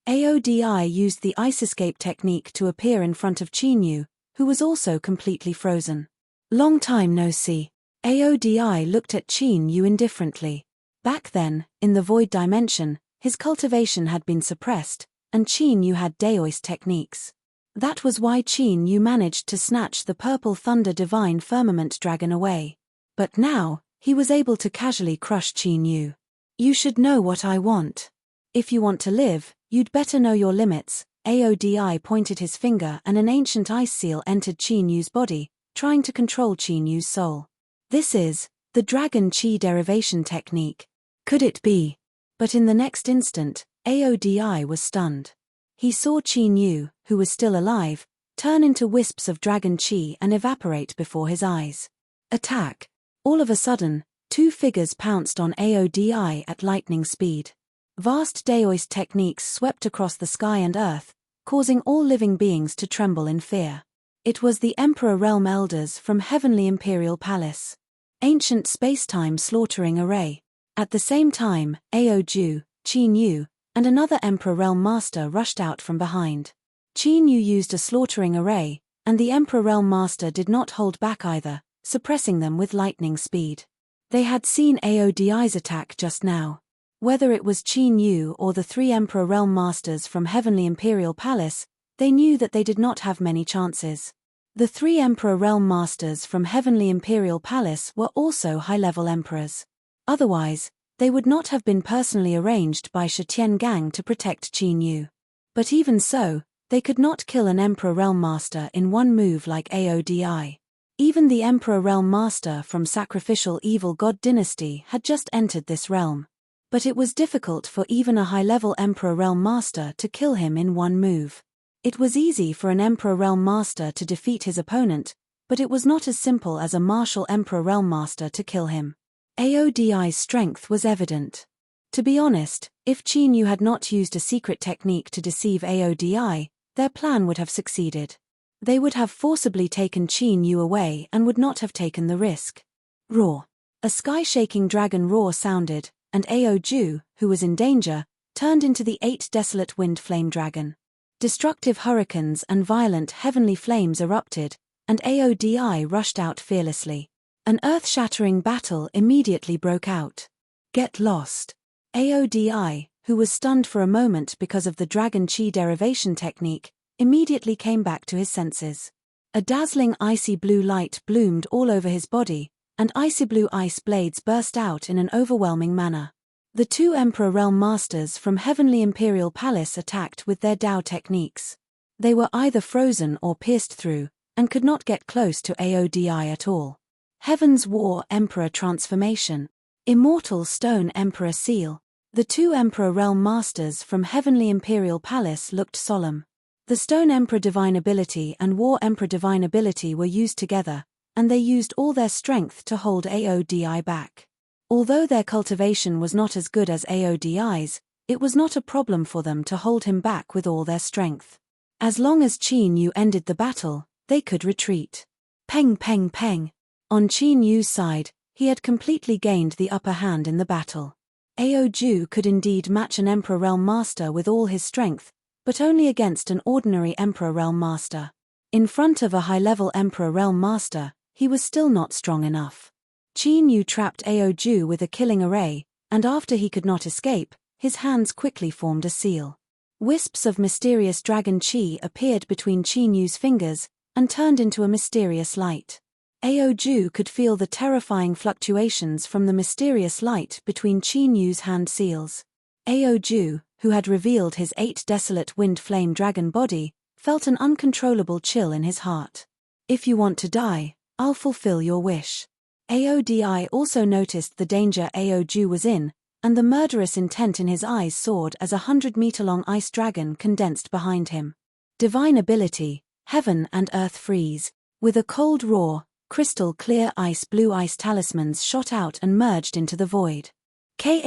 Speaker 1: Aodi used the ice escape technique to appear in front of Qin Yu, who was also completely frozen. Long time no see. Aodi looked at Qin Yu indifferently. Back then, in the void dimension, his cultivation had been suppressed, and Qin Yu had Daoist techniques. That was why Qin Yu managed to snatch the purple thunder divine firmament dragon away. But now, he was able to casually crush Qin Yu. You should know what I want. If you want to live, you'd better know your limits. Aodi pointed his finger and an ancient ice seal entered Qin Yu's body, trying to control Qin Yu's soul. This is the dragon chi derivation technique. Could it be? But in the next instant, Aodi was stunned. He saw Qin Yu, who was still alive, turn into wisps of dragon chi and evaporate before his eyes. Attack! All of a sudden, two figures pounced on Aodi at lightning speed. Vast daoist techniques swept across the sky and earth, causing all living beings to tremble in fear. It was the Emperor Realm Elders from Heavenly Imperial Palace. Ancient space-time slaughtering array. At the same time, Aoju, Qin Yu, and another Emperor Realm Master rushed out from behind. Qin Yu used a slaughtering array, and the Emperor Realm Master did not hold back either, suppressing them with lightning speed. They had seen Aodi's attack just now. Whether it was Qin Yu or the three Emperor Realm Masters from Heavenly Imperial Palace, they knew that they did not have many chances. The three Emperor Realm Masters from Heavenly Imperial Palace were also high-level emperors. Otherwise, they would not have been personally arranged by Shitian Gang to protect Qin Yu. But even so, they could not kill an Emperor Realm Master in one move like Aodi. Even the Emperor Realm Master from Sacrificial Evil God Dynasty had just entered this realm. But it was difficult for even a high-level Emperor Realm Master to kill him in one move. It was easy for an Emperor Realm Master to defeat his opponent, but it was not as simple as a martial Emperor Realm Master to kill him. Aodi's strength was evident. To be honest, if Qin Yu had not used a secret technique to deceive Aodi, their plan would have succeeded. They would have forcibly taken Qin Yu away and would not have taken the risk. Roar! A sky-shaking dragon roar sounded, and Aoju, who was in danger, turned into the 8 desolate wind flame dragon. Destructive hurricanes and violent heavenly flames erupted, and Aodi rushed out fearlessly. An earth-shattering battle immediately broke out. Get lost! Aodi, who was stunned for a moment because of the dragon chi derivation technique, immediately came back to his senses. A dazzling icy blue light bloomed all over his body, and icy blue ice blades burst out in an overwhelming manner. The two Emperor Realm Masters from Heavenly Imperial Palace attacked with their Dao techniques. They were either frozen or pierced through, and could not get close to Aodi at all. Heaven's War Emperor Transformation. Immortal Stone Emperor Seal. The two Emperor Realm Masters from Heavenly Imperial Palace looked solemn. The Stone Emperor Divine Ability and War Emperor Divine Ability were used together, and they used all their strength to hold Aodi back. Although their cultivation was not as good as Aodi's, it was not a problem for them to hold him back with all their strength. As long as Qin Yu ended the battle, they could retreat. Peng peng peng. On Qin Yu's side, he had completely gained the upper hand in the battle. Aoju could indeed match an Emperor Realm Master with all his strength, but only against an ordinary Emperor Realm Master. In front of a high-level Emperor Realm Master, he was still not strong enough. Qin Yu trapped Aoju with a killing array, and after he could not escape, his hands quickly formed a seal. Wisps of mysterious dragon chi appeared between Qin Yu's fingers, and turned into a mysterious light. Aoju could feel the terrifying fluctuations from the mysterious light between Qin Yu's hand seals. Aoju, who had revealed his 8 desolate wind flame dragon body, felt an uncontrollable chill in his heart. If you want to die, I'll fulfill your wish. Aodi also noticed the danger Aoju was in, and the murderous intent in his eyes soared as a 100-meter-long ice dragon condensed behind him. Divine Ability, Heaven and Earth Freeze. With a cold roar, crystal-clear blue ice talismans shot out and merged into the void. Ka.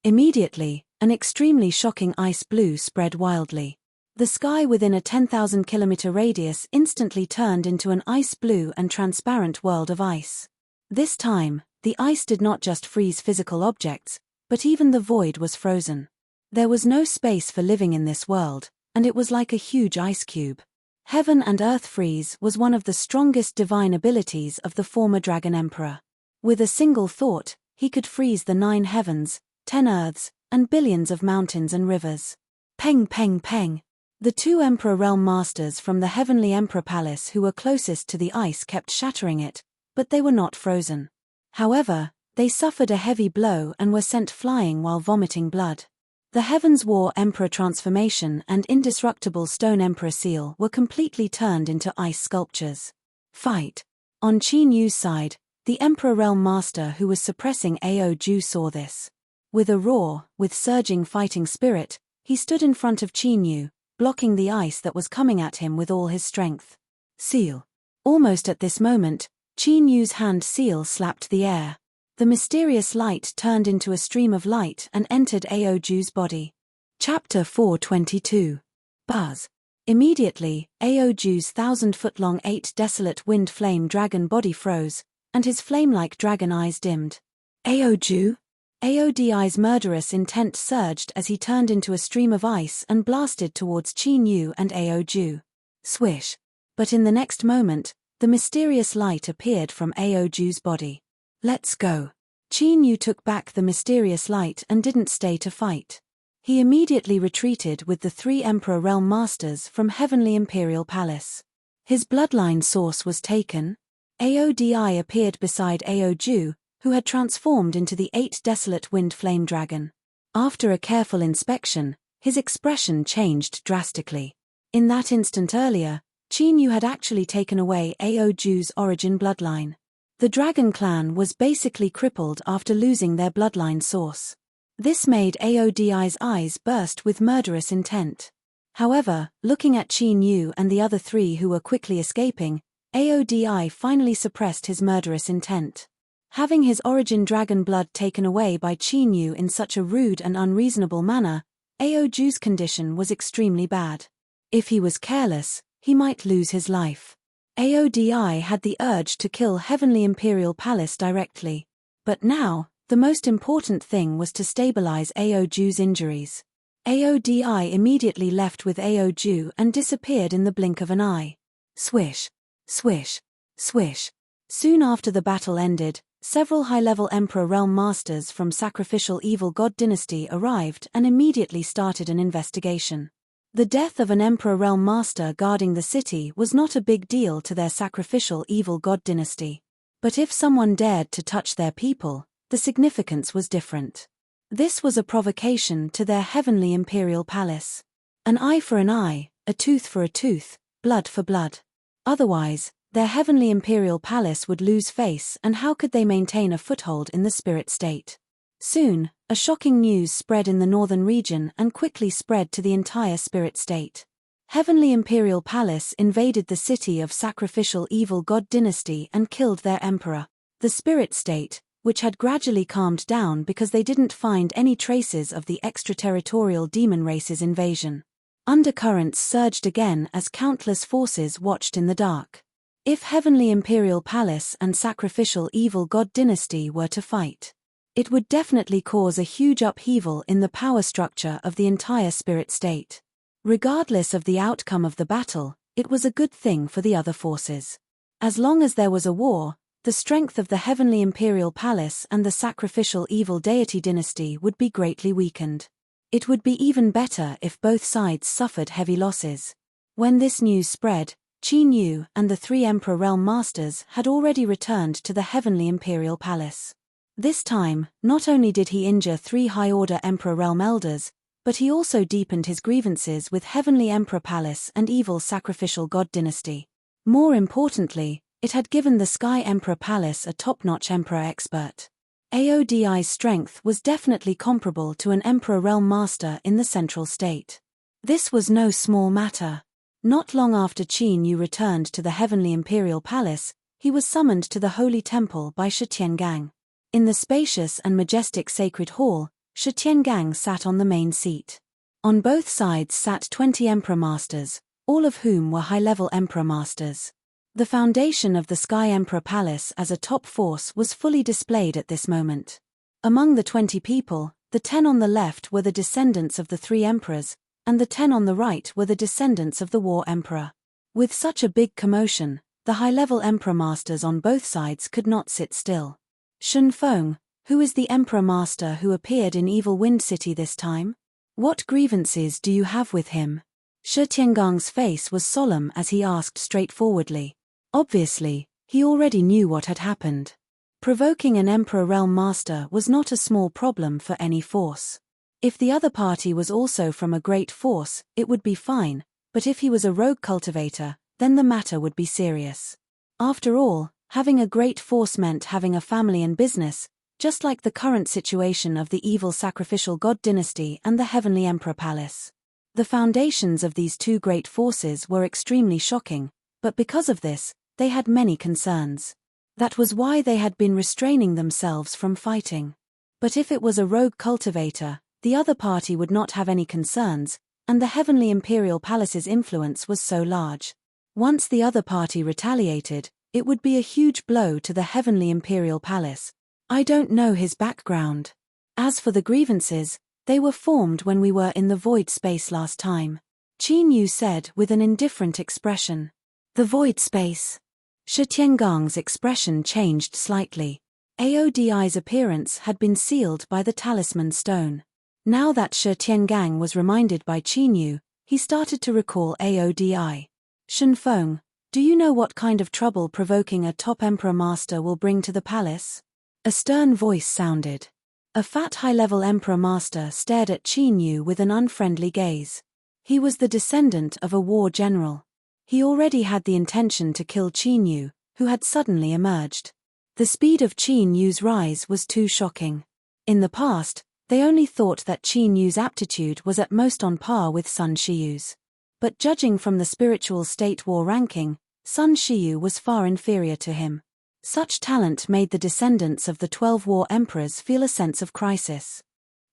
Speaker 1: Immediately, an extremely shocking ice blue spread wildly. The sky within a 10,000-kilometer radius instantly turned into an ice blue and transparent world of ice. This time, the ice did not just freeze physical objects, but even the void was frozen. There was no space for living in this world, and it was like a huge ice cube. Heaven and Earth Freeze was one of the strongest divine abilities of the former Dragon Emperor. With a single thought, he could freeze the 9 heavens, 10 earths, and billions of mountains and rivers. Peng peng peng. The 2 Emperor Realm Masters from the Heavenly Emperor Palace who were closest to the ice kept shattering it, but they were not frozen. However, they suffered a heavy blow and were sent flying while vomiting blood. The Heaven's War Emperor Transformation and Indestructible Stone Emperor Seal were completely turned into ice sculptures. Fight. On Qin Yu's side, the Emperor Realm Master who was suppressing Aoju saw this. With a roar, with surging fighting spirit, he stood in front of Qin Yu, blocking the ice that was coming at him with all his strength. Seal. Almost at this moment, Qin Yu's hand seal slapped the air. The mysterious light turned into a stream of light and entered Aoju's body. Chapter 422. Buzz. Immediately, Aoju's 1,000-foot-long 8 desolate wind flame dragon body froze, and his flame-like dragon eyes dimmed. Aoju? Aodi's murderous intent surged as he turned into a stream of ice and blasted towards Qin Yu and Aoju. Swish. But in the next moment, the mysterious light appeared from Aoju's body. Let's go. Qin Yu took back the mysterious light and didn't stay to fight. He immediately retreated with the 3 Emperor Realm Masters from Heavenly Imperial Palace. His bloodline source was taken. Aodi appeared beside Aoju, who had transformed into the 8 desolate wind flame dragon. After a careful inspection, his expression changed drastically. In that instant earlier, Qin Yu had actually taken away Aoju's origin bloodline. The Dragon Clan was basically crippled after losing their bloodline source. This made Aodi's eyes burst with murderous intent. However, looking at Qin Yu and the other 3 who were quickly escaping, Aodi finally suppressed his murderous intent. Having his origin dragon blood taken away by Qin Yu in such a rude and unreasonable manner, Aoju's condition was extremely bad. If he was careless, he might lose his life. Aodi had the urge to kill Heavenly Imperial Palace directly. But now, the most important thing was to stabilize Aoju's injuries. Aodi immediately left with Aoju and disappeared in the blink of an eye. Swish. Swish. Swish. Soon after the battle ended, several high-level Emperor Realm Masters from Sacrificial Evil God Dynasty arrived and immediately started an investigation. The death of an Emperor Realm Master guarding the city was not a big deal to their Sacrificial Evil God Dynasty. But if someone dared to touch their people, the significance was different. This was a provocation to their Heavenly Imperial Palace. An eye for an eye, a tooth for a tooth, blood for blood. Otherwise, their Heavenly Imperial Palace would lose face, and how could they maintain a foothold in the spirit state? Soon, a shocking news spread in the northern region and quickly spread to the entire spirit state. Heavenly Imperial Palace invaded the city of Sacrificial Evil God Dynasty and killed their emperor. The spirit state, which had gradually calmed down because they didn't find any traces of the extraterritorial demon race's invasion. Undercurrents surged again as countless forces watched in the dark. If Heavenly Imperial Palace and Sacrificial Evil God Dynasty were to fight, it would definitely cause a huge upheaval in the power structure of the entire spirit state. Regardless of the outcome of the battle, it was a good thing for the other forces. As long as there was a war, the strength of the Heavenly Imperial Palace and the Sacrificial Evil Deity Dynasty would be greatly weakened. It would be even better if both sides suffered heavy losses. When this news spread, Qin Yu and the 3 Emperor Realm Masters had already returned to the Heavenly Imperial Palace. This time, not only did he injure 3 high-order Emperor Realm Elders, but he also deepened his grievances with Heavenly Emperor Palace and Evil Sacrificial God Dynasty. More importantly, it had given the Sky Emperor Palace a top-notch Emperor expert. Aodi's strength was definitely comparable to an Emperor Realm Master in the Central State. This was no small matter. Not long after Qin Yu returned to the Heavenly Imperial Palace, he was summoned to the Holy Temple by Shi Tiangang. In the spacious and majestic Sacred Hall, Shi Tiangang sat on the main seat. On both sides sat 20 Emperor Masters, all of whom were high-level Emperor Masters. The foundation of the Sky Emperor Palace as a top force was fully displayed at this moment. Among the 20 people, the 10 on the left were the descendants of the 3 emperors, and the 10 on the right were the descendants of the War Emperor. With such a big commotion, the high-level Emperor Masters on both sides could not sit still. Shun Feng, who is the Emperor Master who appeared in Evil Wind City this time? What grievances do you have with him? Shi Tiangang's face was solemn as he asked straightforwardly. Obviously, he already knew what had happened. Provoking an Emperor Realm Master was not a small problem for any force. If the other party was also from a great force, it would be fine, but if he was a rogue cultivator, then the matter would be serious. After all, having a great force meant having a family and business, just like the current situation of the Evil Sacrificial God Dynasty and the Heavenly Emperor Palace. The foundations of these two great forces were extremely shocking, but because of this, they had many concerns. That was why they had been restraining themselves from fighting. But if it was a rogue cultivator, the other party would not have any concerns, and the heavenly imperial palace's influence was so large. Once the other party retaliated, it would be a huge blow to the heavenly imperial palace. I don't know his background. As for the grievances, they were formed when we were in the void space last time, Qin Yu said with an indifferent expression. The void space. Shi Tiangong's expression changed slightly. Aodi's appearance had been sealed by the talisman stone. Now that Shi Tiangang was reminded by Qin Yu, he started to recall Aodi. Shenfeng, do you know what kind of trouble provoking a top emperor master will bring to the palace? A stern voice sounded. A fat high-level emperor master stared at Qin Yu with an unfriendly gaze. He was the descendant of a war general. He already had the intention to kill Qin Yu, who had suddenly emerged. The speed of Qin Yu's rise was too shocking. In the past, they only thought that Qin Yu's aptitude was at most on par with Sun Shiyu's. But judging from the spiritual state war ranking, Sun Shiyu was far inferior to him. Such talent made the descendants of the 12 war emperors feel a sense of crisis.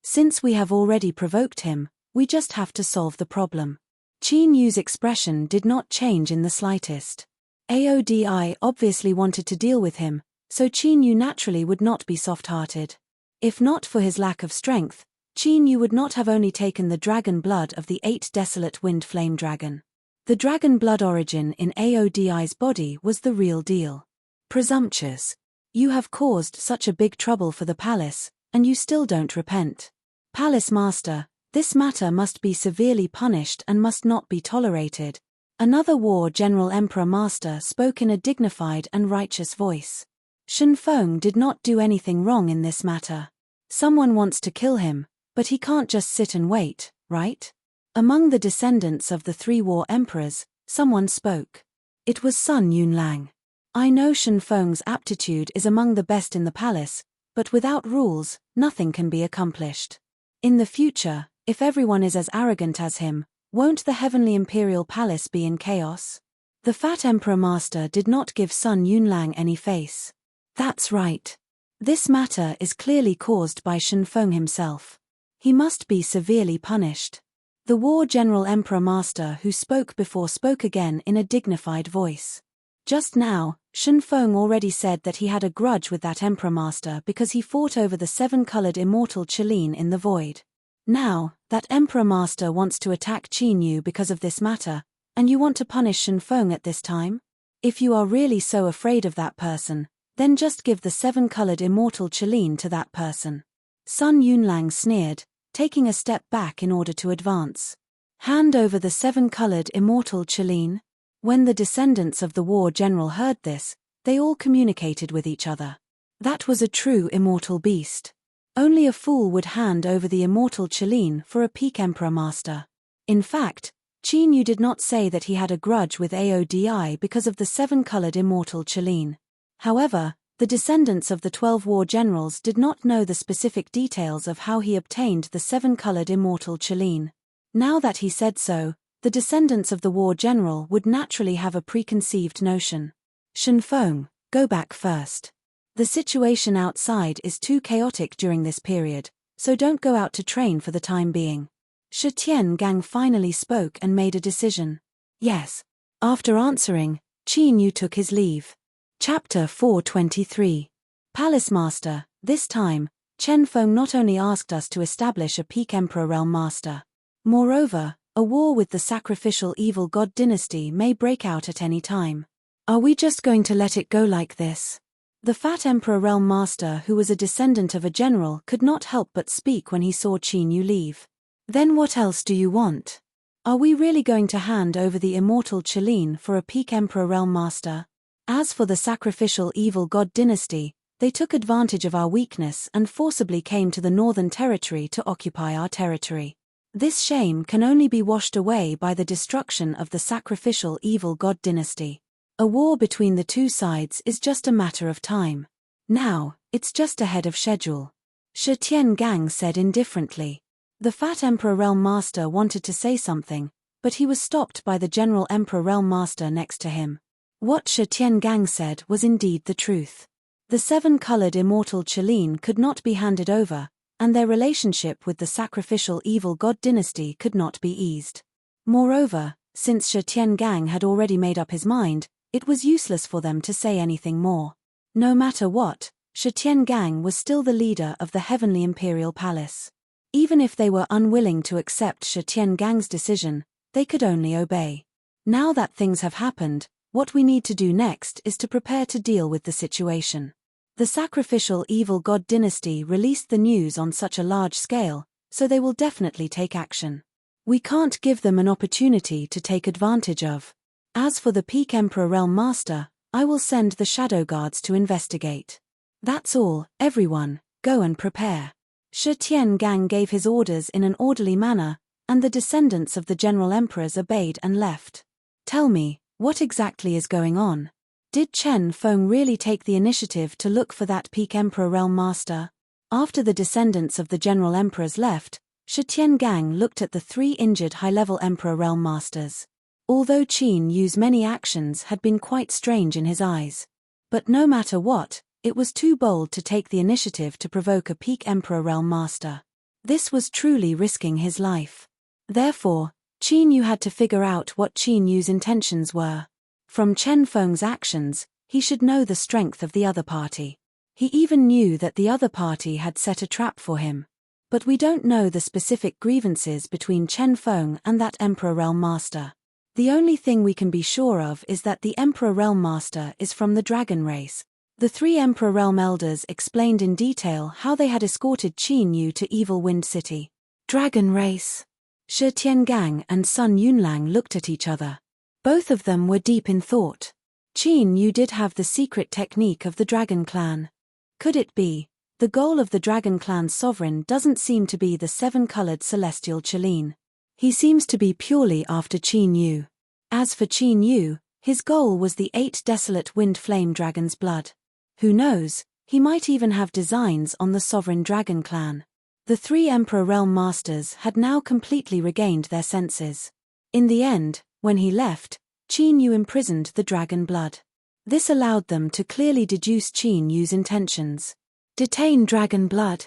Speaker 1: Since we have already provoked him, we just have to solve the problem. Qin Yu's expression did not change in the slightest. Aodi obviously wanted to deal with him, so Qin Yu naturally would not be soft-hearted. If not for his lack of strength, Qin Yu would not have only taken the dragon blood of the 8 desolate wind flame dragon. The dragon blood origin in Aodi's body was the real deal. Presumptuous. You have caused such a big trouble for the palace, and you still don't repent. Palace master, this matter must be severely punished and must not be tolerated. Another war general emperor master spoke in a dignified and righteous voice. Shenfeng did not do anything wrong in this matter. Someone wants to kill him, but he can't just sit and wait, right? Among the descendants of the 3 war emperors, someone spoke. It was Sun Yunlang. I know Shenfeng's aptitude is among the best in the palace, but without rules, nothing can be accomplished. In the future, if everyone is as arrogant as him, won't the heavenly imperial palace be in chaos? The fat emperor master did not give Sun Yunlang any face. That's right. This matter is clearly caused by Shenfeng himself. He must be severely punished. The war general emperor master who spoke before spoke again in a dignified voice. Just now, Shenfeng already said that he had a grudge with that emperor master because he fought over the 7-colored immortal Qilin in the void. Now, that emperor master wants to attack Qin Yu because of this matter, and you want to punish Shenfeng at this time? If you are really so afraid of that person, then just give the 7-colored immortal Qilin to that person. Sun Yunlang sneered, taking a step back in order to advance. Hand over the 7-colored immortal Qilin. When the descendants of the war general heard this, they all communicated with each other. That was a true immortal beast. Only a fool would hand over the immortal Qilin for a peak emperor master. In fact, Qin Yu did not say that he had a grudge with Aodi because of the 7-colored immortal Qilin. However, the descendants of the 12 war generals did not know the specific details of how he obtained the 7-colored immortal Qilin. Now that he said so, the descendants of the war general would naturally have a preconceived notion. Shenfeng, go back first. The situation outside is too chaotic during this period, so don't go out to train for the time being. Shi Tiangang finally spoke and made a decision. Yes. After answering, Qin Yu took his leave. Chapter 423. Palace Master, this time, Shenfeng not only asked us to establish a peak emperor realm master. Moreover, a war with the sacrificial evil god dynasty may break out at any time. Are we just going to let it go like this? The fat emperor realm master, who was a descendant of a general, could not help but speak when he saw Qin Yu leave. Then what else do you want? Are we really going to hand over the immortal Qilin for a peak emperor realm master? As for the sacrificial evil god dynasty, they took advantage of our weakness and forcibly came to the northern territory to occupy our territory. This shame can only be washed away by the destruction of the sacrificial evil god dynasty. A war between the two sides is just a matter of time. Now, it's just ahead of schedule. Shi Tiangang said indifferently. The Fat Emperor Realm Master wanted to say something, but he was stopped by the General Emperor Realm Master next to him. What Shi Tiangang said was indeed the truth. The seven-colored immortal Qilin could not be handed over, and their relationship with the sacrificial evil god dynasty could not be eased. Moreover, since Shi Tiangang had already made up his mind, it was useless for them to say anything more. No matter what, Shi Tiangang was still the leader of the Heavenly Imperial Palace. Even if they were unwilling to accept Shi Tiangang's decision, they could only obey. Now that things have happened, what we need to do next is to prepare to deal with the situation. The sacrificial evil god dynasty released the news on such a large scale, so they will definitely take action. We can't give them an opportunity to take advantage of. As for the Peak Emperor Realm Master, I will send the Shadow Guards to investigate. That's all, everyone, go and prepare. Shi Tiangang gave his orders in an orderly manner, and the descendants of the General Emperors obeyed and left. Tell me, what exactly is going on? Did Chen Feng really take the initiative to look for that Peak Emperor Realm Master? After the descendants of the General Emperors left, Shi Tiangang looked at the three injured high-level Emperor Realm Masters. Although Qin Yu's many actions had been quite strange in his eyes. But no matter what, it was too bold to take the initiative to provoke a Peak Emperor Realm Master. This was truly risking his life. Therefore, Qin Yu had to figure out what Qin Yu's intentions were. From Chen Feng's actions, he should know the strength of the other party. He even knew that the other party had set a trap for him. But we don't know the specific grievances between Chen Feng and that Emperor Realm Master. The only thing we can be sure of is that the Emperor Realm Master is from the dragon race. The three Emperor Realm Elders explained in detail how they had escorted Qin Yu to Evil Wind City. Dragon race. Shi Tiangang and Sun Yunlang looked at each other. Both of them were deep in thought. Qin Yu did have the secret technique of the Dragon Clan. Could it be? The goal of the Dragon Clan's sovereign doesn't seem to be the seven-colored celestial Qilin. He seems to be purely after Qin Yu. As for Qin Yu, his goal was the 8 desolate wind flame dragon's blood. Who knows, he might even have designs on the sovereign Dragon Clan. The three Emperor Realm Masters had now completely regained their senses. In the end, when he left, Qin Yu imprisoned the dragon blood. This allowed them to clearly deduce Qin Yu's intentions. Detain dragon blood.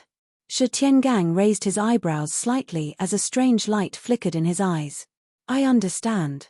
Speaker 1: Shi Tiangang raised his eyebrows slightly as a strange light flickered in his eyes. I understand.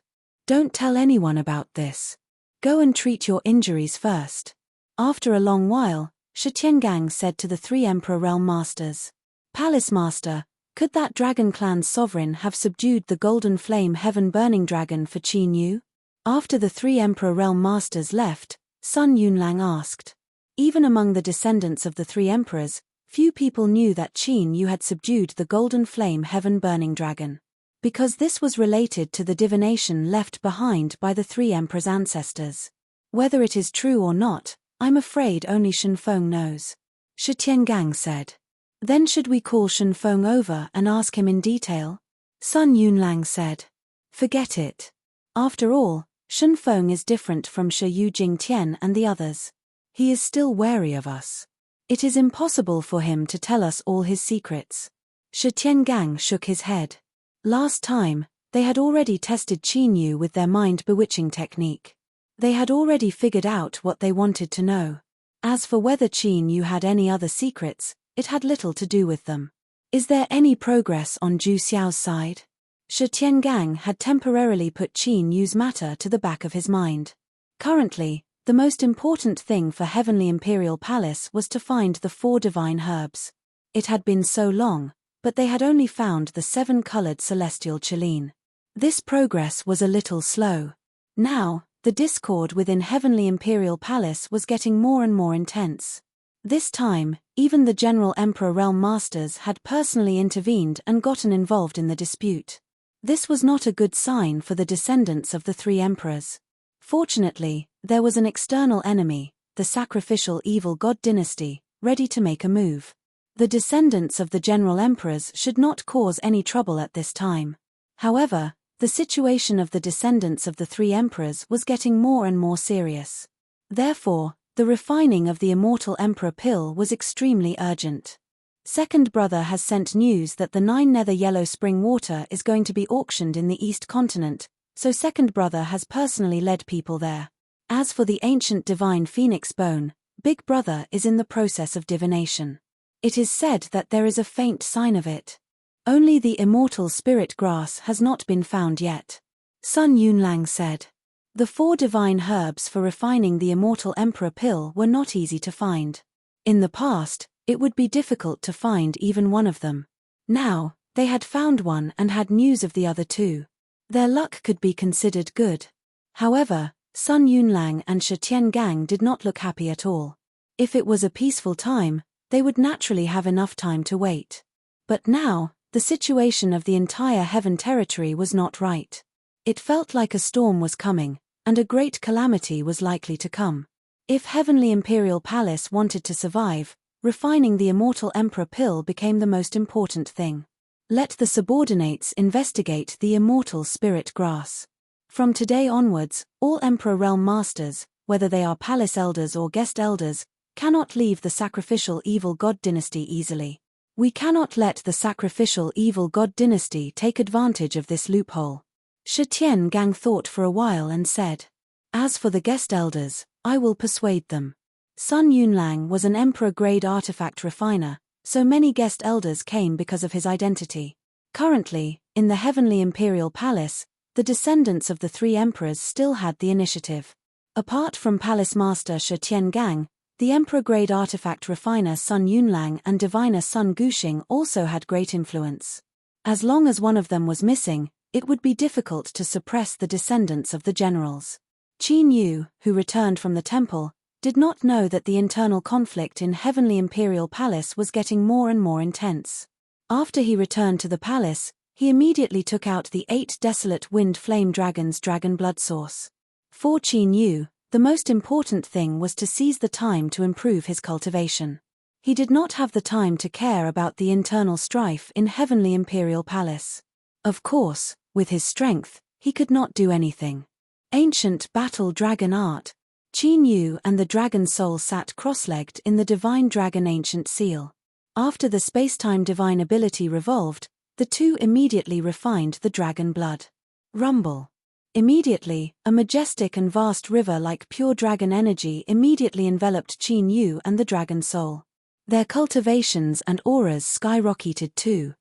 Speaker 1: Don't tell anyone about this. Go and treat your injuries first. After a long while, Shi Tiangang said to the three Emperor Realm Masters. Palace Master, could that Dragon Clan's sovereign have subdued the golden flame heaven-burning dragon for Qin Yu? After the three Emperor Realm Masters left, Sun Yunlang asked. Even among the descendants of the three emperors, few people knew that Qin Yu had subdued the golden flame heaven-burning dragon. Because this was related to the divination left behind by the three emperors' ancestors. Whether it is true or not, I'm afraid only Shen Feng knows. Shi Tiangang said. Then should we call Shen Feng over and ask him in detail? Sun Yunlang said. Forget it. After all, Shen Feng is different from Shi Yu Jingtian and the others. He is still wary of us. It is impossible for him to tell us all his secrets. Shi Tiangang shook his head. Last time, they had already tested Qin Yu with their mind-bewitching technique. They had already figured out what they wanted to know. As for whether Qin Yu had any other secrets, it had little to do with them. Is there any progress on Zhu Xiao's side? Shi Tiangang had temporarily put Qin Yu's matter to the back of his mind. Currently, the most important thing for Heavenly Imperial Palace was to find the 4 divine herbs. It had been so long, but they had only found the 7-colored celestial Qilin. This progress was a little slow. Now, the discord within Heavenly Imperial Palace was getting more and more intense. This time, even the General Emperor Realm Masters had personally intervened and gotten involved in the dispute. This was not a good sign for the descendants of the three emperors. Fortunately, there was an external enemy, the sacrificial evil god dynasty, ready to make a move. The descendants of the General Emperors should not cause any trouble at this time. However, the situation of the descendants of the three emperors was getting more and more serious. Therefore, the refining of the Immortal Emperor pill was extremely urgent. Second brother has sent news that the 9 nether yellow spring water is going to be auctioned in the East continent, so second brother has personally led people there. As for the ancient divine phoenix bone, big brother is in the process of divination. It is said that there is a faint sign of it. Only the immortal spirit grass has not been found yet. Sun Yunlang said. The 4 divine herbs for refining the immortal emperor pill were not easy to find. In the past, it would be difficult to find even one of them. Now, they had found one and had news of the other 2. Their luck could be considered good. However, Sun Yunlang and Shi Tiangang did not look happy at all. If it was a peaceful time, they would naturally have enough time to wait. But now, the situation of the entire heaven territory was not right. It felt like a storm was coming, and a great calamity was likely to come. If Heavenly Imperial Palace wanted to survive, refining the immortal emperor pill became the most important thing. Let the subordinates investigate the immortal spirit grass. From today onwards, all emperor realm masters, whether they are palace elders or guest elders, cannot leave the sacrificial evil god dynasty easily. We cannot let the sacrificial evil god dynasty take advantage of this loophole. Shi Tiangang thought for a while and said, as for the guest elders, I will persuade them. Sun Yunlang was an emperor-grade artifact refiner, so many guest elders came because of his identity. Currently, in the Heavenly Imperial Palace, the descendants of the 3 emperors still had the initiative. Apart from Palace Master Shi Tiangang, the emperor-grade artifact refiner Sun Yunlang and diviner Sun Guxing also had great influence. As long as one of them was missing, it would be difficult to suppress the descendants of the generals. Qin Yu, who returned from the temple, did not know that the internal conflict in Heavenly Imperial Palace was getting more and more intense. After he returned to the palace, he immediately took out the 8 desolate wind flame dragons' dragon blood source. For Qin Yu, the most important thing was to seize the time to improve his cultivation. He did not have the time to care about the internal strife in Heavenly Imperial Palace. Of course, with his strength, he could not do anything. Ancient battle dragon art. Qin Yu and the dragon soul sat cross-legged in the divine dragon ancient seal. After the spacetime divine ability revolved, the 2 immediately refined the dragon blood. Rumble. Immediately, a majestic and vast river like pure dragon energy immediately enveloped Qin Yu and the dragon soul. Their cultivations and auras skyrocketed too.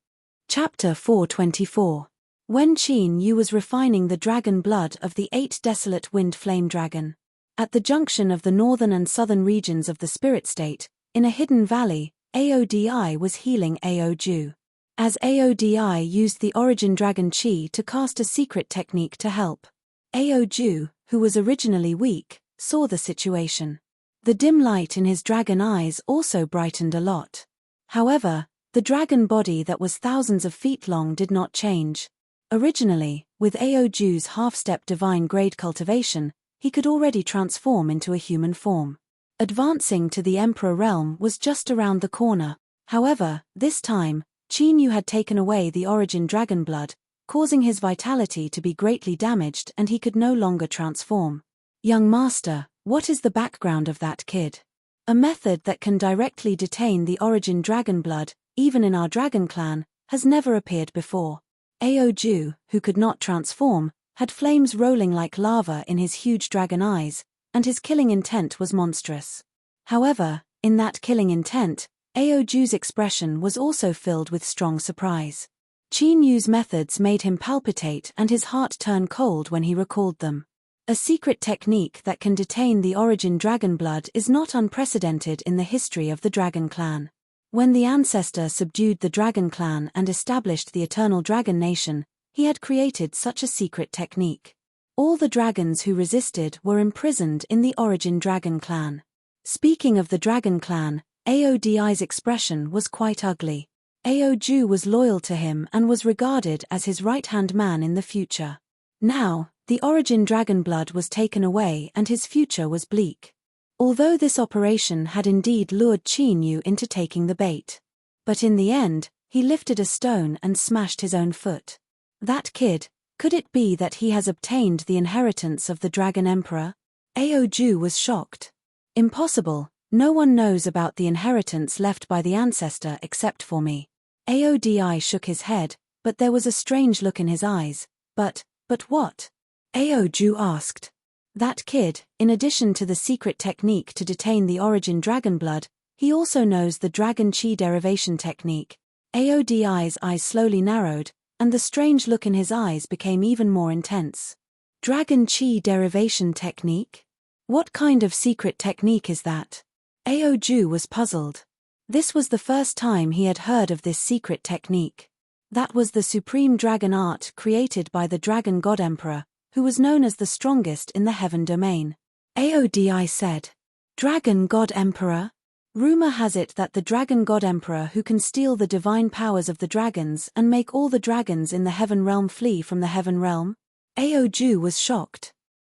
Speaker 1: Chapter 424. When Qin Yu was refining the dragon blood of the 8 desolate wind flame dragon. At the junction of the northern and southern regions of the spirit state, in a hidden valley, Aodi was healing Aoju. As Aodi used the origin dragon chi to cast a secret technique to help. Aoju, who was originally weak, saw the situation. The dim light in his dragon eyes also brightened a lot. However, the dragon body that was thousands of feet long did not change. Originally, with Aoju's half-step divine grade cultivation, he could already transform into a human form. Advancing to the Emperor realm was just around the corner. However, this time, Qin Yu had taken away the origin dragon blood, causing his vitality to be greatly damaged and he could no longer transform. Young master, what is the background of that kid? A method that can directly detain the origin dragon blood, even in our dragon clan, has never appeared before. Aoju, who could not transform, had flames rolling like lava in his huge dragon eyes, and his killing intent was monstrous. However, in that killing intent, Aoju's expression was also filled with strong surprise. Qin Yu's methods made him palpitate and his heart turn cold when he recalled them. A secret technique that can detain the origin dragon blood is not unprecedented in the history of the dragon clan. When the ancestor subdued the dragon clan and established the eternal dragon nation, he had created such a secret technique. All the dragons who resisted were imprisoned in the origin dragon clan. Speaking of the dragon clan, Aodi's expression was quite ugly. Aoju was loyal to him and was regarded as his right-hand man in the future. Now, the origin dragon blood was taken away and his future was bleak. Although this operation had indeed lured Qin Yu into taking the bait. But in the end, he lifted a stone and smashed his own foot. That kid, could it be that he has obtained the inheritance of the Dragon Emperor? Aoju was shocked. Impossible, No one knows about the inheritance left by the ancestor except for me. Aodi shook his head, but there was a strange look in his eyes. But what? Aoju asked. That kid, in addition to the secret technique to detain the origin dragon blood, he also knows the dragon chi derivation technique. Aodi's eyes slowly narrowed, and the strange look in his eyes became even more intense. Dragon chi derivation technique? What kind of secret technique is that? Aoju was puzzled. This was the first time he had heard of this secret technique. That was the supreme dragon art created by the dragon god emperor, who was known as the strongest in the heaven domain. Aodi said. Dragon god emperor? Rumor has it that the dragon god emperor who can steal the divine powers of the dragons and make all the dragons in the heaven realm flee from the heaven realm? Aoju was shocked.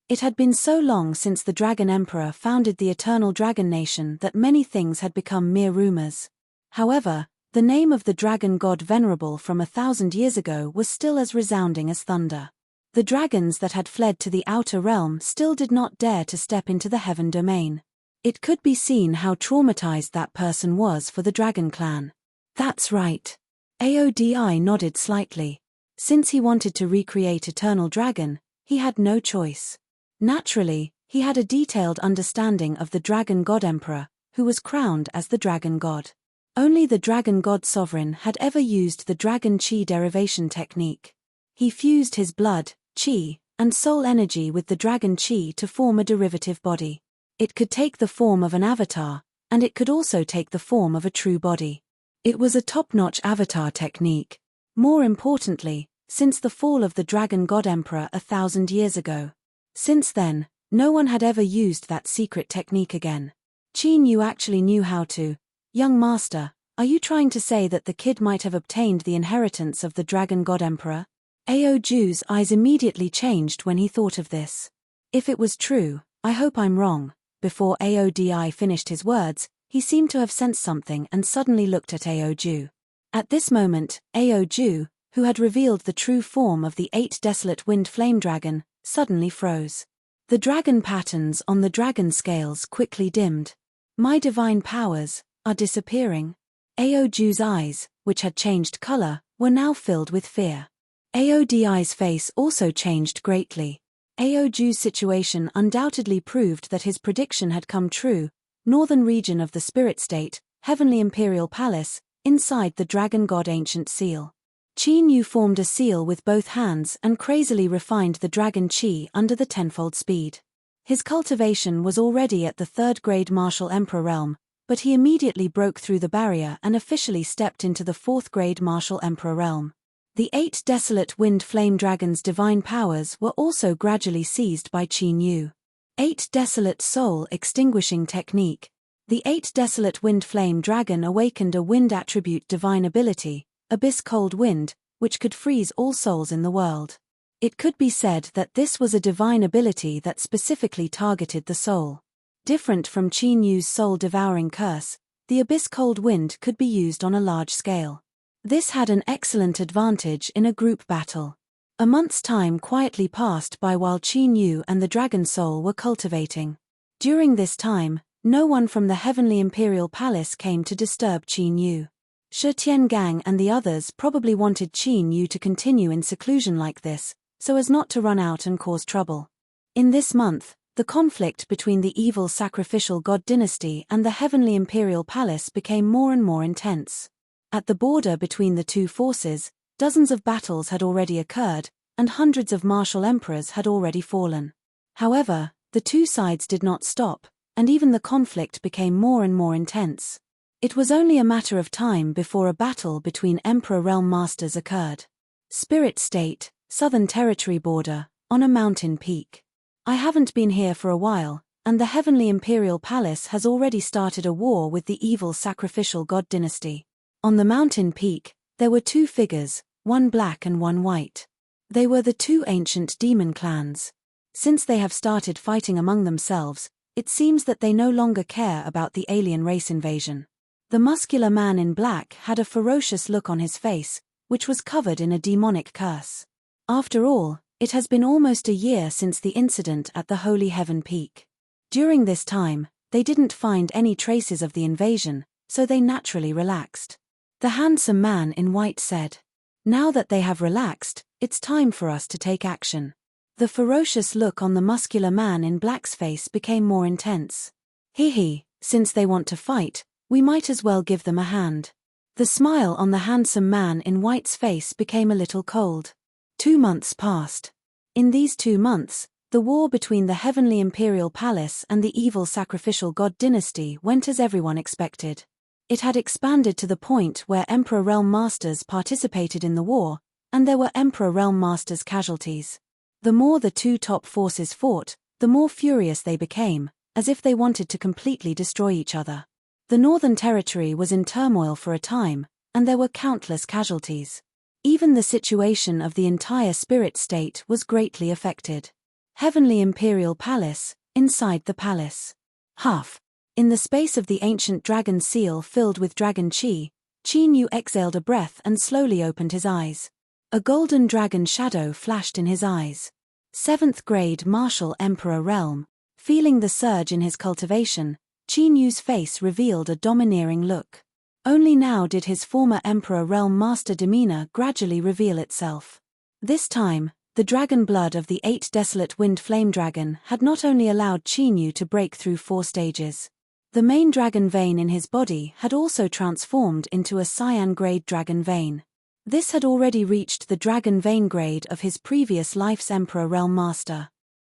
Speaker 1: It had been so long since the dragon emperor founded the eternal dragon nation that many things had become mere rumors. However, the name of the dragon god venerable from 1,000 years ago was still as resounding as thunder. The dragons that had fled to the outer realm still did not dare to step into the heaven domain. It could be seen how traumatized that person was for the dragon clan. That's right. Aodi nodded slightly. Since he wanted to recreate Eternal Dragon, he had no choice. Naturally, he had a detailed understanding of the dragon god emperor, who was crowned as the dragon god. Only the dragon god sovereign had ever used the dragon chi derivation technique. He fused his blood, chi, and soul energy with the dragon chi to form a derivative body. It could take the form of an avatar, and it could also take the form of a true body. It was a top-notch avatar technique. More importantly, since the fall of the dragon god emperor 1,000 years ago. Since then, no one had ever used that secret technique again. Qin Yu actually knew how to. Young master, are you trying to say that the kid might have obtained the inheritance of the dragon god emperor? Aoju's eyes immediately changed when he thought of this. If it was true, I hope I'm wrong. Before Aodi finished his words, he seemed to have sensed something and suddenly looked at Aoju. At this moment, Aoju, who had revealed the true form of the 8 desolate wind flame dragon, suddenly froze. The dragon patterns on the dragon scales quickly dimmed. My divine powers are disappearing. Aoju's eyes, which had changed color, were now filled with fear. Aodi's face also changed greatly. Aoju's situation undoubtedly proved that his prediction had come true. Northern region of the spirit state, Heavenly Imperial Palace, inside the dragon god ancient seal. Qin Yu formed a seal with both hands and crazily refined the dragon chi under the tenfold speed. His cultivation was already at the 3rd grade martial emperor realm, but he immediately broke through the barrier and officially stepped into the 4th grade martial emperor realm. The 8 desolate wind flame dragon's divine powers were also gradually seized by Qin Yu. 8 desolate soul extinguishing technique. The 8 desolate wind flame dragon awakened a wind attribute divine ability, Abyss Cold Wind, which could freeze all souls in the world. It could be said that this was a divine ability that specifically targeted the soul. Different from Qin Yu's soul-devouring curse, the Abyss Cold Wind could be used on a large scale. This had an excellent advantage in a group battle. A month's time quietly passed by while Qin Yu and the Dragon Soul were cultivating. During this time, no one from the Heavenly Imperial Palace came to disturb Qin Yu. Shi Tiangang and the others probably wanted Qin Yu to continue in seclusion like this, so as not to run out and cause trouble. In this month, the conflict between the evil sacrificial god dynasty and the Heavenly Imperial Palace became more and more intense. At the border between the two forces, dozens of battles had already occurred, and hundreds of martial emperors had already fallen. However, the two sides did not stop, and even the conflict became more and more intense. It was only a matter of time before a battle between Emperor Realm Masters occurred. Spirit State, Southern Territory border, on a mountain peak. I haven't been here for a while, and the Heavenly Imperial Palace has already started a war with the evil sacrificial god dynasty. On the mountain peak, there were 2 figures, one black and one white. They were the 2 ancient demon clans. Since they have started fighting among themselves, it seems that they no longer care about the alien race invasion. The muscular man in black had a ferocious look on his face, which was covered in a demonic curse. After all, it has been almost a year since the incident at the Holy Heaven Peak. During this time, They didn't find any traces of the invasion, so they naturally relaxed. The handsome man in white said, "Now that they have relaxed, it's time for us to take action." The ferocious look on the muscular man in black's face became more intense. "Hee, since they want to fight, we might as well give them a hand." The smile on the handsome man in white's face became a little cold. 2 months passed. In these 2 months, the war between the heavenly imperial palace and the evil sacrificial god dynasty went as everyone expected. It had expanded to the point where Emperor Realm Masters participated in the war, and there were Emperor Realm Masters casualties. The more the two top forces fought, the more furious they became, as if they wanted to completely destroy each other. The Northern Territory was in turmoil for a time, and there were countless casualties. Even the situation of the entire spirit state was greatly affected. Heavenly Imperial Palace, inside the palace. Huff. In the space of the ancient dragon seal filled with dragon chi, Qin exhaled a breath and slowly opened his eyes. A golden dragon shadow flashed in his eyes. 7th grade Martial Emperor Realm. Feeling the surge in his cultivation, Qin face revealed a domineering look. Only now did his former Emperor Realm Master demeanor gradually reveal itself. This time, the dragon blood of the 8 desolate wind flame dragon had not only allowed Qin to break through 4 stages. The main dragon vein in his body had also transformed into a cyan grade dragon vein. This had already reached the dragon vein grade of his previous life's Emperor Realm Master.